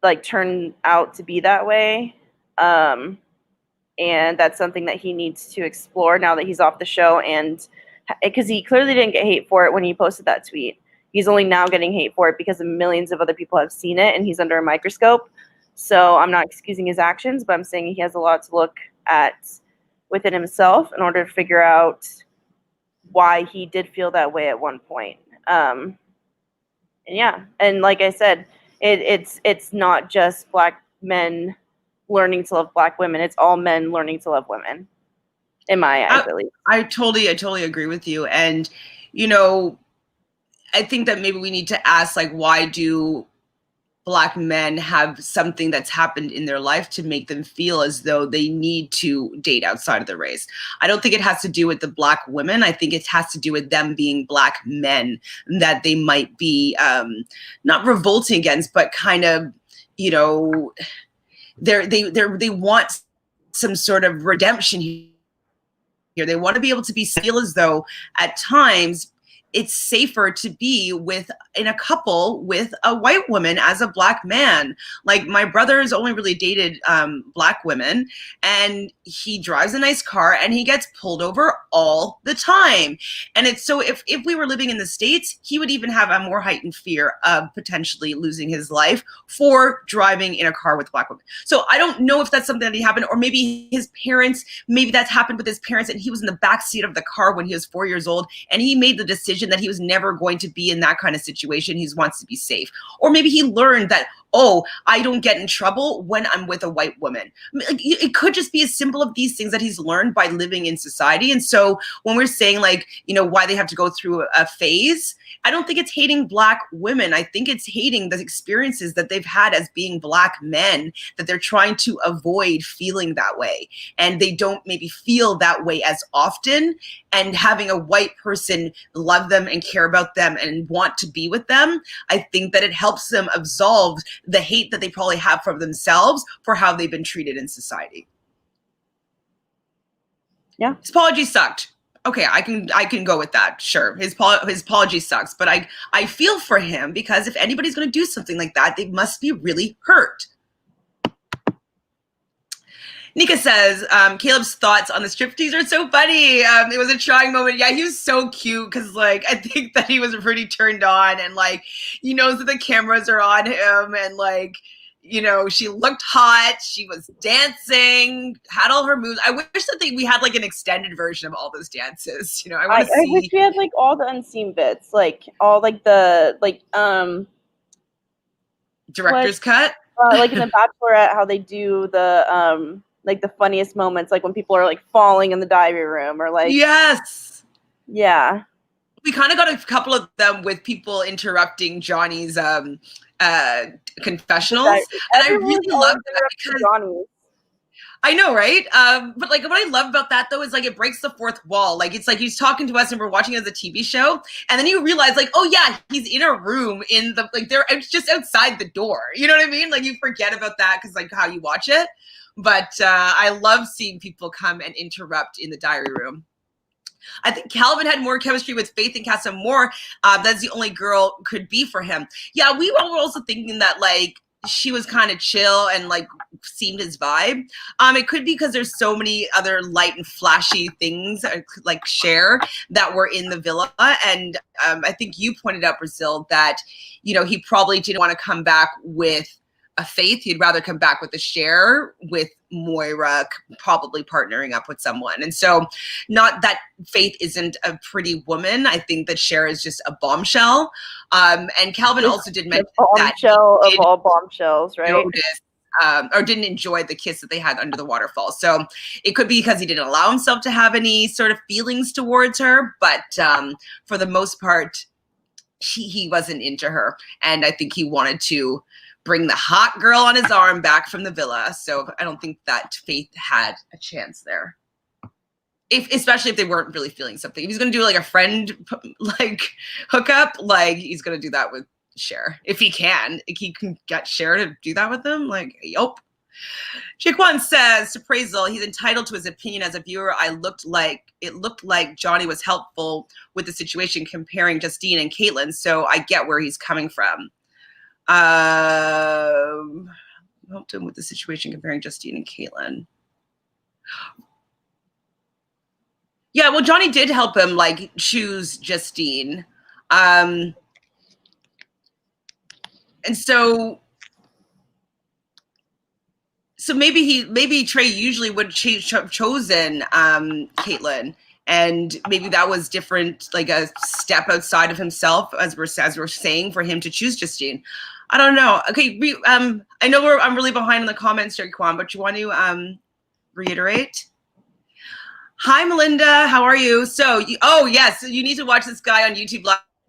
like turn out to be that way. And that's something that he needs to explore now that he's off the show. And because he clearly didn't get hate for it when he posted that tweet. He's only now getting hate for it because millions of other people have seen it and he's under a microscope. So I'm not excusing his actions, but I'm saying he has a lot to look at within himself in order to figure out why he did feel that way at one point. And yeah, and like I said, it's not just black men learning to love black women. It's all men learning to love women, in my eyes, at least. I totally agree with you. And, you know, I think that maybe we need to ask, like, why do black men have something that's happened in their life to make them feel as though they need to date outside of the race? I don't think it has to do with the black women. I think it has to do with them being black men that they might be not revolting against, but kind of, you know, they want some sort of redemption here. They want to be able to feel as though at times it's safer to be in a couple with a white woman as a black man. Like, my brother has only really dated black women, and he drives a nice car and he gets pulled over all the time. And it's so if we were living in the States, he would even have a more heightened fear of potentially losing his life for driving in a car with black women. So I don't know if that's something that happened, or maybe his parents, maybe that's happened with his parents and he was in the back seat of the car when he was 4 years old and he made the decision that he was never going to be in that kind of situation. He wants to be safe. Or maybe he learned that, oh, I don't get in trouble when I'm with a white woman. It could just be as simple of these things that he's learned by living in society. And so when we're saying, like, you know, why they have to go through a phase, I don't think it's hating black women. I think it's hating the experiences that they've had as being black men, that they're trying to avoid feeling that way. And they don't maybe feel that way as often. And having a white person love them and care about them and want to be with them, I think that it helps them absolve the hate that they probably have for themselves for how they've been treated in society. Yeah. His apology sucked. Okay, I can go with that. Sure, his apology sucks, but I feel for him, because if anybody's going to do something like that, they must be really hurt. Nika says, Caleb's thoughts on the striptease are so funny. It was a trying moment. Yeah, he was so cute because, like, I think that he was pretty turned on, and, like, he knows that the cameras are on him, and, like, you know, she looked hot. She was dancing, had all her moves. I wish that we had, like, an extended version of all those dances. You know, I wish we had, like, all the unseen bits, like all, like, the, like, director's cut. Like in the Bachelorette, how they do the like the funniest moments, like when people are, like, falling in the diving room, or, like, yes, yeah. We kind of got a couple of them with people interrupting Johnny's confessionals, and I really loved that because Johnny. I know, right? But, like, what I love about that, though, is, like, it breaks the fourth wall. Like, it's like he's talking to us and we're watching it as a TV show, and then you realize, like, oh yeah, he's in a room in the, like, it's just outside the door. You know what I mean? Like, you forget about that because, like, how you watch it. But I love seeing people come and interrupt in the diary room. I think Calvin had more chemistry with Faith and Casa Moore. That's the only girl could be for him. Yeah, we were also thinking that, like, she was kind of chill and, like, seemed his vibe. It could be because there's so many other light and flashy things, like Cher, that were in the villa. And I think you pointed out, Brazil, that, you know, he probably didn't want to come back with a Faith. He'd rather come back with a Cher, with Moira probably partnering up with someone. And so, not that Faith isn't a pretty woman. I think that Cher is just a bombshell. And Calvin also did mention that bombshell of all bombshells, right? Notice or didn't enjoy the kiss that they had under the waterfall. So it could be because he didn't allow himself to have any sort of feelings towards her. But for the most part, he wasn't into her. And I think he wanted to bring the hot girl on his arm back from the villa. So I don't think that Faith had a chance there. Especially if they weren't really feeling something. If he's going to do like a friend like hookup, like he's going to do that with Cher. If he can get Cher to do that with him, like, yup. Chickwan says to Praisel, he's entitled to his opinion as a viewer. It looked like Johnny was helpful with the situation comparing Justine and Caitlyn, so I get where he's coming from. Helped him with the situation comparing Justine and Caitlyn. Yeah, well, Johnny did help him like choose Justine. And so maybe Trey usually would have chosen Caitlyn, and maybe that was different, like a step outside of himself, as we're saying, for him to choose Justine. I don't know. Okay, I know I'm really behind in the comments, Jerry Kwan, but you want to reiterate? Hi, Melinda. How are you? So, oh yes, you need to watch this guy on YouTube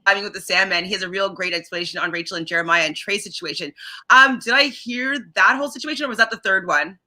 Living with the Sandman. He has a real great explanation on Rachel and Jeremiah and Trey's situation. Did I hear that whole situation, or was that the third one?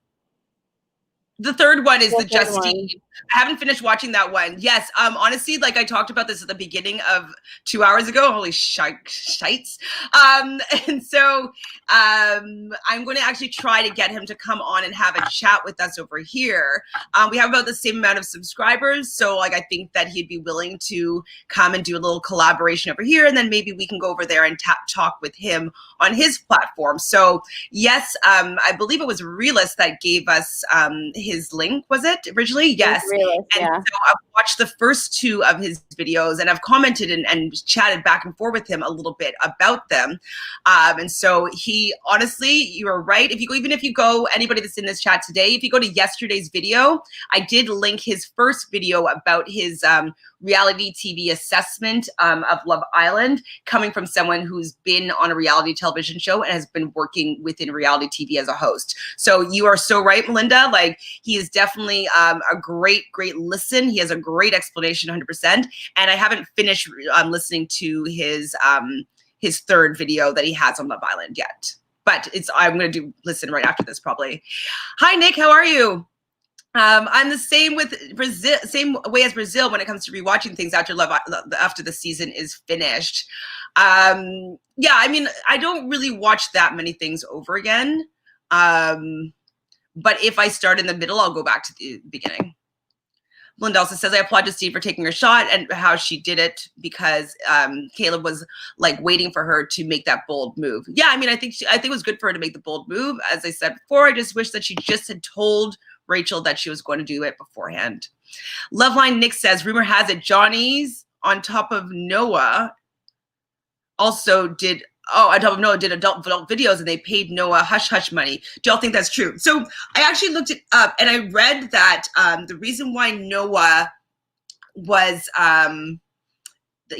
The third one is the Justine. I haven't finished watching that one. Yes, honestly, like I talked about this at the beginning of 2 hours ago. Holy shites. And so I'm going to actually try to get him to come on and have a chat with us over here. We have about the same amount of subscribers, so like I think that he'd be willing to come and do a little collaboration over here, and then maybe we can go over there and talk with him on his platform. So yes, I believe it was Realist that gave us his link, was it originally? Yes. Realist, and yeah. so I've watched the first 2 of his videos, and I've commented and chatted back and forth with him a little bit about them. And so he, honestly, you are right. Even if you go, anybody that's in this chat today, if you go to yesterday's video, I did link his first video about his reality TV assessment of Love Island, coming from someone who's been on a reality television show and has been working within reality TV as a host. So you are so right, Melinda. Like, he is definitely a great listen. He has a great explanation, 100%. And I haven't finished listening to his third video that he has on Love Island yet. But I'm going to listen right after this probably. Hi, Nick. How are you? I'm the same with Brazil, same way as Brazil when it comes to rewatching things after the season is finished. Yeah, I mean, I don't really watch that many things over again. But if I start in the middle, I'll go back to the beginning. Melinda also says, I applaud Justine for taking her shot and how she did it, because Caleb was like waiting for her to make that bold move. Yeah, I mean, I think it was good for her to make the bold move. As I said before, I just wish that she just had told Rachel that she was going to do it beforehand. Loveline Nick says, rumor has it Johnny's on top of Noah also did adult videos, and they paid Noah hush hush money. Do y'all think that's true? So I actually looked it up, and I read that the reason why Noah was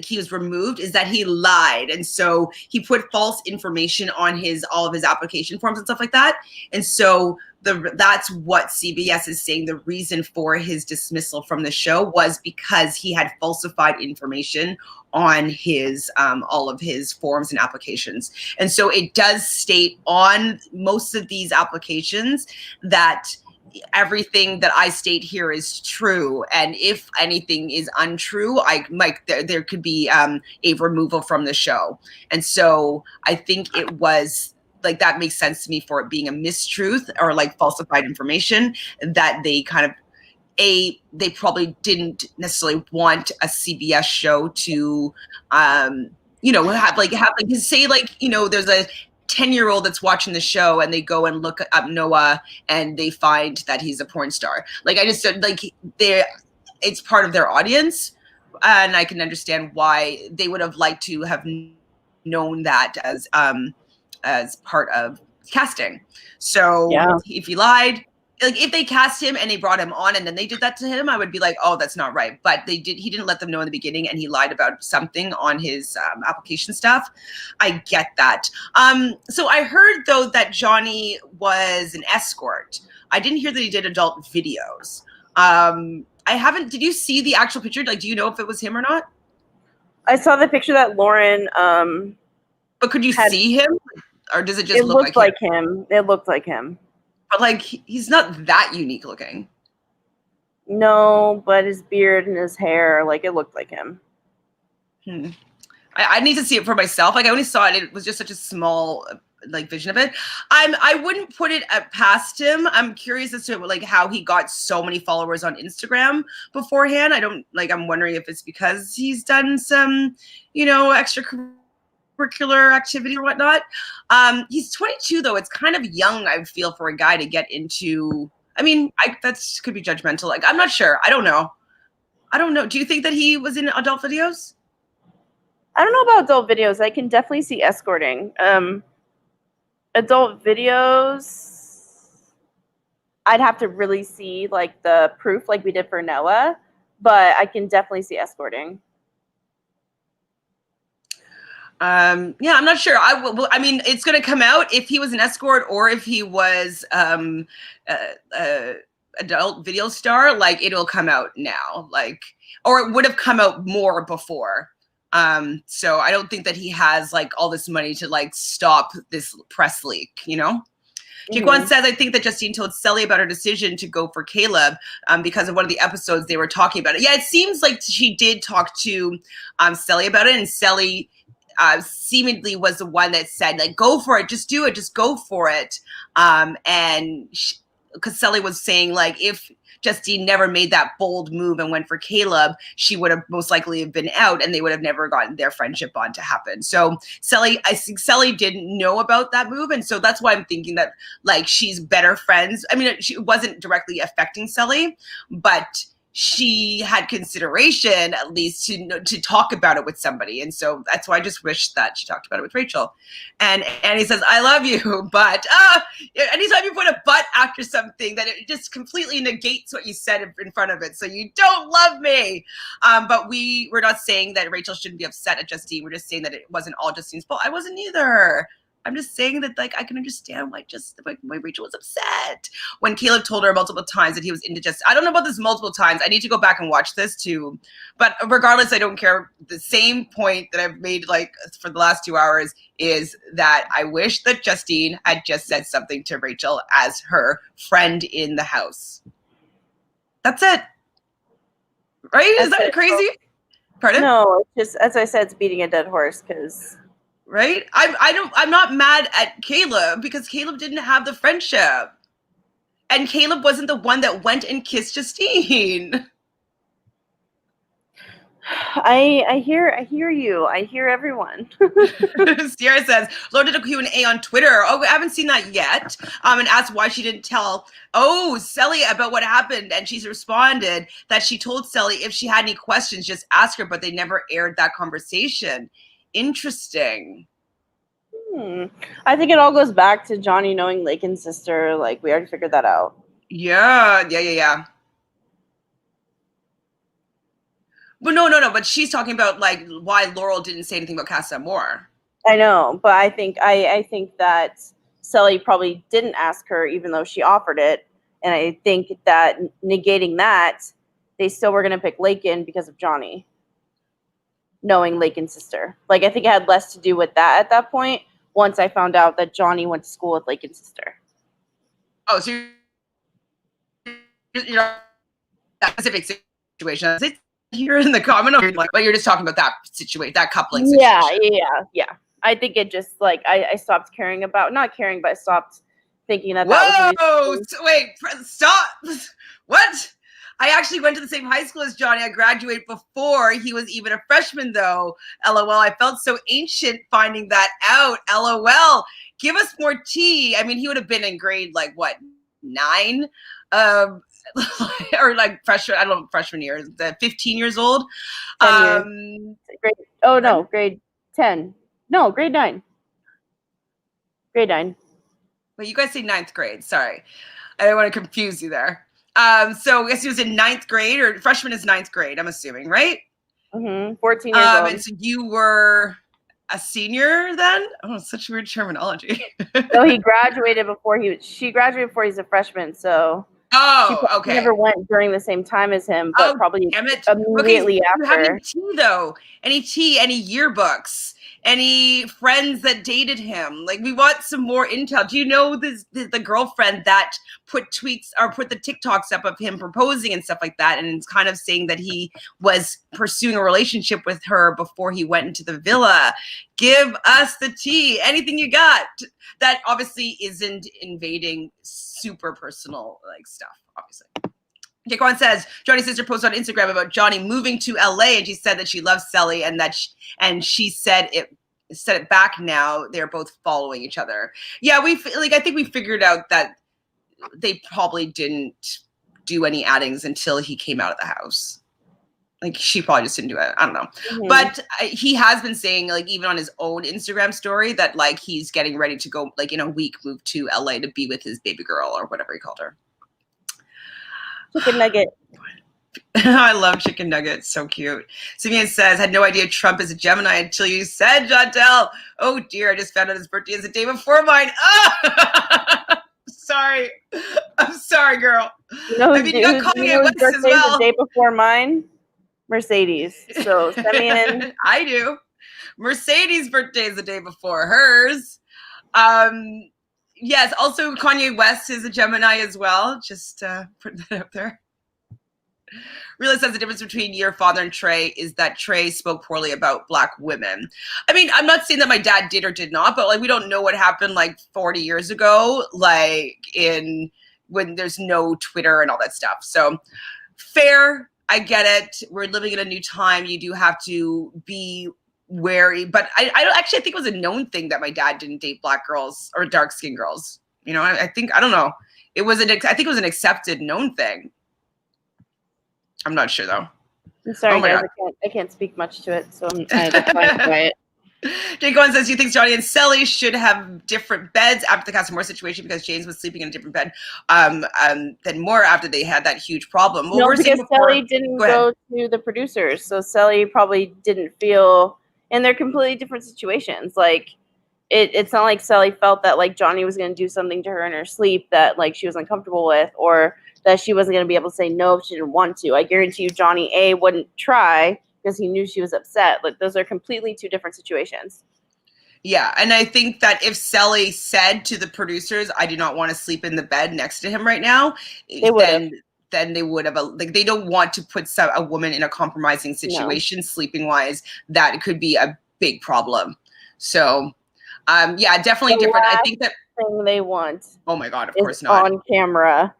he was removed is that he lied, and so he put false information on all of his application forms and stuff like that. And so that's what CBS is saying the reason for his dismissal from the show was because he had falsified information on his all of his forms and applications. And so it does state on most of these applications that everything that I state here is true, and if anything is untrue, there could be a removal from the show. And so I think it was like, that makes sense to me for it being a mistruth or like falsified information, that they kind of they probably didn't necessarily want a CBS show to say, like, there's a 10-year-old that's watching the show and they go and look up Noah and they find that he's a porn star. Like, I just said, like, it's part of their audience, and I can understand why they would have liked to have known that as part of casting. So yeah. If he lied, like if they cast him and they brought him on and then they did that to him, I would be like, oh, that's not right. But he didn't let them know in the beginning, and he lied about something on his application stuff. I get that. So I heard though that Johnny was an escort. I didn't hear that he did adult videos. Did you see the actual picture? Like, do you know if it was him or not? I saw the picture that Lauren But could you see him? Or does it just look look like him? It looked like him. But like, he's not that unique looking. No, but his beard and his hair, like, it looked like him. I need to see it for myself. Like, I only saw it. It was just such a small like vision of it. I wouldn't put it past him. I'm curious as to like how he got so many followers on Instagram beforehand. I'm wondering if it's because he's done some, extracurricular activity or whatnot. He's 22 though. It's kind of young, I feel, for a guy to get into. I mean, that could be judgmental. Like, I'm not sure. I don't know. Do you think that he was in adult videos? I don't know about adult videos. I can definitely see escorting. Adult videos, I'd have to really see like the proof like we did for Noah, but I can definitely see escorting. Yeah, I'm not sure. I mean, it's going to come out if he was an escort or if he was adult video star. Like, it'll come out now, or it would have come out more before. So I don't think that he has like all this money to like stop this press leak, Jaquan says, I think that Justine told Sally about her decision to go for Caleb because of one of the episodes they were talking about it. Yeah, it seems like she did talk to Sally about it, and Sally seemingly was the one that said, like, go for it, just do it, just go for it. And because Sally was saying, like, if Justine never made that bold move and went for Caleb, she would have most likely have been out and they would have never gotten their friendship bond to happen. So I think Sally didn't know about that move. And so that's why I'm thinking that, like, she's better friends. I mean, it wasn't directly affecting Sally, but she had consideration at least to talk about it with somebody. And so that's why I just wish that she talked about it with Rachel. And Annie says, I love you, but anytime you put a but after something, that it just completely negates what you said in front of it. So you don't love me. But we're not saying that Rachel shouldn't be upset at Justine. We're just saying that it wasn't all Justine's fault. I wasn't either. I'm just saying that, like, I can understand why Rachel was upset when Caleb told her multiple times that he was into Justine. I don't know about this multiple times. I need to go back and watch this too. But regardless, I don't care. The same point that I've made, like, for the last 2 hours is that I wish that Justine had just said something to Rachel as her friend in the house. That's it. Right? Is that crazy? Pardon? No, it's just, as I said, it's beating a dead horse because... Right? I'm not mad at Caleb because Caleb didn't have the friendship. And Caleb wasn't the one that went and kissed Justine. I hear you. I hear everyone. Sierra says, Laura did a Q&A on Twitter. Oh, I haven't seen that yet. And asked why she didn't tell Sally about what happened. And she's responded that she told Sally if she had any questions, just ask her, but they never aired that conversation. Interesting. I think it all goes back to Johnny knowing Lakin's sister. Like, we already figured that out. Yeah. But no. But she's talking about, like, why Laurel didn't say anything about Casa Amor. I know, but I think that Sally probably didn't ask her, even though she offered it. And I think that negating that, they still were going to pick Lakin because of Johnny knowing Lakin's sister. Like, I think it had less to do with that at that point, once I found out that Johnny went to school with Lakin's sister. Oh, so you're not that specific situation. It's here in the comment, but you're just talking about that situation, that coupling situation. Yeah. I think it just, like, I stopped caring about, not caring, but I stopped thinking that was... Wait, stop. What? I actually went to the same high school as Johnny. I graduated before he was even a freshman, though. LOL. I felt so ancient finding that out. LOL. Give us more tea. I mean, he would have been in grade, like, what, 9? Or, like, freshman, I don't know, freshman year. 15 years old. Grade 10. No, grade 9. Grade 9. Well, you guys say 9th grade. Sorry. I don't want to confuse you there. So I guess he was in 9th grade, or freshman is 9th grade, I'm assuming, right? 14 years old. And so you were a senior then? Oh, such weird terminology. So he graduated before she graduated before he's a freshman. So she okay. never went during the same time as him, but probably immediately after. Do you have any tea though? Any tea? Any yearbooks? Any friends that dated him? Like, we want some more intel. Do you know the girlfriend that put tweets or put the TikToks up of him proposing and stuff like that, and it's kind of saying that he was pursuing a relationship with her before he went into the villa? Give us the tea. Anything you got that obviously isn't invading super personal like stuff, obviously. Jaquan says Johnny's sister posted on Instagram about Johnny moving to LA, and she said that she loves Sally, and that she said it back now. They're both following each other. Yeah, I think we figured out that they probably didn't do any outings until he came out of the house. Like, she probably just didn't do it. I don't know. But he has been saying, like, even on his own Instagram story, that like he's getting ready to go, like, in a week, move to LA to be with his baby girl or whatever he called her. Chicken nugget. I love chicken nuggets. So cute. Simeon says, had no idea Trump is a Gemini until you said, Chantele. Oh dear, I just found out his birthday is the day before mine. Oh! Sorry. I'm sorry, girl. You know whose birthday is the day before mine? Mercedes. So send me in. I do. Mercedes' birthday is the day before hers. Yes, also Kanye West is a Gemini as well. Just putting that up there. Reela says the difference between your father and Trey is that Trey spoke poorly about Black women. I mean, I'm not saying that my dad did or did not, but like, we don't know what happened like 40 years ago, like when there's no Twitter and all that stuff. So fair, I get it. We're living in a new time. You do have to be wary, but I think it was a known thing that my dad didn't date Black girls or dark skinned girls. You know, I think, I don't know. I think it was an accepted known thing. I'm not sure though. I'm sorry, guys. I can't speak much to it, so that's why I'm quiet. Jake Owen says, you think Johnny and Sally should have different beds after the Casa Moore situation because James was sleeping in a different bed than Moira after they had that huge problem? Well, no, because Sally didn't go to the producers, so Sally probably didn't feel, and they're completely different situations. Like, it's not like Sally felt that like Johnny was going to do something to her in her sleep that like she was uncomfortable with, or that she wasn't going to be able to say no if she didn't want to. I guarantee you Johnny A wouldn't try because he knew she was upset. Like, those are completely two different situations. Yeah, and I think that if Sally said to the producers, I do not want to sleep in the bed next to him right now, then they would have, like, they don't want to put a woman in a compromising situation sleeping-wise. That could be a big problem. So, yeah, definitely different. I think that thing they want. Oh my God, of course not. On camera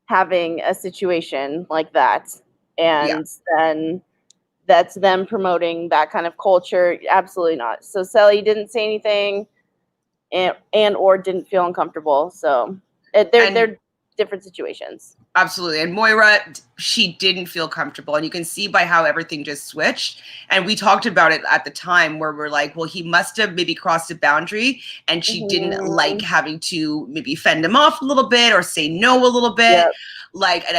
having a situation like that, and then that's them promoting that kind of culture. Absolutely not. So Sally didn't say anything and or didn't feel uncomfortable. So they're different situations. Absolutely. And Moira, she didn't feel comfortable. And you can see by how everything just switched. And we talked about it at the time where we're like, well, he must have maybe crossed a boundary and she didn't like having to maybe fend him off a little bit or say no a little bit. Yep. Like, and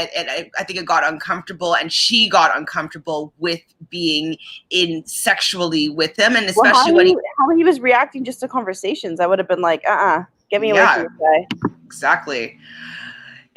I think it got uncomfortable, and she got uncomfortable with being in sexually with him. And especially how he was reacting just to conversations, I would have been like, get me away from this guy. Exactly.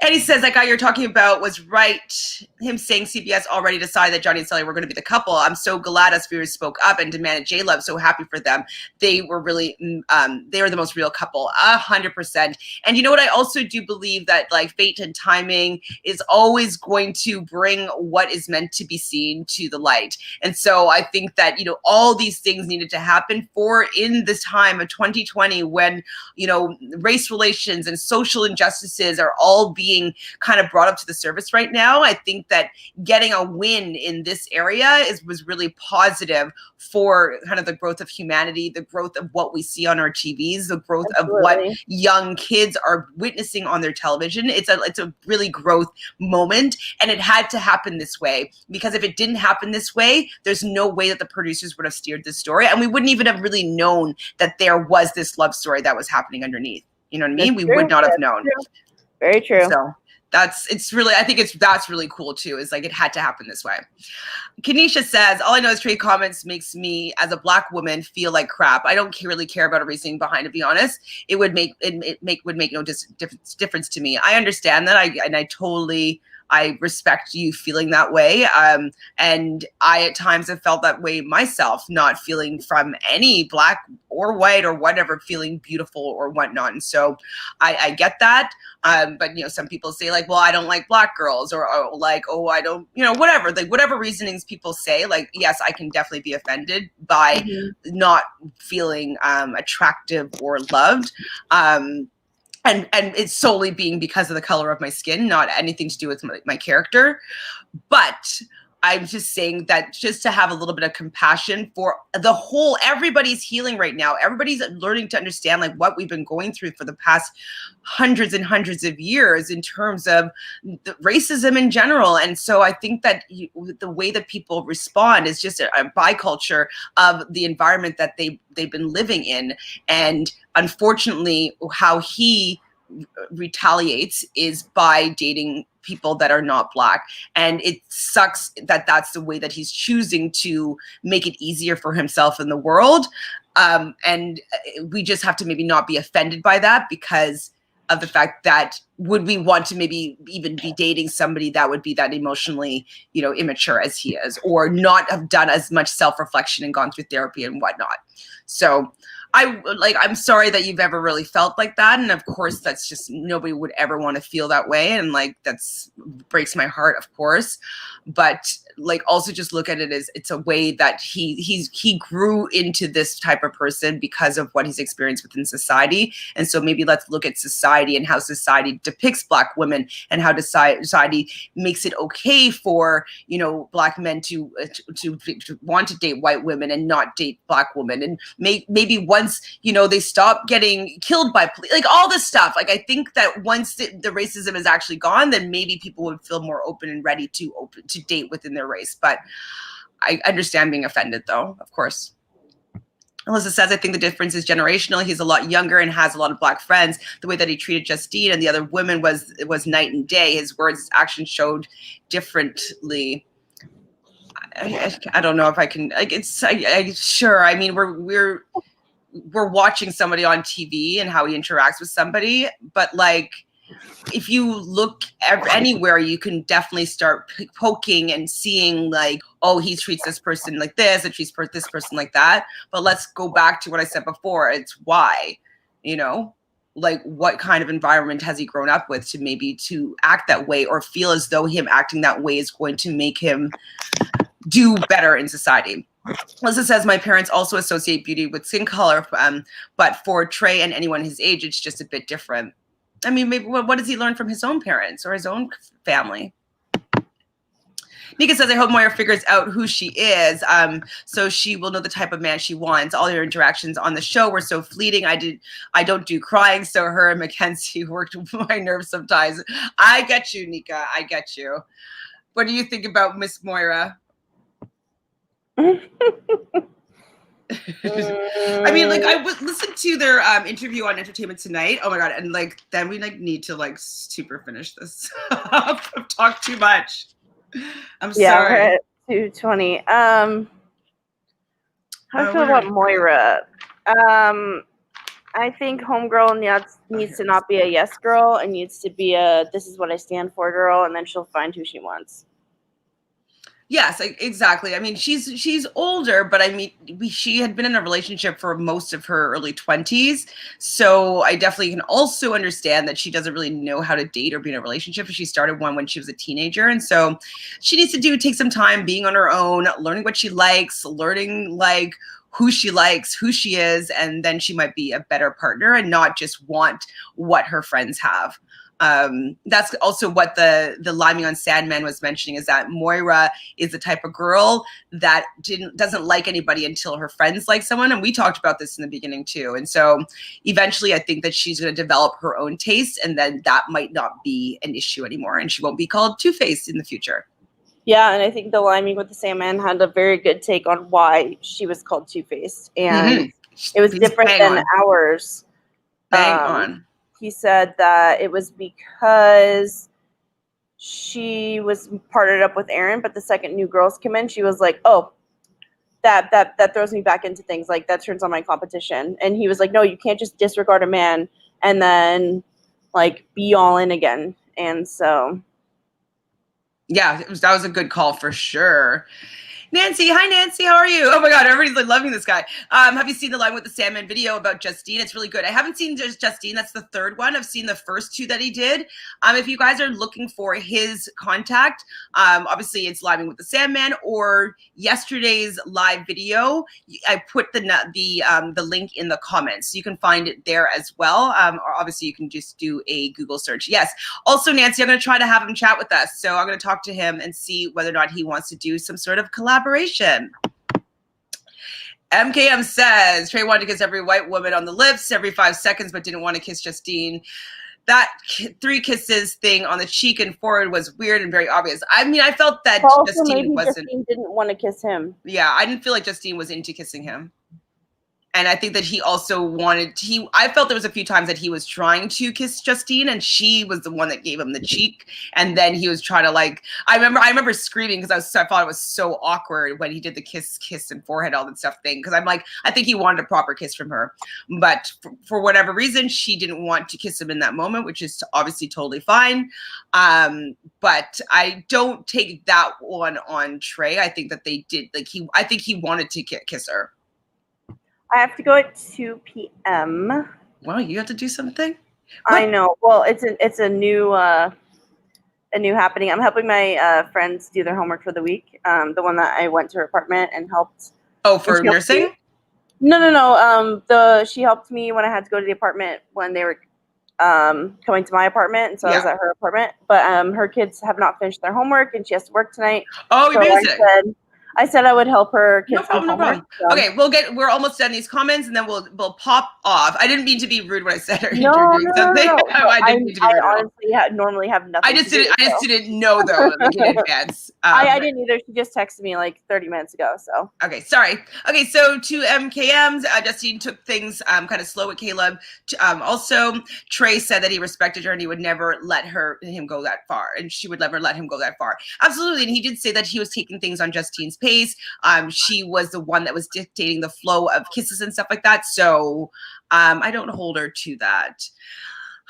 And he says that guy you're talking about was right. Him saying CBS already decided that Johnny and Sally were going to be the couple. I'm so glad us viewers spoke up and demanded J-Love. So happy for them. They were really, they were the most real couple, 100%. And you know what? I also do believe that like fate and timing is always going to bring what is meant to be seen to the light. And so I think that, you know, all these things needed to happen for in this time of 2020 when, you know, race relations and social injustices are all being kind of brought up to the surface right now. I think that getting a win in this area was really positive for kind of the growth of humanity, the growth of what we see on our TVs, the growth of what young kids are witnessing on their television. It's a really growth moment, and it had to happen this way, because if it didn't happen this way, there's no way that the producers would have steered this story, and we wouldn't even have really known that there was this love story that was happening underneath. You know what I mean? We would not have known. Very true. So that's really cool too, is like it had to happen this way. Kanisha says, all I know is trade comments makes me as a Black woman feel like crap. I don't really care about a reasoning behind, to be honest. It would make no difference to me. I understand that. I respect you feeling that way. And I at times have felt that way myself, not feeling from any Black or white or whatever, feeling beautiful or whatnot. And so I get that. But some people say like, well, I don't like Black girls, or like, oh, I don't, whatever, like whatever reasonings people say, like, yes, I can definitely be offended by not feeling attractive or loved. And it's solely being because of the color of my skin, not anything to do with my character. But I'm just saying that just to have a little bit of compassion for everybody's healing right now. Everybody's learning to understand like what we've been going through for the past hundreds and hundreds of years in terms of the racism in general. And so I think that the way that people respond is just a biculture of the environment that they've been living in. And unfortunately, how he retaliates is by dating people that are not Black. And it sucks that that's the way that he's choosing to make it easier for himself in the world. And we just have to maybe not be offended by that, because of the fact that would we want to maybe even be dating somebody that would be that emotionally, immature as he is, or not have done as much self-reflection and gone through therapy and whatnot. So I'm sorry that you've ever really felt like that. And of course, that's just, nobody would ever want to feel that way. And like, that's breaks my heart, of course. But like, also just look at it as it's a way that he grew into this type of person because of what he's experienced within society. And so maybe let's look at society and how society depicts Black women, and how society makes it okay for, Black men to want to date white women and not date Black women. And maybe once, they stop getting killed by police, like all this stuff. Like, I think that once the racism is actually gone, then maybe people would feel more open and ready to date within their race. But I understand being offended, though, of course. Alyssa says, I think the difference is generational. He's a lot younger and has a lot of Black friends. The way that he treated Justine and the other women was night and day. His words, his actions showed differently. I don't know if I can, like, sure. I mean, we're watching somebody on TV and how he interacts with somebody, but like, if you look anywhere, you can definitely start poking and seeing like, oh, he treats this person like this, and treats this person like that. But let's go back to what I said before. It's why, like, what kind of environment has he grown up with to act that way, or feel as though him acting that way is going to make him do better in society. Melissa says, my parents also associate beauty with skin color, but for Trey and anyone his age, it's just a bit different. I mean, maybe what does he learn from his own parents or his own family? Nika says, I hope Moira figures out who she is, so she will know the type of man she wants. All your interactions on the show were so fleeting. I don't do crying, so her and Mackenzie worked my nerves sometimes. I get you, Nika. I get you. What do you think about Miss Moira? I mean, like, I would listen to their interview on Entertainment Tonight. Oh my god! And like, then we like need to like super finish this. I've talked too much. I'm sorry. We're at 2:20. How do you feel about Moira? I think homegirl needs to not be a yes girl, and needs to be a this is what I stand for girl, and then she'll find who she wants. Yes, exactly. I mean, she's older, but I mean, she had been in a relationship for most of her early 20s. So I definitely can also understand that she doesn't really know how to date or be in a relationship. She started one when she was a teenager. And so she needs to take some time being on her own, learning what she likes, learning like who she likes, who she is, and then she might be a better partner and not just want what her friends have. That's also what the Liming on Sandman was mentioning, is that Moira is the type of girl that doesn't like anybody until her friends like someone. And we talked about this in the beginning too. And so eventually I think that she's going to develop her own taste, and then that might not be an issue anymore. And she won't be called two-faced in the future. Yeah, and I think the Liming with the Sandman had a very good take on why she was called two-faced. And it was different than ours. Bang on. he said that it was because she was partnered up with Aaron, but the second new girls came in, she was like, oh, that throws me back into things, like that turns on my competition. And he was like, no, you can't just disregard a man and then like be all in again. And so yeah, that was a good call for sure. Nancy, hi Nancy, how are you? Oh my God, everybody's like loving this guy. Have you seen the Line with the Sandman video about Justine? It's really good. I haven't seen just Justine. That's the third one. I've seen the first two that he did. If you guys are looking for his contact, obviously it's Line with the Sandman or yesterday's live video. I put the link in the comments, so you can find it there as well. Or obviously you can just do a Google search. Yes. Also, Nancy, I'm going to try to have him chat with us. So I'm going to talk to him and see whether or not he wants to do some sort of collaboration. MKM says Trey wanted to kiss every white woman on the lips every 5 seconds, but didn't want to kiss Justine. That 3 kisses thing on the cheek and forehead was weird and very obvious. I mean, I felt that Justine didn't want to kiss him. Yeah, I didn't feel like Justine was into kissing him. And I think that he also wanted, I felt there was a few times that he was trying to kiss Justine and she was the one that gave him the cheek. And then he was trying to like, I remember screaming because I thought it was so awkward when he did the kiss and forehead, all that stuff thing. Because I'm like, I think he wanted a proper kiss from her. But for whatever reason, she didn't want to kiss him in that moment, which is obviously totally fine. But I don't take that one on Trey. I think that they did, like I think he wanted to kiss her. I have to go at 2 p.m. Wow, you have to do something? What? I know. Well, it's a new happening. I'm helping my friends do their homework for the week. The one that I went to her apartment and helped. Oh, for nursing? No. She helped me when I had to go to the apartment when they were coming to my apartment, and so I was at her apartment. But her kids have not finished their homework, and she has to work tonight. Oh, you're busy. I said I would help her kids. No problem. So. Okay, we're almost done these comments and then we'll pop off. I didn't mean to be rude when I said her. No. I didn't mean to be rude. I honestly normally have nothing. I just didn't know though in advance. I didn't either. She just texted me like 30 minutes ago. So okay, sorry. Okay, so to MKMs, Justine took things kind of slow with Caleb. Also, Trey said that he respected her and he would never let him go that far, and she would never let him go that far. Absolutely, and he did say that he was taking things on Justine's pace. She was the one that was dictating the flow of kisses and stuff like that. So I don't hold her to that.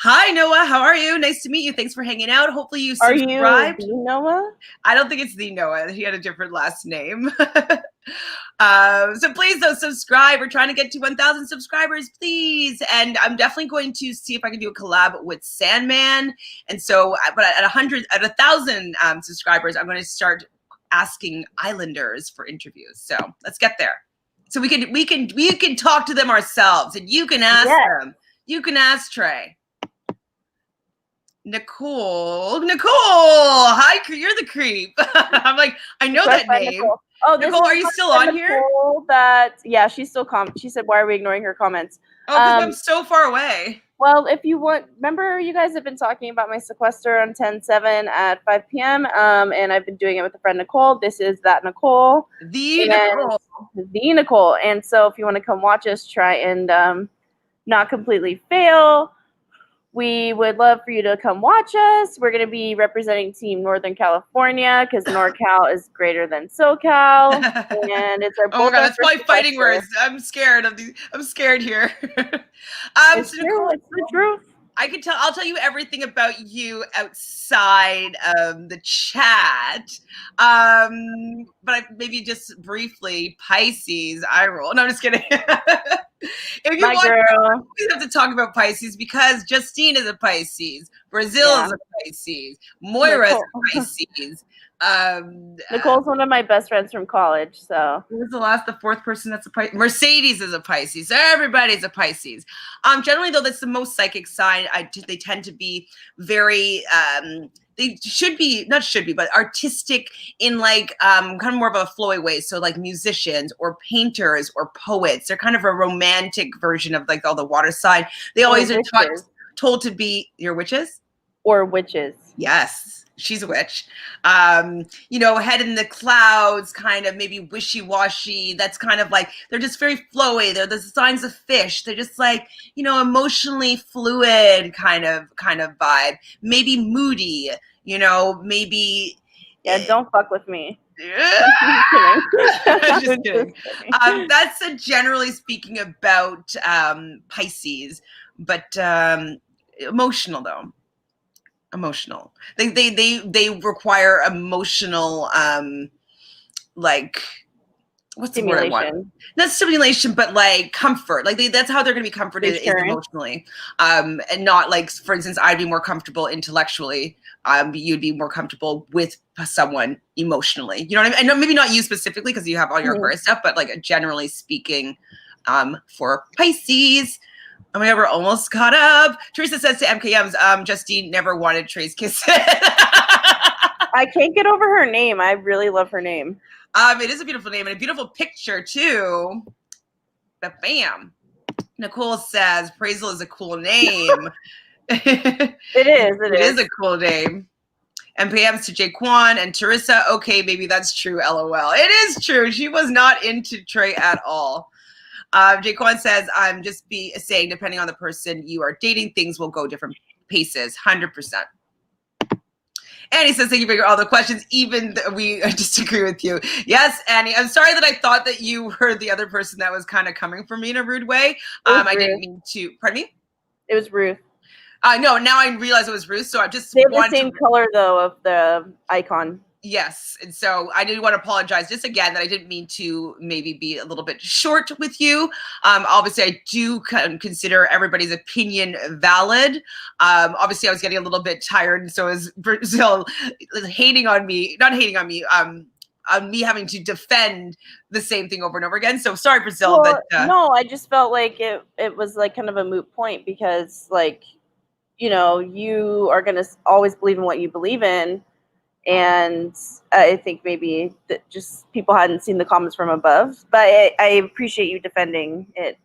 Hi, Noah. How are you? Nice to meet you. Thanks for hanging out. Hopefully you subscribed. Are you the Noah? I don't think it's the Noah. He had a different last name. So please, though, subscribe. We're trying to get to 1,000 subscribers, please. And I'm definitely going to see if I can do a collab with Sandman. And so, but at 1,000 subscribers, I'm going to start asking Islanders for interviews. So let's get there. So we can talk to them ourselves, and you can ask them. You can ask Trey. Nicole, hi, you're the creep. I'm like, I know that name. Nicole. Oh, Nicole, are you still on here? She's still she said, why are we ignoring her comments? Oh, because I'm so far away. Well, if you want, remember you guys have been talking about my sequester on 10/7 at 5 p.m. And I've been doing it with a friend, Nicole. This is that Nicole. The Nicole. And so if you want to come watch us try and not completely fail, we would love for you to come watch us. We're going to be representing Team Northern California because NorCal is greater than SoCal. And it's our oh my God, that's my fighting words. I'm scared of these. I'm scared here. It's true. It's the truth. I'll tell you everything about you outside the chat. But maybe just briefly, Pisces, I roll. No, I'm just kidding. If you want, we have to talk about Pisces because Justine is a Pisces, Brazil is a Pisces, Moira is a Pisces. Nicole's one of my best friends from college. So who was the fourth person that's a Pisces? Mercedes is a Pisces. So everybody's a Pisces. Generally, though, that's the most psychic sign. They tend to be very. They but artistic in like kind of more of a flowy way. So like musicians or painters or poets, they're kind of a romantic version of like all the water side. They always are told to be your witches or witches. Yes. She's a witch. Head in the clouds, kind of maybe wishy-washy. That's kind of like, they're just very flowy. They're the signs of fish. They're just like, emotionally fluid kind of vibe. Maybe moody, maybe. Yeah, don't fuck with me. Just kidding. That's generally speaking about Pisces, but emotional though. Emotional. They require emotional like, what's the word I want? Not stimulation, but like comfort. Like that's how they're going to be comforted is emotionally, and not like, for instance, I'd be more comfortable intellectually. You'd be more comfortable with someone emotionally. You know what I mean? I know maybe not you specifically because you have all your Aquarius stuff, but like generally speaking, for Pisces. Oh my God, we're almost caught up. Teresa says to MKMs, Justine never wanted Trey's kisses. I can't get over her name. I really love her name. It is a beautiful name and a beautiful picture too. But bam. Nicole says, Praisel is a cool name. It is. It is a cool name. MPMs to Jaquan and Teresa. Okay, maybe that's true. LOL. It is true. She was not into Trey at all. Jaquan says, I'm just saying, depending on the person you are dating, things will go different paces. 100%. And he says, thank you for all the questions, even we disagree with you. Yes, Annie, I'm sorry that I thought that you were the other person that was kind of coming for me in a rude way. I didn't mean to. Pardon me? It was Ruth. No, now I realize it was Ruth, so I just they have the same color, though, of the icon. Yes, and so I did want to apologize just again that I didn't mean to maybe be a little bit short with you. Obviously, I do consider everybody's opinion valid. Obviously, I was getting a little bit tired, and so is Brazil hating on me, not hating on me, on me having to defend the same thing over and over again. So sorry, Brazil. Well, no, I just felt like it was like kind of a moot point because, like, you are going to always believe in what you believe in. And I think maybe that just people hadn't seen the comments from above. But I appreciate you defending it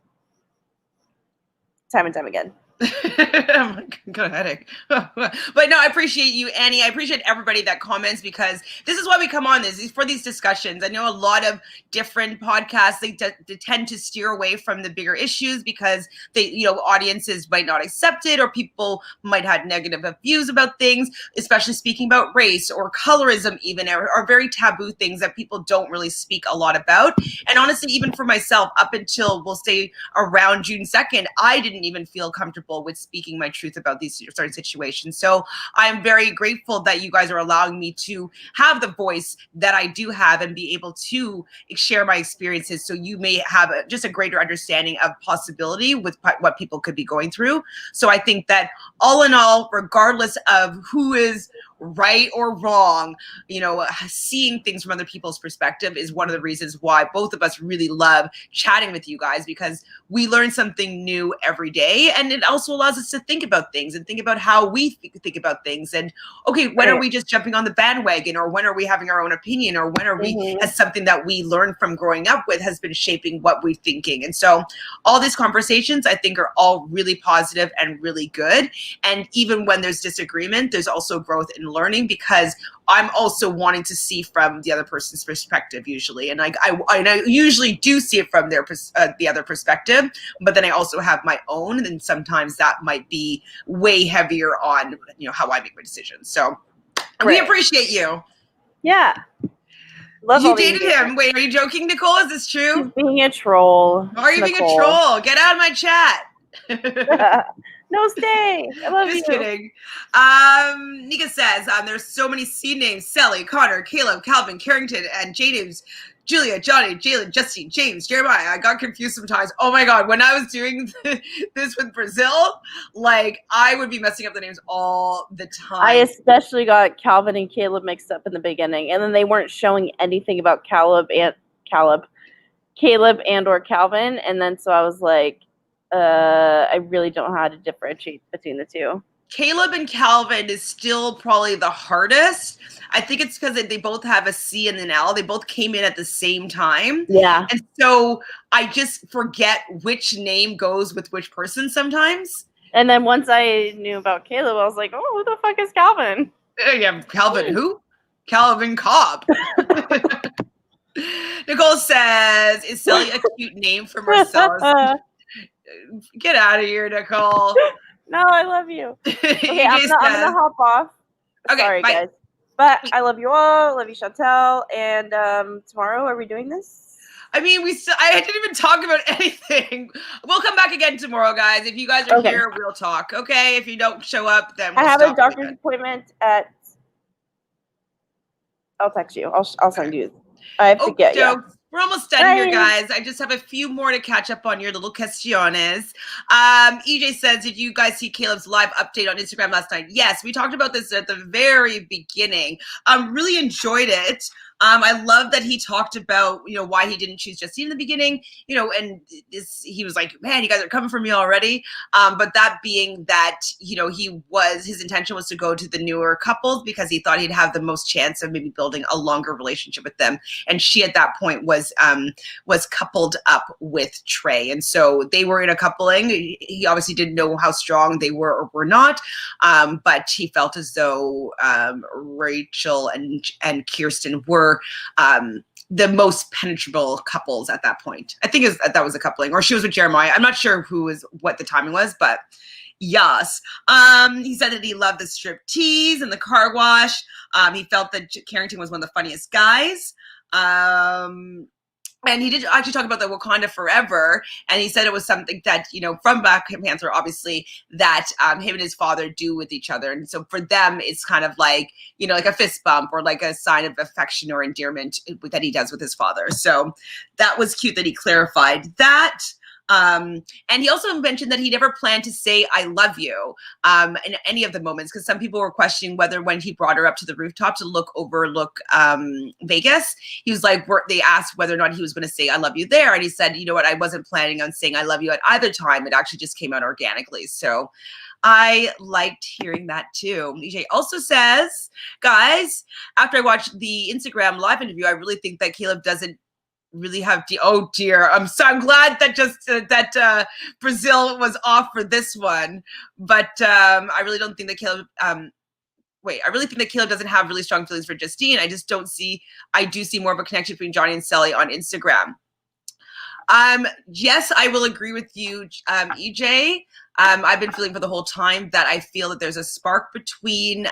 time and time again. I'm got a headache. But no, I appreciate you, Annie. I appreciate everybody that comments because this is why we come on for these discussions. I know a lot of different podcasts, they tend to steer away from the bigger issues because audiences might not accept it or people might have negative views about things, especially speaking about race or colorism even, are very taboo things that people don't really speak a lot about. And honestly, even for myself, up until we'll say around June 2nd, I didn't even feel comfortable with speaking my truth about these certain situations. So I'm very grateful that you guys are allowing me to have the voice that I do have and be able to share my experiences so you may have just a greater understanding of possibility with what people could be going through. So I think that all in all, regardless of who is right or wrong, seeing things from other people's perspective is one of the reasons why both of us really love chatting with you guys, because we learn something new every day. And it also allows us to think about things and think about how we think about things. And okay, when are we just jumping on the bandwagon, or when are we having our own opinion, or when are we as something that we learned from growing up with has been shaping what we're thinking. And so all these conversations I think are all really positive and really good. And even when there's disagreement, there's also growth in learning, because I'm also wanting to see from the other person's perspective usually. And I usually do see it from the other perspective, but then I also have my own, and sometimes that might be way heavier on, how I make my decisions. So we appreciate you. Yeah. Love you dated him. Wait, are you joking, Nicole? Is this true? He's being a troll. Are you being a troll? Get out of my chat. No, stay. I love you. Just kidding. Nika says, there's so many C names: Sally, Connor, Caleb, Calvin, Carrington, and J names: Julia, Johnny, Jalen, Justine, James, Jeremiah. I got confused sometimes. Oh my God. When I was doing this with Brazil, I would be messing up the names all the time. I especially got Calvin and Caleb mixed up in the beginning, and then they weren't showing anything about Caleb and or Calvin. And then so I was like, I really don't know how to differentiate between the two. Caleb and Calvin is still probably the hardest. I think it's because they both have a C and an L. They both came in at the same time. Yeah. And so I just forget which name goes with which person sometimes. And then once I knew about Caleb, I was like, oh, who the fuck is Calvin? Yeah, Calvin who? Calvin Cobb. Nicole says, is Sally a cute name for Marcellus? Get out of here, Nicole. No, I love you. Okay, EJ I'm gonna hop off. Okay, Sorry, bye. guys. But I love you all. Love you, Chantele. And tomorrow, are we doing this? I mean, I didn't even talk about anything. We'll come back again tomorrow, guys. If you guys are here, we'll talk. Okay? If you don't show up, then we'll I have stop a doctor's appointment at. I'll text you. I'll send you. I have to get you. We're almost done here, guys. I just have a few more to catch up on your little questiones. EJ says, did you guys see Caleb's live update on Instagram last night? Yes, we talked about this at the very beginning. Really enjoyed it. I love that he talked about, why he didn't choose Justine in the beginning, and he was like, man, you guys are coming for me already. But that being that, his intention was to go to the newer couples because he thought he'd have the most chance of maybe building a longer relationship with them. And she at that point was coupled up with Trey. And so they were in a coupling. He obviously didn't know how strong they were or were not. But he felt as though Rachel and Kirsten were the most penetrable couples at that point. I think that was a coupling, or she was with Jeremiah. I'm not sure what the timing was, but yes. He said that he loved the strip tease and the car wash. He felt that Carrington was one of the funniest guys. And he did actually talk about the Wakanda Forever, and he said it was something that, from Black Panther, obviously, that him and his father do with each other. And so for them, it's kind of like, like a fist bump or like a sign of affection or endearment that he does with his father. So that was cute that he clarified that. And he also mentioned that he never planned to say "I love you" in any of the moments, because some people were questioning whether when he brought her up to the rooftop to overlook Vegas, he was like, they asked whether or not he was going to say "I love you" there, and he said, you know what, I wasn't planning on saying "I love you" at either time. It actually just came out organically. So I liked hearing that too. EJ also says, guys, after I watched the Instagram live interview, I really think that Caleb doesn't really have oh dear, I'm glad that Brazil was off for this one, but I really don't think that Caleb I really think that Caleb doesn't have really strong feelings for Justine. I do see more of a connection between Johnny and Sally on Instagram. Yes, I will agree with you, EJ. I've been feeling for the whole time that I feel that there's a spark between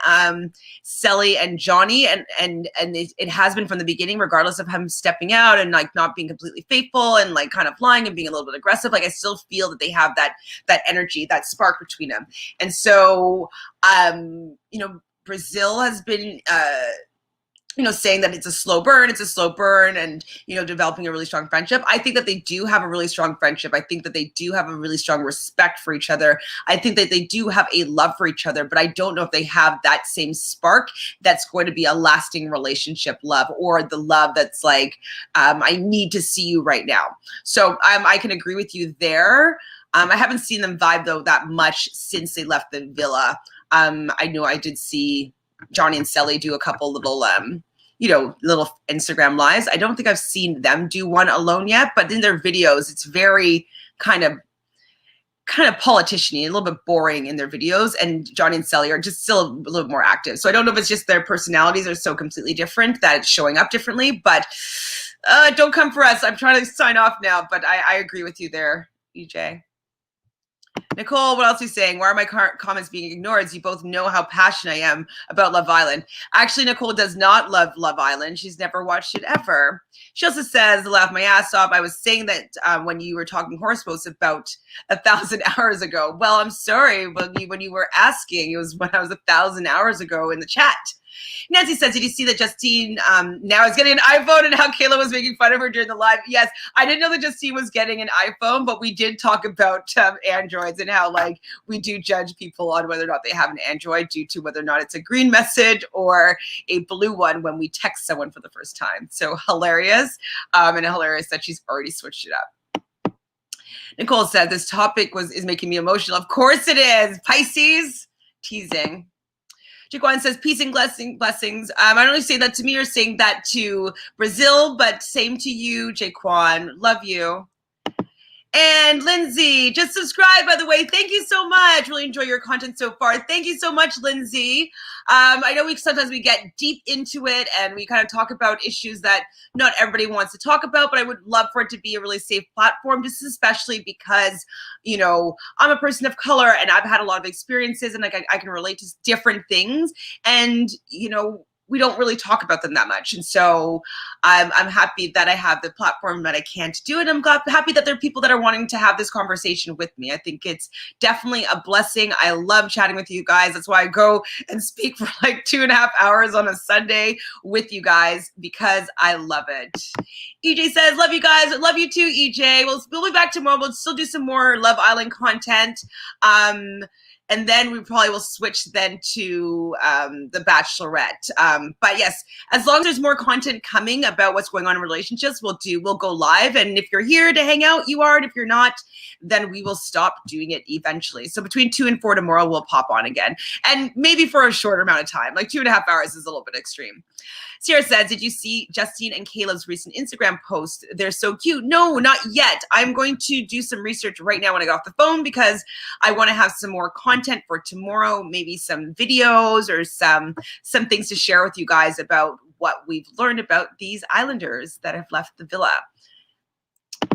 Sally and Johnny, and it has been from the beginning, regardless of him stepping out and like not being completely faithful and like kind of lying and being a little bit aggressive. Like I still feel that they have that energy, that spark between them. And so, Brazil has been saying that it's a slow burn and, developing a really strong friendship. I think that they do have a really strong friendship. I think that they do have a really strong respect for each other. I think that they do have a love for each other, but I don't know if they have that same spark that's going to be a lasting relationship love, or the love that's like, I need to see you right now. So I can agree with you there. I haven't seen them vibe though that much since they left the villa. I know I did see Johnny and Sally do a couple little, little Instagram lives. I don't think I've seen them do one alone yet, but in their videos, it's very kind of politician-y, a little bit boring in their videos. And Johnny and Sally are just still a little more active. So I don't know if it's just their personalities are so completely different that it's showing up differently, but don't come for us. I'm trying to sign off now, but I agree with you there, EJ. Nicole, what else are you saying? Why are my comments being ignored? You both know how passionate I am about Love Island. Actually, Nicole does not love Love Island. She's never watched it ever. She also says, laugh my ass off. I was saying that when you were talking horoscopes about 1,000 hours ago. Well, I'm sorry, when you were asking, it was when I was 1,000 hours ago in the chat. Nancy says, did you see that Justine now is getting an iPhone and how Kayla was making fun of her during the live? Yes, I didn't know that Justine was getting an iPhone, but we did talk about Androids and how like we do judge people on whether or not they have an Android due to whether or not it's a green message or a blue one when we text someone for the first time. So hilarious, and hilarious that she's already switched it up. Nicole said, this topic is making me emotional. Of course it is. Pisces, teasing. Jaquan says, peace and blessings. I don't really say that to me or saying that to Brazil, but same to you, Jaquan. Love you. And Lindsay, just subscribe, by the way. Thank you so much. Really enjoy your content so far. Thank you so much, Lindsay. I know sometimes we get deep into it and we kind of talk about issues that not everybody wants to talk about, but I would love for it to be a really safe platform, just especially because, you know, I'm a person of color and I've had a lot of experiences and like I can relate to different things. And, you know, we don't really talk about them that much. And so I'm happy that I have the platform that I can to do it. I'm happy that there are people that are wanting to have this conversation with me. I think it's definitely a blessing. I love chatting with you guys. That's why I go and speak for like 2.5 hours on a Sunday with you guys because I love it. EJ says, love you guys. Love you too, EJ. We'll be back tomorrow. We'll still do some more Love Island content. And then we probably will switch then to the Bachelorette. But yes, as long as there's more content coming about what's going on in relationships, we'll go live. And if you're here to hang out, you are. And if you're not, then we will stop doing it eventually. So between 2 and 4 tomorrow, we'll pop on again. And maybe for a shorter amount of time, like 2.5 hours is a little bit extreme. Sierra says, did you see Justine and Caleb's recent Instagram post? They're so cute. No, not yet. I'm going to do some research right now when I get off the phone because I want to have some more content for tomorrow, maybe some videos or some things to share with you guys about what we've learned about these islanders that have left the villa.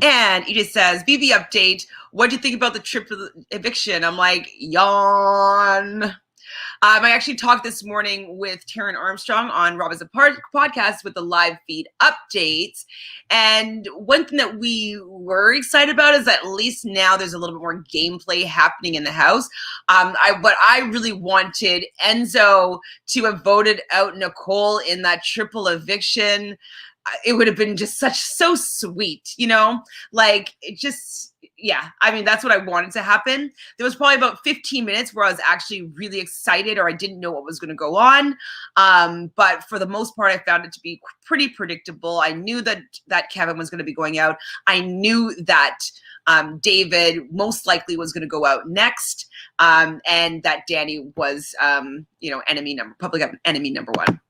And he just says, BB update. What do you think about the triple eviction? I'm like, yawn. I actually talked this morning with Taryn Armstrong on Rob as a podcast with the live feed updates. And one thing that we were excited about is that at least now there's a little bit more gameplay happening in the house. But I really wanted Enzo to have voted out Nicole in that triple eviction. It would have been just so sweet, you know, like it just, yeah. I mean, that's what I wanted to happen. There was probably about 15 minutes where I was actually really excited or I didn't know what was going to go on. But for the most part, I found it to be pretty predictable. I knew that Kevin was going to be going out. I knew that David most likely was going to go out next. And that Danny was, public enemy number 1.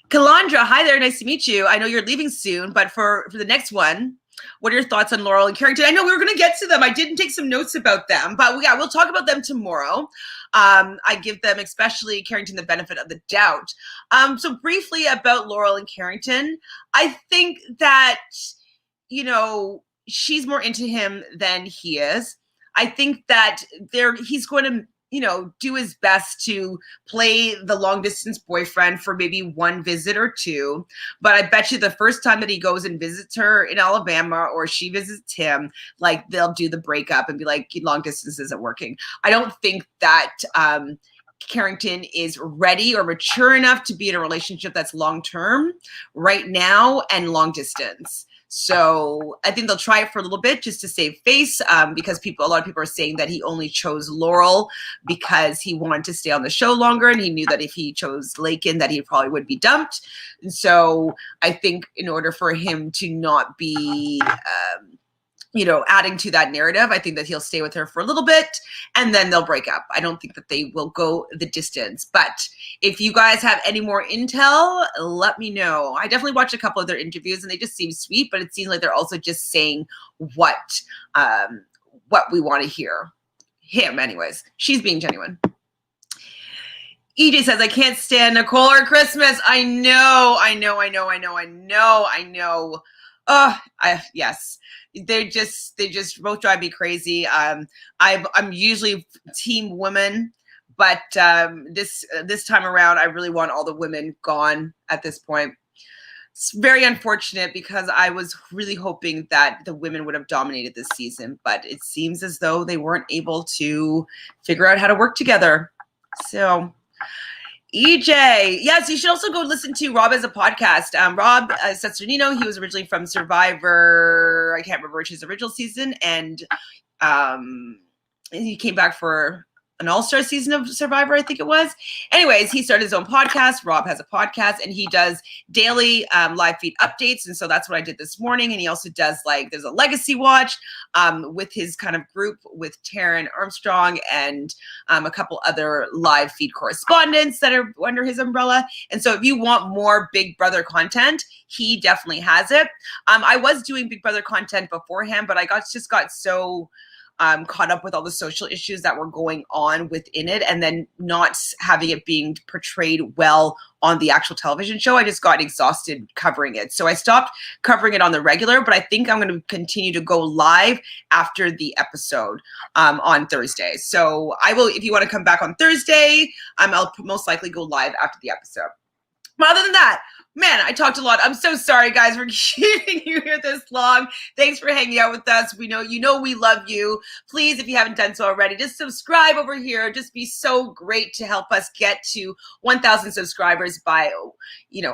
Kalandra, hi there. Nice to meet you. I know you're leaving soon, but for the next one, what are your thoughts on Laurel and Carrington? I know we were going to get to them. I didn't take some notes about them, but we'll talk about them tomorrow. I give them, especially Carrington, the benefit of the doubt. So briefly about Laurel and Carrington, I think that, you know, she's more into him than he is. I think that he's going to, you know, do his best to play the long distance boyfriend for maybe 1 visit or 2. But I bet you the first time that he goes and visits her in Alabama or she visits him, like they'll do the breakup and be like, long distance isn't working. I don't think that Carrington is ready or mature enough to be in a relationship that's long-term right now and long distance. So I think they'll try it for a little bit just to save face because a lot of people are saying that he only chose Laurel because he wanted to stay on the show longer and he knew that if he chose Lakin that he probably would be dumped. And so I think in order for him to not be adding to that narrative, I think that he'll stay with her for a little bit and then they'll break up. I don't think that they will go the distance. But if you guys have any more intel, let me know. I definitely watched a couple of their interviews and they just seem sweet, but it seems like they're also just saying what we want to hear. Him, anyways. She's being genuine. EJ says, I can't stand Nicole or Christmas. I know. Yes. They just both drive me crazy. I'm usually team women, but this time around, I really want all the women gone at this point. It's very unfortunate because I was really hoping that the women would have dominated this season, but it seems as though they weren't able to figure out how to work together. So EJ, yes, you should also go listen to Rob as a podcast. Rob Cesternino, he was originally from Survivor. I can't remember which his original season, and he came back for an all-star season of Survivor, I think it was. Anyways, he started his own podcast. Rob has a podcast, and he does daily live feed updates. And so that's what I did this morning. And he also does there's a legacy watch with his kind of group with Taryn Armstrong and a couple other live feed correspondents that are under his umbrella. And so if you want more Big Brother content, he definitely has it. I was doing Big Brother content beforehand, but I just got so caught up with all the social issues that were going on within it, and then not having it being portrayed well on the actual television show. I just got exhausted covering it. So I stopped covering it on the regular, but I think I'm going to continue to go live after the episode on Thursday. So I will, if you want to come back on Thursday, I'll most likely go live after the episode. But other than that, man, I talked a lot. I'm so sorry, guys, for keeping you here this long. Thanks for hanging out with us. We know we love you. Please, if you haven't done so already, just subscribe over here. Just be so great to help us get to 1,000 subscribers by,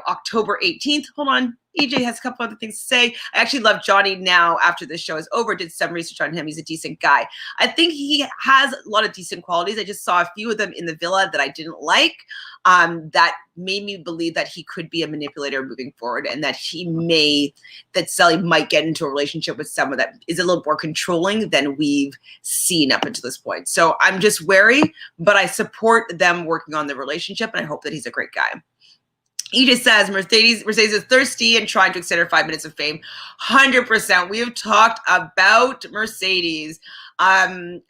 October 18th. Hold on. EJ has a couple other things to say. I actually love Johnny now after this show is over. Did some research on him. He's a decent guy. I think he has a lot of decent qualities. I just saw a few of them in the villa that I didn't like. That made me believe that he could be a manipulator moving forward, and that Sally might get into a relationship with someone that is a little more controlling than we've seen up until this point. So I'm just wary, but I support them working on the relationship, and I hope that he's a great guy. EJ says Mercedes is thirsty and trying to extend her 5 minutes of fame. 100%. We have talked about Mercedes. I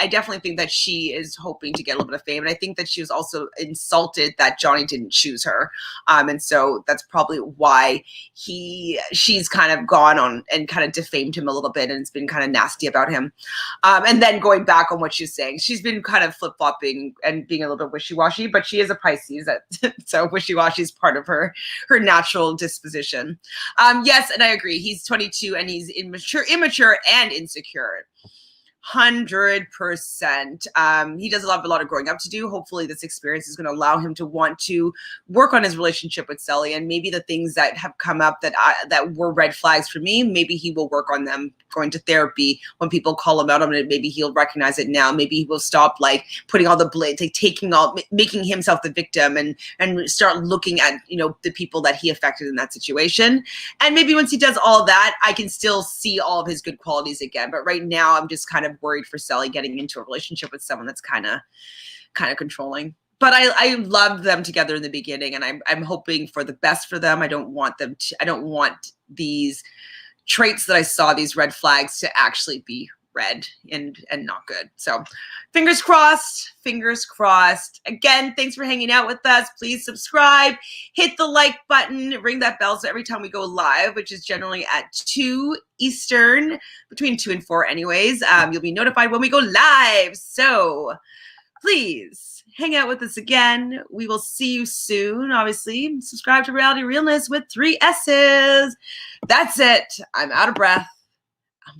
definitely think that she is hoping to get a little bit of fame. And I think that she was also insulted that Johnny didn't choose her. And so that's probably why she's kind of gone on and kind of defamed him a little bit, and it's been kind of nasty about him. And then going back on what she's saying, she's been kind of flip-flopping and being a little bit wishy-washy, but she is a Pisces. So wishy-washy is part of her natural disposition. Yes, and I agree. He's 22 and he's immature and insecure. 100%. He does have a lot of growing up to do. Hopefully this experience is going to allow him to want to work on his relationship with Sally, and maybe the things that have come up that were red flags for me, maybe he will work on them going to therapy. When people call him out on it, maybe he'll recognize it now. Maybe he will stop putting all the blame, making himself the victim, and start looking at, the people that he affected in that situation. And maybe once he does all that, I can still see all of his good qualities again. But right now I'm just kind of worried for Sally getting into a relationship with someone that's kind of controlling. But I loved them together in the beginning, and I'm hoping for the best for them. I don't want these traits that I saw, these red flags, to actually be red and not good. So fingers crossed. Again, thanks for hanging out with us. Please subscribe, hit the like button, ring that bell so every time we go live, which is generally at 2 Eastern, between 2 and 4 anyways, you'll be notified when we go live. So please hang out with us again. We will see you soon. Obviously, subscribe to Reality Realness with 3 S's. That's it. I'm out of breath.